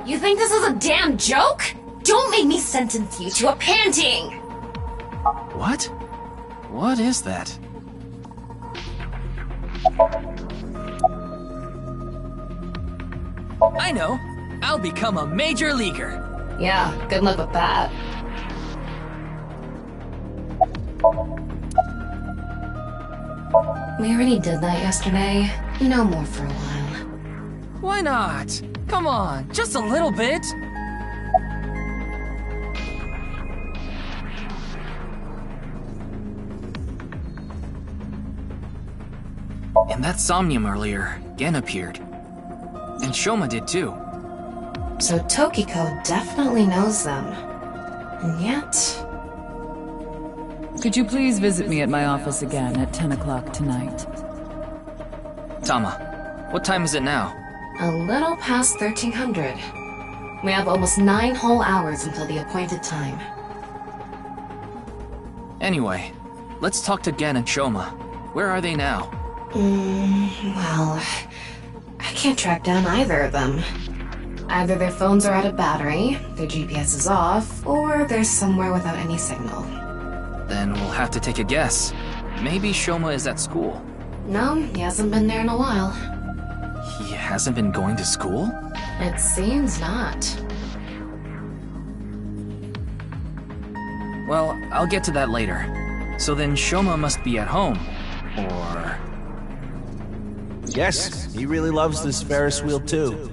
You think this is a damn joke? Don't make me sentence you to a panting! What? What is that? I know! I'll become a major leaguer! Yeah, good luck with that. We already did that yesterday. No more for a while. Why not? Come on, just a little bit! In that Somnium earlier, Gen appeared. And Shoma did too. So Tokiko definitely knows them. And yet... Could you please visit me at my office again at 10 o'clock tonight? Tama, what time is it now? A little past 1300. We have almost 9 whole hours until the appointed time. Anyway, let's talk to Gen and Shoma. Where are they now? Well... I can't track down either of them. Either their phones are out of battery, their GPS is off, or they're somewhere without any signal. Then we'll have to take a guess. Maybe Shoma is at school. No, he hasn't been there in a while. He hasn't been going to school? It seems not. Well, I'll get to that later. So then Shoma must be at home. Or... Yes, he really loves this Ferris wheel too.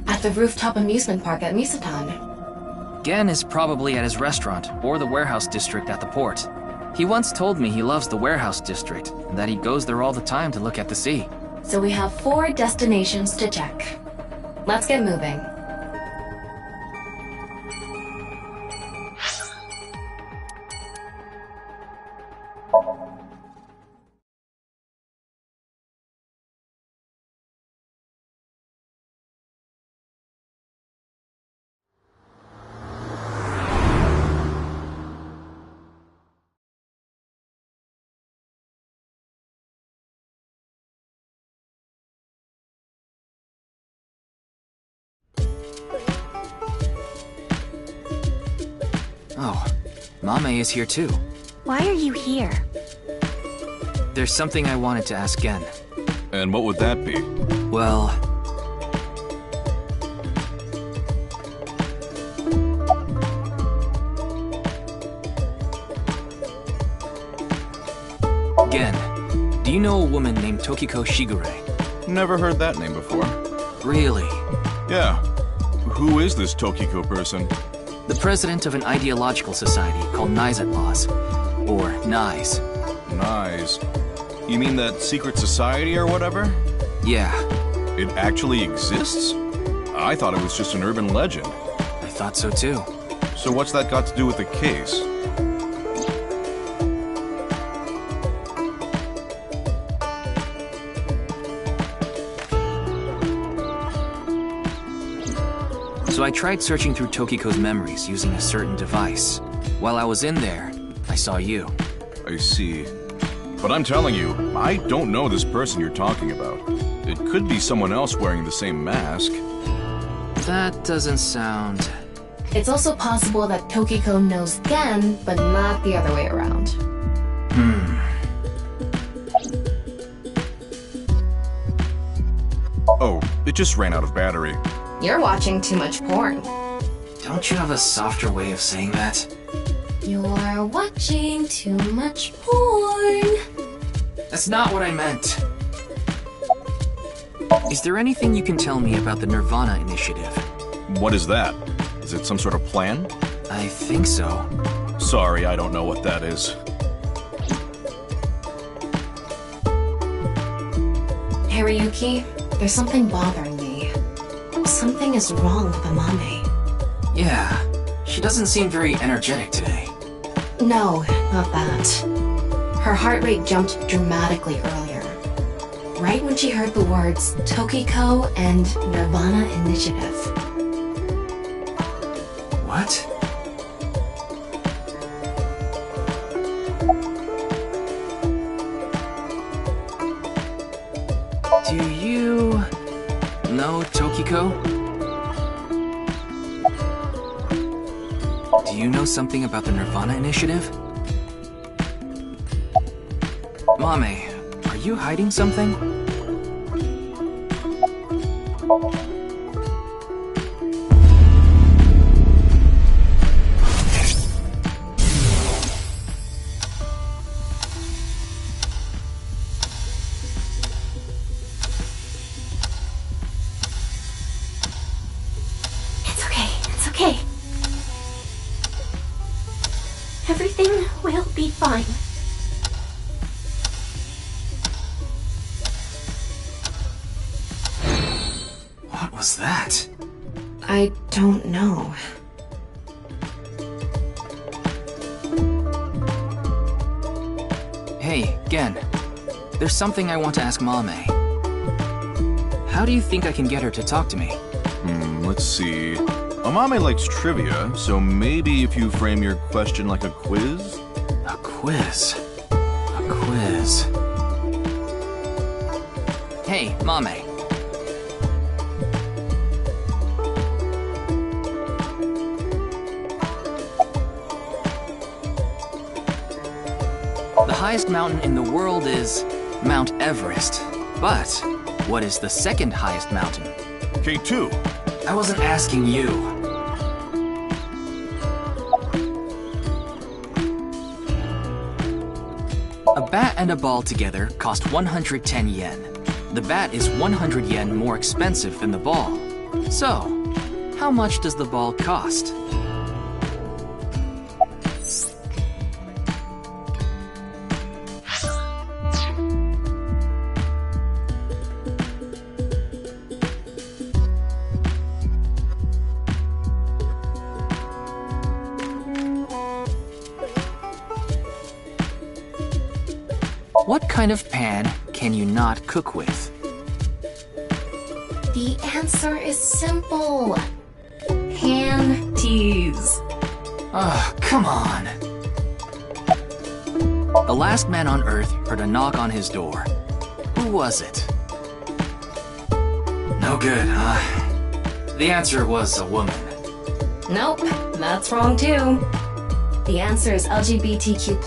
At the rooftop amusement park at Misatan. Gen is probably at his restaurant, or the warehouse district at the port. He once told me he loves the warehouse district, and that he goes there all the time to look at the sea. So we have 4 destinations to check. Let's get moving. Oh, Mame is here too. Why are you here? There's something I wanted to ask Gen. And what would that be? Well... Gen, do you know a woman named Tokiko Shigure? Never heard that name before. Really? Yeah. Who is this Tokiko person? The president of an ideological society called Nizatlaws, or NIZE. NIZE? You mean that secret society or whatever? Yeah. It actually exists? I thought it was just an urban legend. I thought so too. So what's that got to do with the case? So I tried searching through Tokiko's memories using a certain device. While I was in there, I saw you. I see. But I'm telling you, I don't know this person you're talking about. It could be someone else wearing the same mask. That doesn't sound... It's also possible that Tokiko knows Gen, but not the other way around. Oh, it just ran out of battery. You're watching too much porn. Don't you have a softer way of saying that? You're watching too much porn. That's not what I meant. Is there anything you can tell me about the nirvanA initiative? What is that? Is it some sort of plan? I think so. Sorry, I don't know what that is. Hariyuki, there's something bothering me. Something is wrong with Amame. Yeah, she doesn't seem very energetic today. No, not that. Her heart rate jumped dramatically earlier. Right when she heard the words Tokiko and nirvanA Initiative. What? Do you know Tokiko? Do you know something about the nirvanA Initiative? Mame, are you hiding something? It's okay. Everything will be fine. What was that? I don't know. Hey, Gen. There's something I want to ask Mame. How do you think I can get her to talk to me? Let's see. Amame likes trivia, so maybe if you frame your question like a quiz? A quiz? A quiz... Hey, Mame. The highest mountain in the world is Mount Everest. But what is the second highest mountain? K2. I wasn't asking you. A bat and a ball together cost 110 yen. The bat is 100 yen more expensive than the ball. So, how much does the ball cost? What kind of pan can you not cook with? The answer is simple. Panties. Oh, come on. The last man on Earth heard a knock on his door. Who was it? No good, huh? The answer was a woman. Nope, that's wrong too. The answer is LGBTQ+.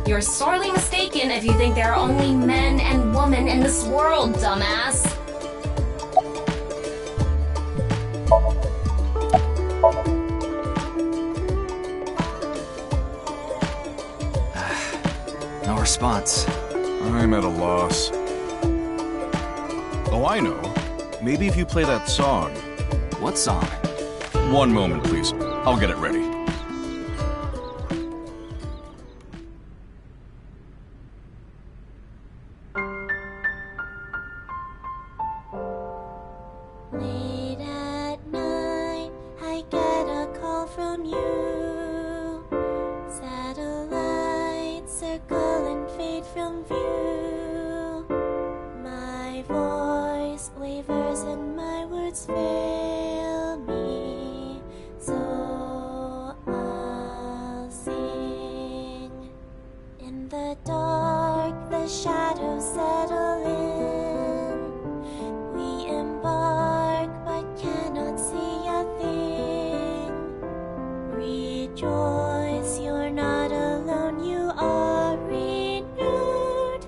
You're sorely mistaken if you think there are only men and women in this world, dumbass. No response. I'm at a loss. Oh, I know. Maybe if you play that song. What song? One moment, please. I'll get it ready. Late at night, I get a call from you. Satellites circle and fade from view. My voice wavers and my words fail me. So I'll sing. In the dark, the shadows settle in. We embark but cannot see a thing. Rejoice, you're not alone, you are renewed.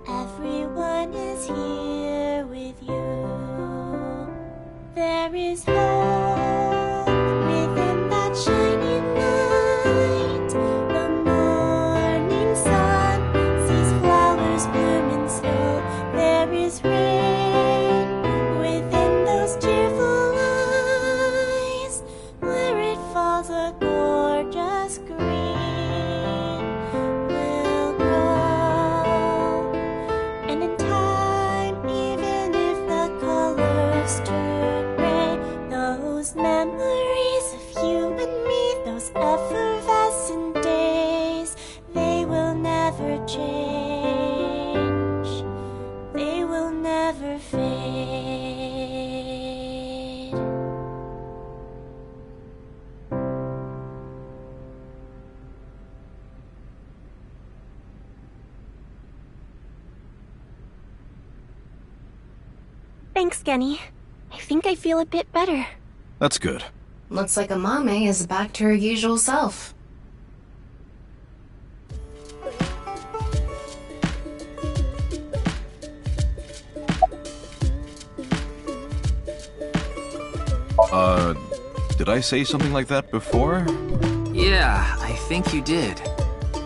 Everyone is here with you. There is hope within that shining light. The morning sun sees flowers bloom in snow. There is rain within those cheerful eyes. Where it falls, a gorgeous green will grow. And in time, even if the colors turn gray, those memories of you and me, those effervescent days, they will never change. They will never fade. Thanks, Genny. I think I feel a bit better. That's good. Looks like Amame is back to her usual self. Did I say something like that before? Yeah, I think you did.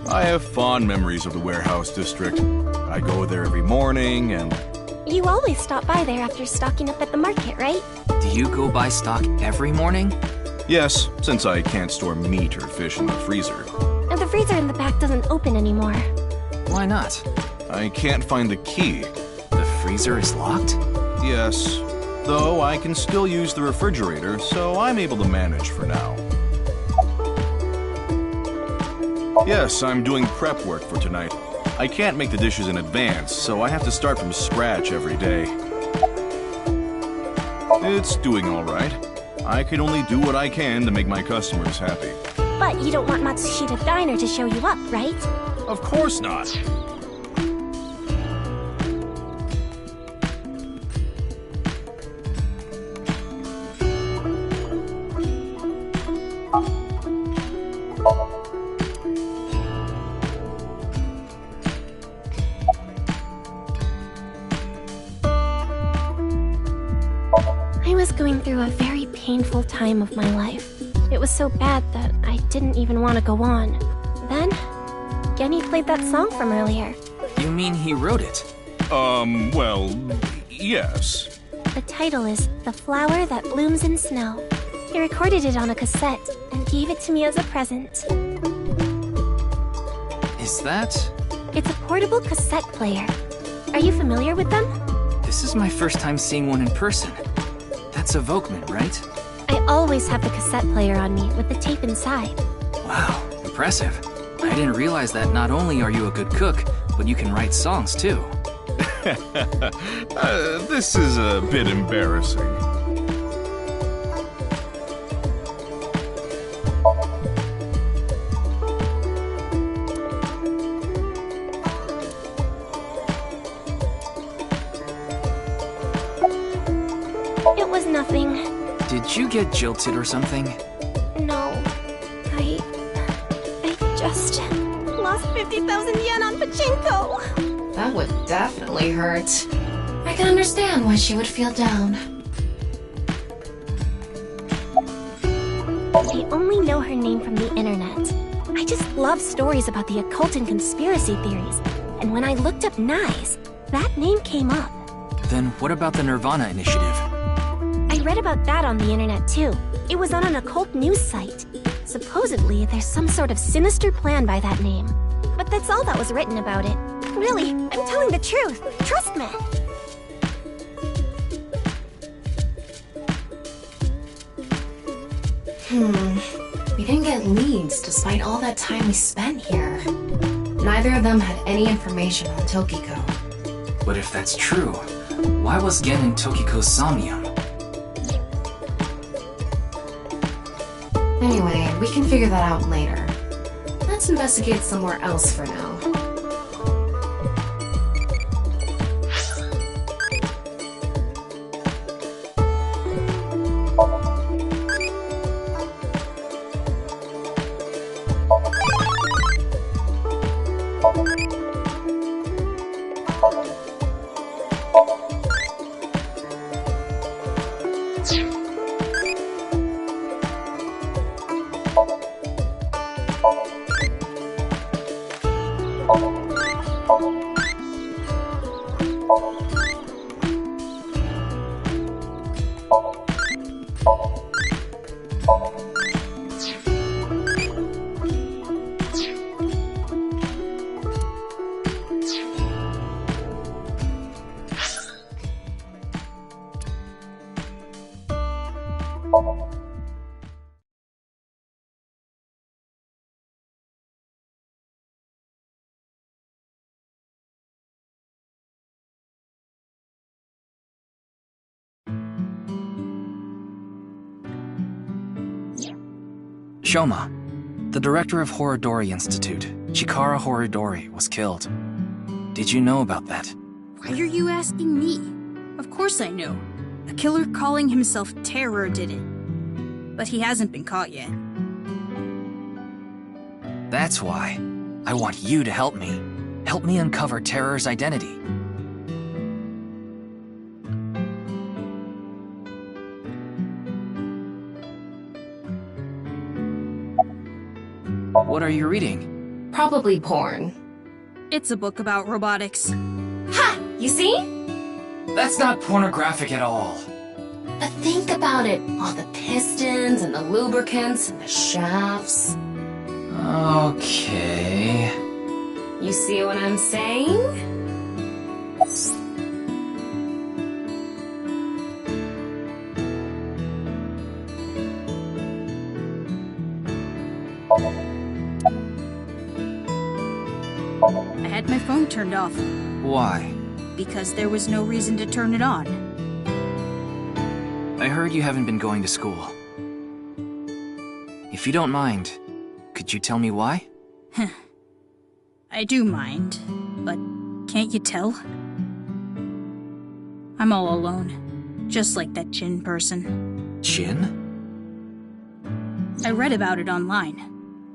I have fond memories of the warehouse district. I go there every morning and... You always stop by there after stocking up at the market, right? Do you go buy stock every morning? Yes, since I can't store meat or fish in the freezer. And the freezer in the back doesn't open anymore. Why not? I can't find the key. The freezer is locked? Yes, though I can still use the refrigerator, so I'm able to manage for now. Yes, I'm doing prep work for tonight. I can't make the dishes in advance, so I have to start from scratch every day. It's doing all right. I can only do what I can to make my customers happy. But you don't want Matsushita Diner to show you up, right? Of course not. I was going through a very painful time of my life. It was so bad that I didn't even want to go on. Then, Genny played that song from earlier. You mean he wrote it? Well, yes. The title is The Flower That Blooms in Snow. He recorded it on a cassette and gave it to me as a present. Is that? It's a portable cassette player. Are you familiar with them? This is my first time seeing one in person. That's a Volkman, right? I always have the cassette player on me with the tape inside. Wow, impressive. I didn't realize that not only are you a good cook, but you can write songs too. This is a bit embarrassing. It was nothing. Did you get jilted or something? No. I just lost 50,000 yen on pachinko. That would definitely hurt. I can understand why she would feel down. I only know her name from the internet. I just love stories about the occult and conspiracy theories. And when I looked up Nyes, that name came up. Then what about the nirvanA initiative? I read about that on the internet too. It was on an occult news site. Supposedly, there's some sort of sinister plan by that name. But that's all that was written about it. Really, I'm telling the truth. Trust me. We didn't get leads despite all that time we spent here. Neither of them had any information on Tokiko. But if that's true, why was Gen in Tokiko's Somnium? Anyway, we can figure that out later. Let's investigate somewhere else for now. Shoma, the director of Horodori Institute, Chikara Horodori, was killed. Did you know about that? Why are you asking me? Of course I know. A killer calling himself Terror did it. But he hasn't been caught yet. That's why. I want you to help me. Help me uncover Terror's identity. What are you reading? Probably porn. It's a book about robotics. Ha! You see? That's not pornographic at all. But think about it. All the pistons and the lubricants and the shafts. Okay. You see what I'm saying? I had my phone turned off. Why? Because there was no reason to turn it on. I heard you haven't been going to school. If you don't mind, could you tell me why? I do mind, but can't you tell? I'm all alone, just like that Jin person. Jin? I read about it online.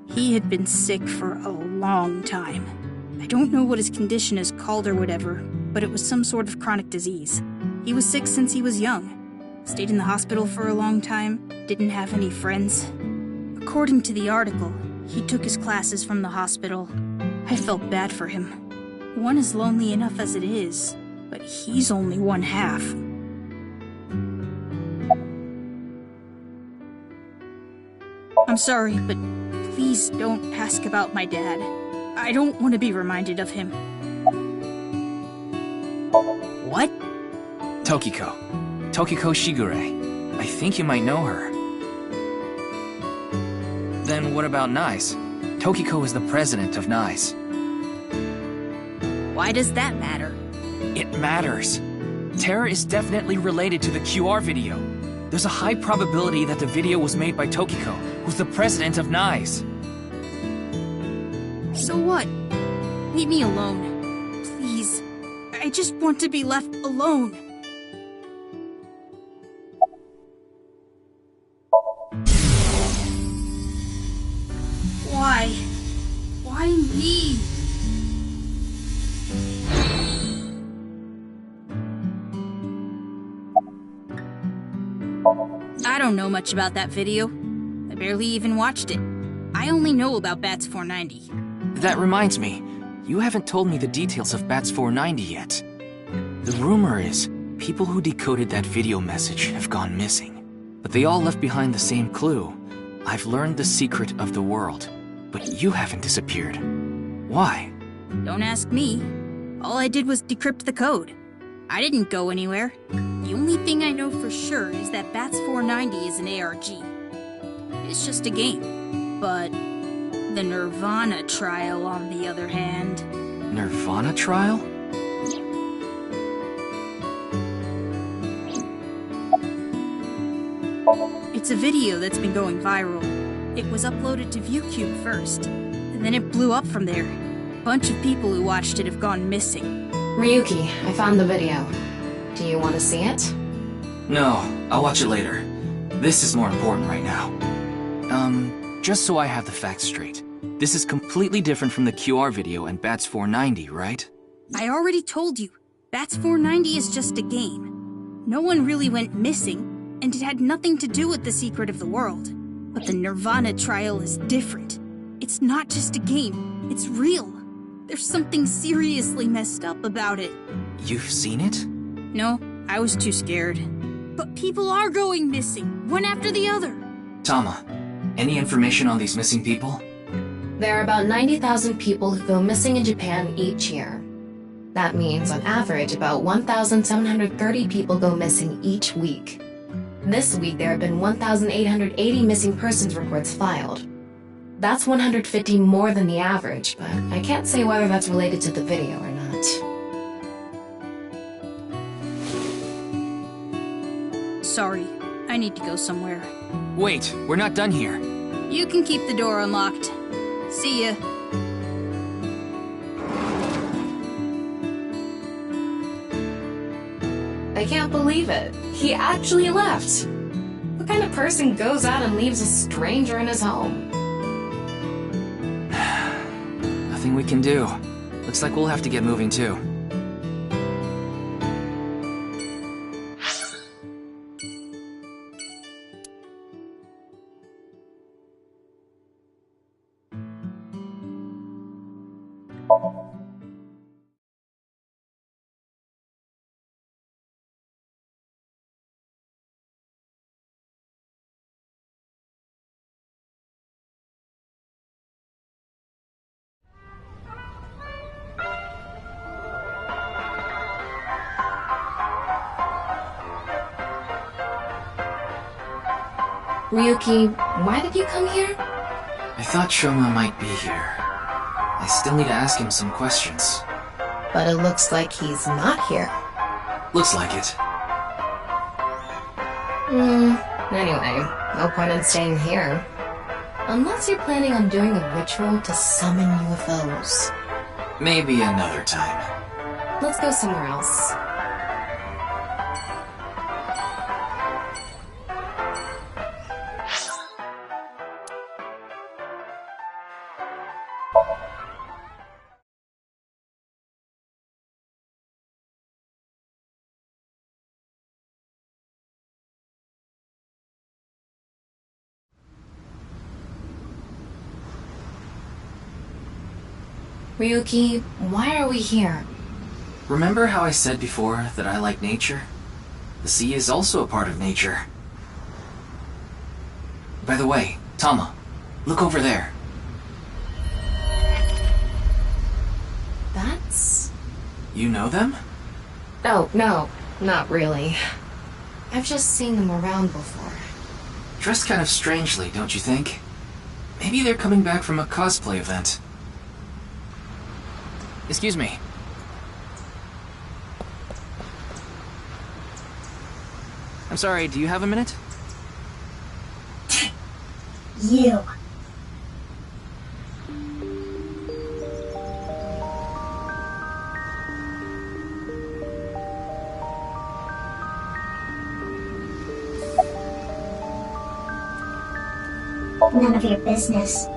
He had been sick for a long time. I don't know what his condition is called or whatever, but it was some sort of chronic disease. He was sick since he was young. Stayed in the hospital for a long time, didn't have any friends. According to the article, he took his classes from the hospital. I felt bad for him. One is lonely enough as it is, but he's only one half. I'm sorry, but please don't ask about my dad. I don't want to be reminded of him. What? Tokiko. Tokiko Shigure. I think you might know her. Then what about NICE? Tokiko is the president of NICE. Why does that matter? It matters. Terror is definitely related to the QR video. There's a high probability that the video was made by Tokiko, who's the president of NICE. So what? Leave me alone. Please. I just want to be left alone. Why? Why me? I don't know much about that video. I barely even watched it. I only know about Bats 490. That reminds me, you haven't told me the details of Bats 490 yet. The rumor is, People who decoded that video message have gone missing. But they all left behind the same clue. I've learned the secret of the world. But you haven't disappeared. Why? Don't ask me. All I did was decrypt the code. I didn't go anywhere. The only thing I know for sure is that Bats 490 is an ARG. It's just a game. But the nirvanA trial, on the other hand... nirvanA trial? It's a video that's been going viral. It was uploaded to ViewCube first, and then it blew up from there. A bunch of people who watched it have gone missing. Ryuki, I found the video. Do you want to see it? No, I'll watch it later. This is more important right now. Just so I have the facts straight. This is completely different from the QR video and Bats 490, right? I already told you, Bats 490 is just a game. No one really went missing, and it had nothing to do with the secret of the world. But the nirvanA trial is different. It's not just a game, it's real. There's something seriously messed up about it. You've seen it? No, I was too scared. But people are going missing, one after the other. Tama, any information on these missing people? There are about 90,000 people who go missing in Japan each year. That means, on average, about 1,730 people go missing each week. This week, there have been 1,880 missing persons reports filed. That's 150 more than the average, but I can't say whether that's related to the video or not. Sorry, I need to go somewhere. Wait, we're not done here. You can keep the door unlocked. See ya. I can't believe it. He actually left. What kind of person goes out and leaves a stranger in his home? Nothing we can do. Looks like we'll have to get moving too. Ryuki, why did you come here? I thought Shoma might be here. I still need to ask him some questions. But it looks like he's not here. Looks like it. Anyway, no point in staying here. Unless you're planning on doing a ritual to summon UFOs. Maybe another time. Let's go somewhere else. Ryuki, why are we here? Remember how I said before that I like nature? The sea is also a part of nature. By the way, Tama, look over there. That's... You know them? Oh, no, not really. I've just seen them around before. Dressed kind of strangely, don't you think? Maybe they're coming back from a cosplay event. Excuse me. I'm sorry, do you have a minute? You. None of your business.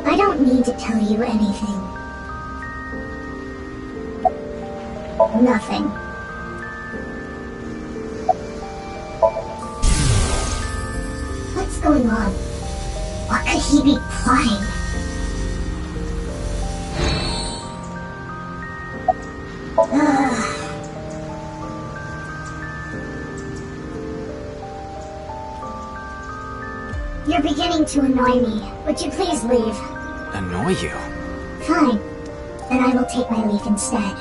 I don't need to tell you anything. Nothing. What's going on? What could he be plotting? You're beginning to annoy me. Would you please leave? Annoy you? Fine. Then I will take my leave instead.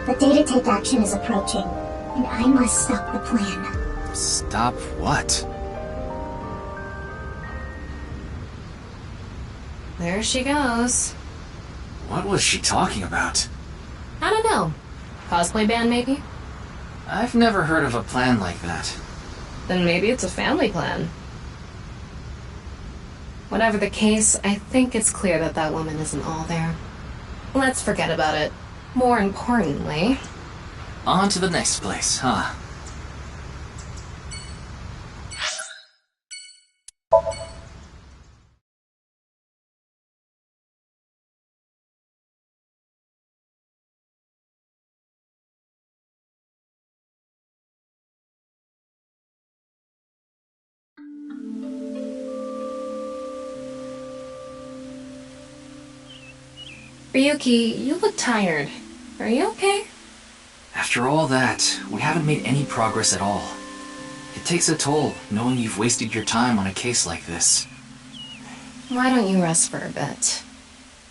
The day to take action is approaching, and I must stop the plan. Stop what? There she goes. What was she talking about? I don't know. Cosplay band, maybe? I've never heard of a plan like that. Then maybe it's a family plan. Whatever the case, I think it's clear that that woman isn't all there. Let's forget about it. More importantly... On to the next place, huh? Ryuki, you look tired. Are you okay? After all that, we haven't made any progress at all. It takes a toll, knowing you've wasted your time on a case like this. Why don't you rest for a bit?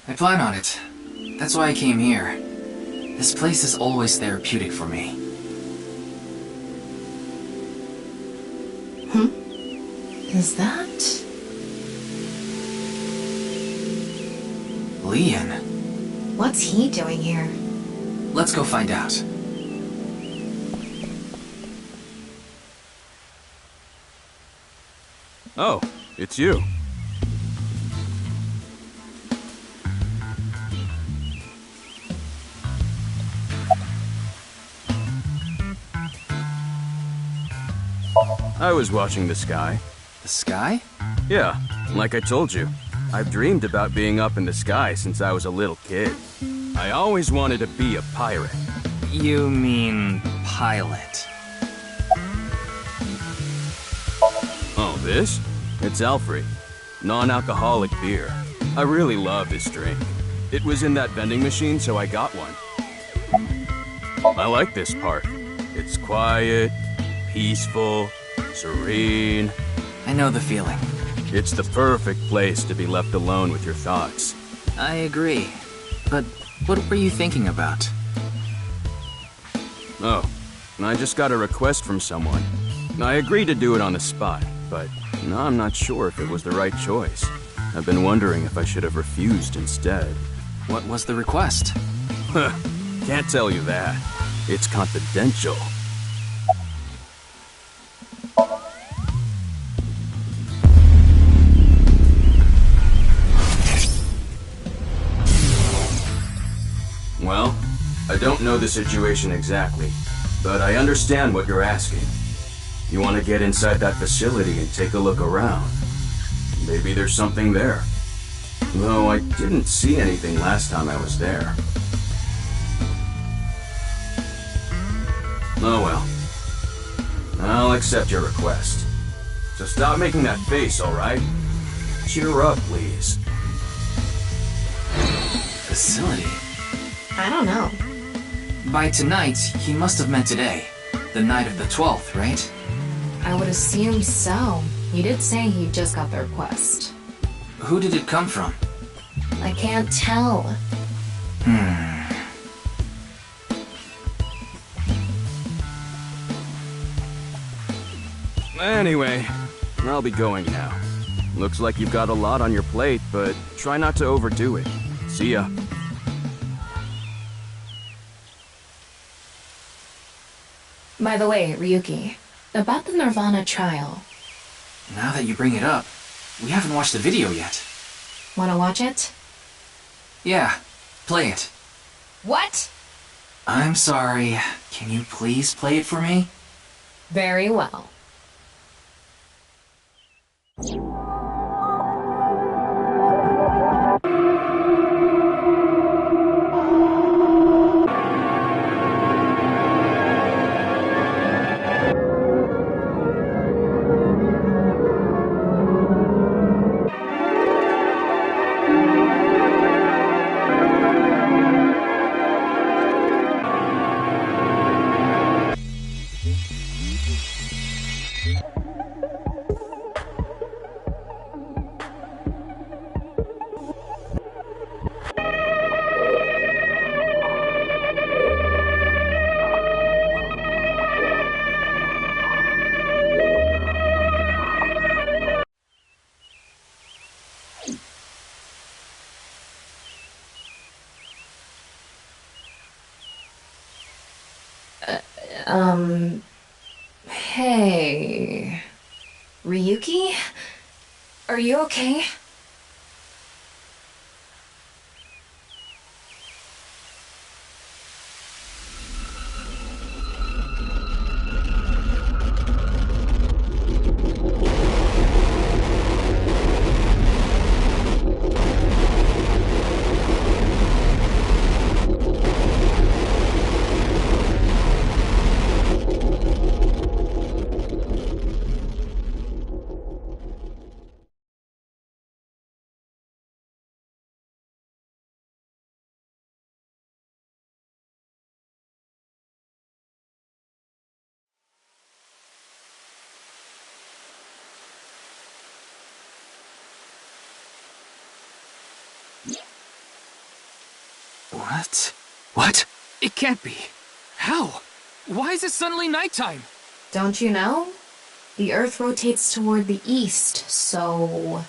I plan on it. That's why I came here. This place is always therapeutic for me. Is that... Leon. What's he doing here? Let's go find out. Oh, it's you. I was watching the sky. The sky? Yeah, like I told you. I've dreamed about being up in the sky since I was a little kid. I always wanted to be a pirate. You mean pilot? Oh, this? It's Alfred. Non-alcoholic beer. I really love this drink. It was in that vending machine, so I got one. I like this part. It's quiet, peaceful, serene. I know the feeling. It's the perfect place to be left alone with your thoughts. I agree. But what were you thinking about? Oh, I just got a request from someone. I agreed to do it on the spot, but now I'm not sure if it was the right choice. I've been wondering if I should have refused instead. What was the request? Can't tell you that. It's confidential. Well, I don't know the situation exactly, but I understand what you're asking. You want to get inside that facility and take a look around. Maybe there's something there. Though I didn't see anything last time I was there. Oh well. I'll accept your request. So stop making that face, alright? Cheer up, please. Facility? I don't know. By tonight, he must have meant today. The night of the 12th, right? I would assume so. He did say he just got the request. Who did it come from? I can't tell. Anyway, I'll be going now. Looks like you've got a lot on your plate, but try not to overdo it. See ya. By the way, Ryuki, about the nirvanA trial. Now that you bring it up, we haven't watched the video yet. Wanna watch it? Yeah, play it. What? I'm sorry. Can you please play it for me? Very well. Hey... Ryuki? Are you okay? What? What? It can't be. How? Why is it suddenly nighttime? Don't you know? The Earth rotates toward the east, so...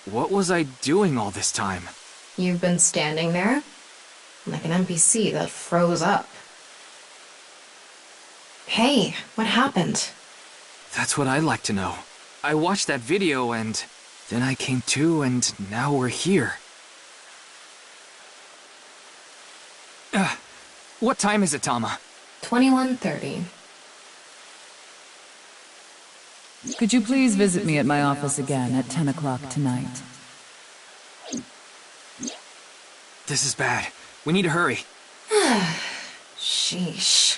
What was I doing all this time? You've been standing there? Like an NPC that froze up. Hey, what happened? That's what I'd like to know. I watched that video and... then I came to and now we're here. What time is it, Tama? 21:30. Could you please visit me at my office again at 10 o'clock tonight? This is bad. We need to hurry. Sheesh.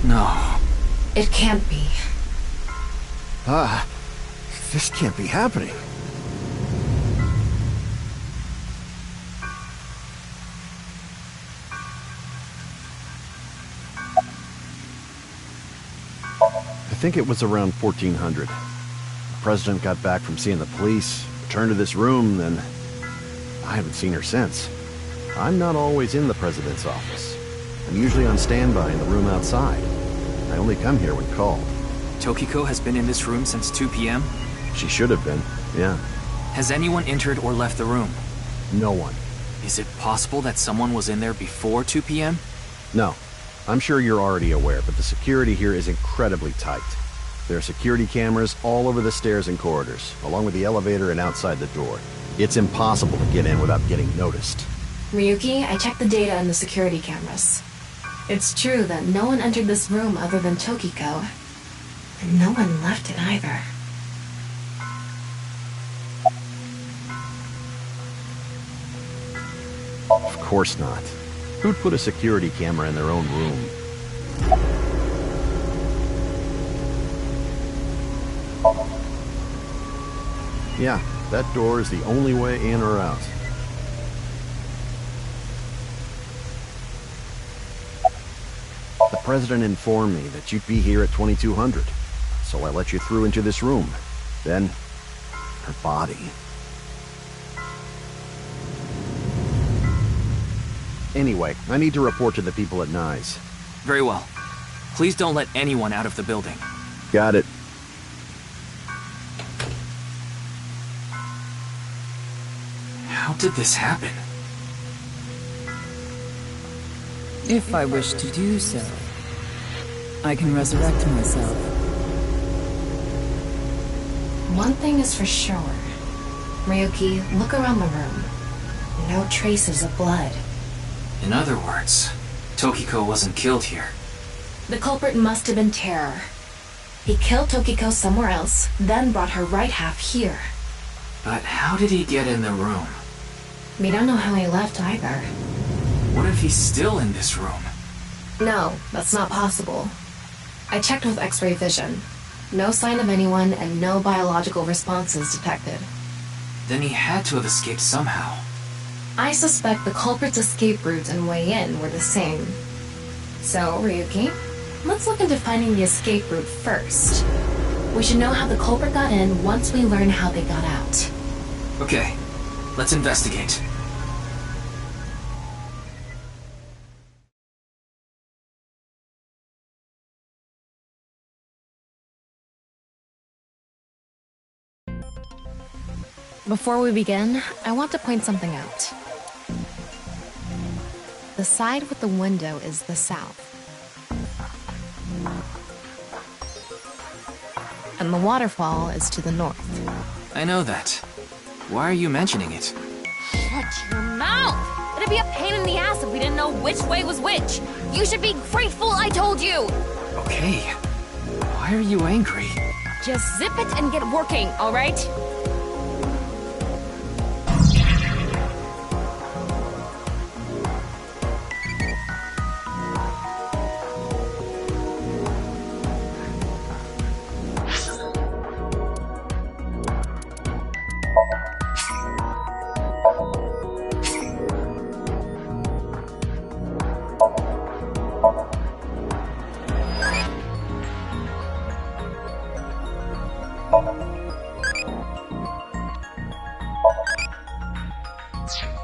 No. It can't be. This can't be happening. I think it was around 1400. The president got back from seeing the police, returned to this room, then I haven't seen her since. I'm not always in the president's office. I'm usually on standby in the room outside. I only come here when called. Tokiko has been in this room since 2 p.m.? She should have been, yeah. Has anyone entered or left the room? No one. Is it possible that someone was in there before 2 p.m.? No. I'm sure you're already aware, but the security here is incredibly tight. There are security cameras all over the stairs and corridors, along with the elevator and outside the door. It's impossible to get in without getting noticed. Ryuki, I checked the data in the security cameras. It's true that no one entered this room other than Tokiko. And no one left it either. Of course not. Who'd put a security camera in their own room? Yeah, that door is the only way in or out. The president informed me that you'd be here at 2200, so I let you through into this room. Then, her body. Anyway, I need to report to the people at Nye's. Very well. Please don't let anyone out of the building. Got it. How did this happen? If I wish to do so, I can resurrect myself. One thing is for sure. Ryuki, look around the room. No traces of blood. In other words, Tokiko wasn't killed here. The culprit must have been Terror. He killed Tokiko somewhere else, then brought her right half here. But how did he get in the room? We don't know how he left either. What if he's still in this room? No, that's not possible. I checked with X-ray vision. No sign of anyone and no biological responses detected. Then he had to have escaped somehow. I suspect the culprit's escape route and way in were the same. So, Ryuki, let's look into finding the escape route first. We should know how the culprit got in once we learn how they got out. Okay, let's investigate. Before we begin, I want to point something out. The side with the window is the south. And the waterfall is to the north. I know that. Why are you mentioning it? Shut your mouth! It'd be a pain in the ass if we didn't know which way was which. You should be grateful I told you! Okay. Why are you angry? Just zip it and get working, alright? you